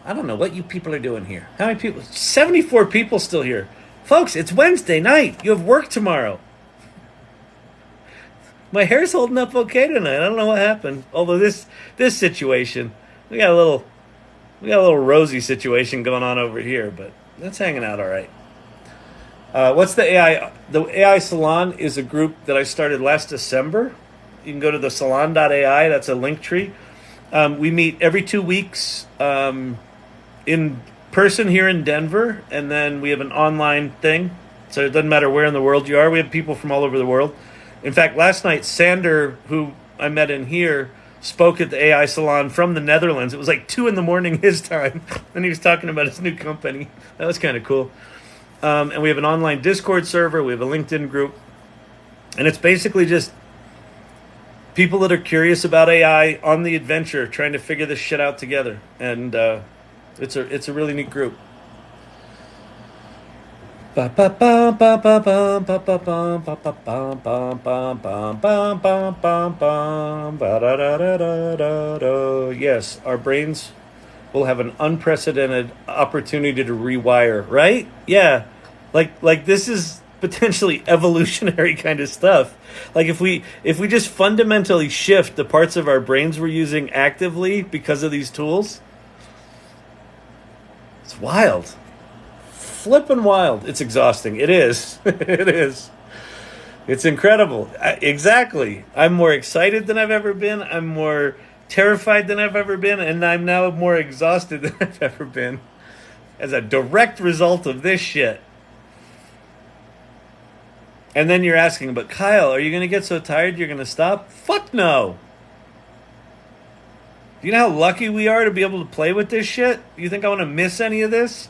I don't know what you people are doing here. How many people? 74 people still here. Folks, it's Wednesday night. You have work tomorrow. My hair's holding up okay tonight. I don't know what happened. Although this situation, we got a little rosy situation going on over here, but that's hanging out all right. What's the AI? The AI Salon is a group that I started last December. You can go to the salon.ai. That's a link tree. We meet every 2 weeks in person here in Denver, and then we have an online thing. So it doesn't matter where in the world you are. We have people from all over the world. In fact, last night, Sander, who I met in here, spoke at the AI salon from the Netherlands. It was like 2 a.m. his time, and he was talking about his new company. That was kind of cool. And we have an online Discord server. We have a LinkedIn group. And it's basically just people that are curious about AI on the adventure, trying to figure this shit out together. And it's a really neat group. Yes, our brains will have an unprecedented opportunity to rewire, right? Yeah. Like this is potentially evolutionary kind of stuff. Like if we just fundamentally shift the parts of our brains we're using actively because of these tools, it's wild. Flippin' wild. It's exhausting. It is. It is. It's incredible. Exactly. I'm more excited than I've ever been. I'm more terrified than I've ever been. And I'm now more exhausted than I've ever been as a direct result of this shit. And then you're asking, but Kyle, are you going to get so tired you're going to stop? Fuck no. Do you know how lucky we are to be able to play with this shit? You think I want to miss any of this?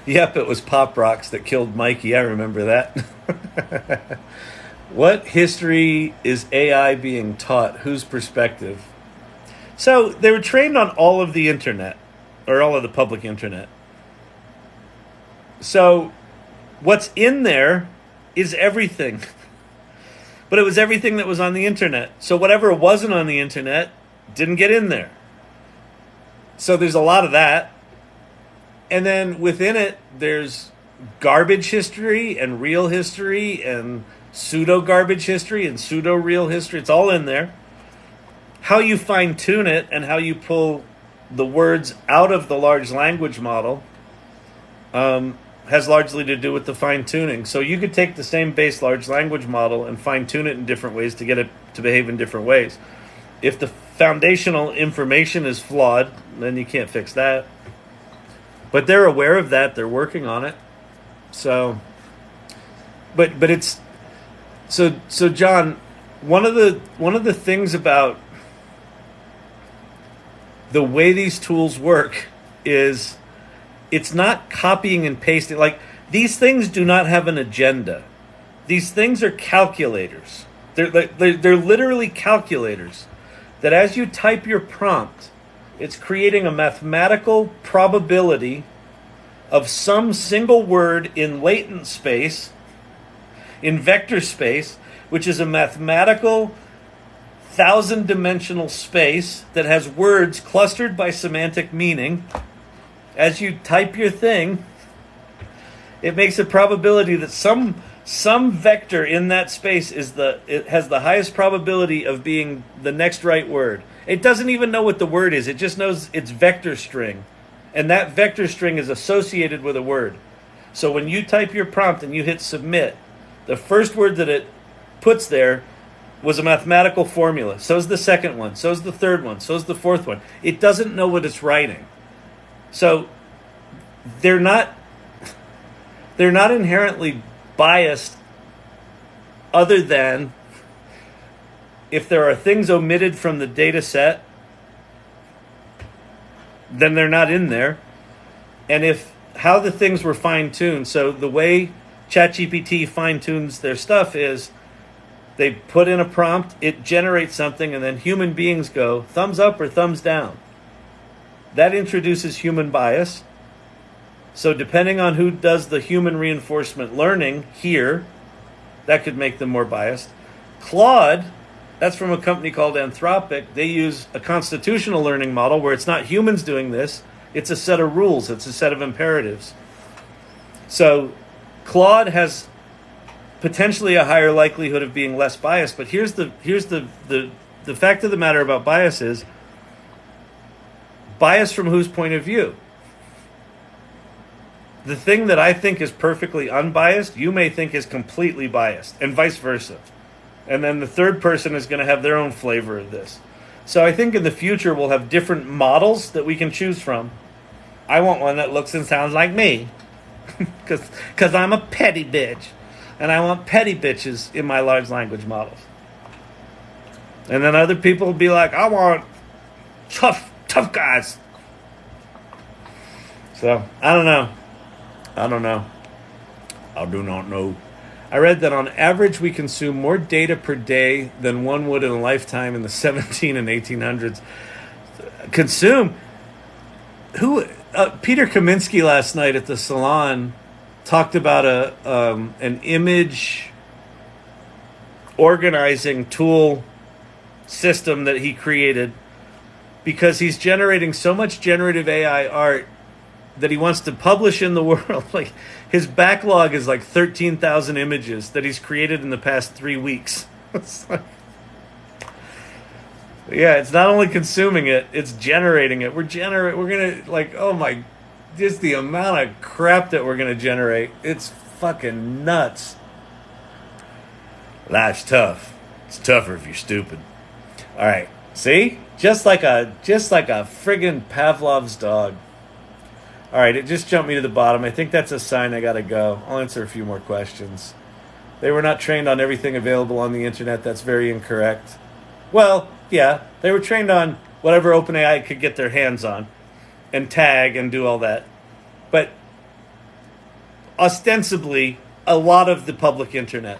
Yep, it was Pop Rocks that killed Mikey. I remember that. What history is AI being taught? Whose perspective? So they were trained on all of the internet, or all of the public internet. So what's in there is everything. But it was everything that was on the internet. So whatever wasn't on the internet didn't get in there. So there's a lot of that. And then within it, there's garbage history and real history and pseudo-garbage history and pseudo-real history. It's all in there. How you fine-tune it and how you pull the words out of the large language model has largely to do with the fine-tuning. So you could take the same base large language model and fine-tune it in different ways to get it to behave in different ways. If the foundational information is flawed, then you can't fix that. But they're aware of that. They're working on it. So, but it's so John, one of the things about the way these tools work is it's not copying and pasting. Like, these things do not have an agenda. These things are calculators. They're literally calculators that as you type your prompt, it's creating a mathematical probability of some single word in latent space, in vector space, which is a mathematical 1,000-dimensional space that has words clustered by semantic meaning. As you type your thing, it makes a probability that some vector in that space it has the highest probability of being the next right word. It doesn't even know what the word is. It just knows it's vector string. And that vector string is associated with a word. So when you type your prompt and you hit submit, the first word that it puts there was a mathematical formula. So is the second one. So is the third one. So is the fourth one. It doesn't know what it's writing. So they're not inherently biased, other than if there are things omitted from the data set, then they're not in there. And if how the things were fine-tuned, so the way ChatGPT fine-tunes their stuff is they put in a prompt, it generates something, and then human beings go thumbs up or thumbs down. That introduces human bias. So depending on who does the human reinforcement learning here, that could make them more biased. Claude, that's from a company called Anthropic. They use a constitutional learning model where it's not humans doing this. It's a set of rules. It's a set of imperatives. So Claude has potentially a higher likelihood of being less biased. But here's the fact of the matter about bias is, bias from whose point of view? The thing that I think is perfectly unbiased, you may think is completely biased, and vice versa. And then the third person is going to have their own flavor of this. So I think in the future we'll have different models that we can choose from. I want one that looks and sounds like me. Because I'm a petty bitch. And I want petty bitches in my large language models. And then other people will be like, I want tough guys. So, I don't know. I do not know. I read that on average we consume more data per day than one would in a lifetime in the 17 and 1800s. Consume? Peter Kaminsky last night at the salon talked about an image organizing tool system that he created because he's generating so much generative AI art that he wants to publish in the world. Like, his backlog is like 13,000 images that he's created in the past 3 weeks. It's like, yeah, it's not only consuming it, it's generating it. We're gonna, like, oh my, just the amount of crap that we're gonna generate. It's fucking nuts. Life's tough. It's tougher if you're stupid. All right, see? Just like a friggin' Pavlov's dog. All right, it just jumped me to the bottom. I think that's a sign I gotta go. I'll answer a few more questions. They were not trained on everything available on the internet. That's very incorrect. Well, yeah, they were trained on whatever OpenAI could get their hands on and tag and do all that. But ostensibly, a lot of the public internet.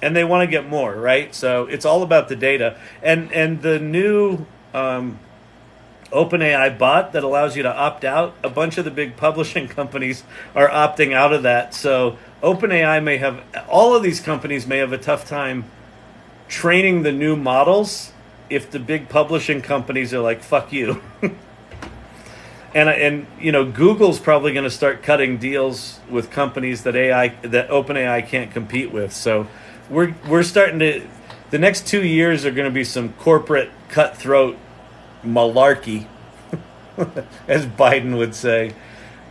And they want to get more, right? So it's all about the data. And the new OpenAI bot that allows you to opt out, a bunch of the big publishing companies are opting out of that. So OpenAI may have, all of these companies may have a tough time training the new models if the big publishing companies are like, fuck you. And you know, Google's probably going to start cutting deals with companies that OpenAI can't compete with. So we're starting to, the next 2 years are going to be some corporate cutthroat malarkey, as Biden would say.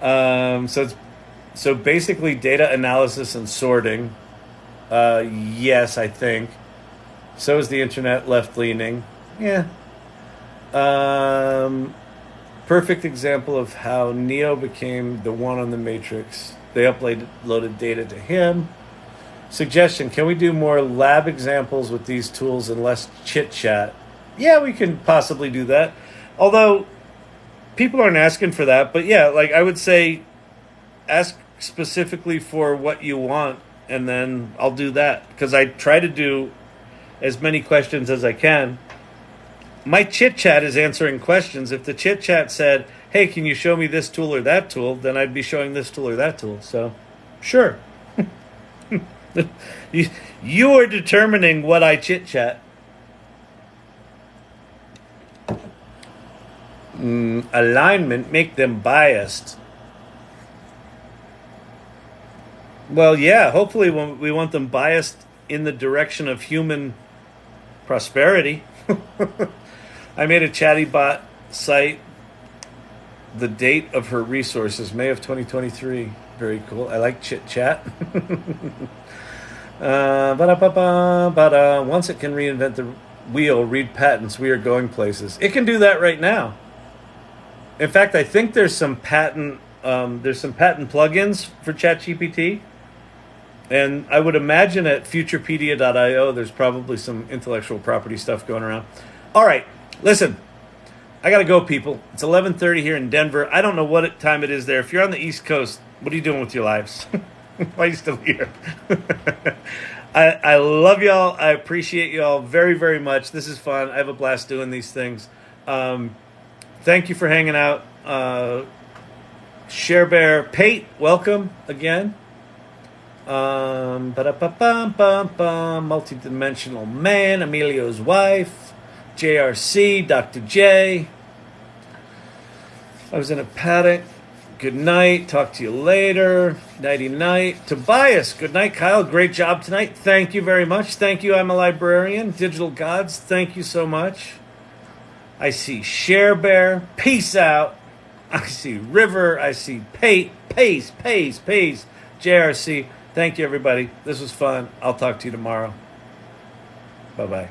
So basically data analysis and sorting. Yes, I think. So is the internet left-leaning. Yeah. Perfect example of how Neo became the one on the Matrix. They uploaded data to him. Suggestion, can we do more lab examples with these tools and less chit-chat? Yeah, we can possibly do that. Although, people aren't asking for that. But yeah, like I would say, ask specifically for what you want, and then I'll do that. Because I try to do as many questions as I can. My chit-chat is answering questions. If the chit-chat said, hey, can you show me this tool or that tool, then I'd be showing this tool or that tool. So, sure. You are determining what I chit-chat. Alignment, make them biased. Well, yeah, hopefully we want them biased in the direction of human prosperity. I made a chatty bot site. The date of her resources, May of 2023. Very cool. I like chit chat. Once it can reinvent the wheel, read patents, we are going places. It can do that right now. In fact, I think there's some patent plugins for ChatGPT. And I would imagine at futurepedia.io, there's probably some intellectual property stuff going around. All right, listen, I got to go, people. It's 11:30 here in Denver. I don't know what time it is there. If you're on the East Coast, what are you doing with your lives? Why are you still here? I love y'all. I appreciate y'all very, very much. This is fun. I have a blast doing these things. Thank you for hanging out. Share Bear, Pate, welcome again. Multidimensional Man, Emilio's wife, JRC, Dr. J. I was in a paddock. Good night. Talk to you later. Nighty night. Tobias, good night. Kyle, great job tonight. Thank you very much. Thank you. I'm a librarian. Digital Gods, thank you so much. I see Share Bear. Peace out. I see River. I see Pace. JRC. Thank you, everybody. This was fun. I'll talk to you tomorrow. Bye-bye.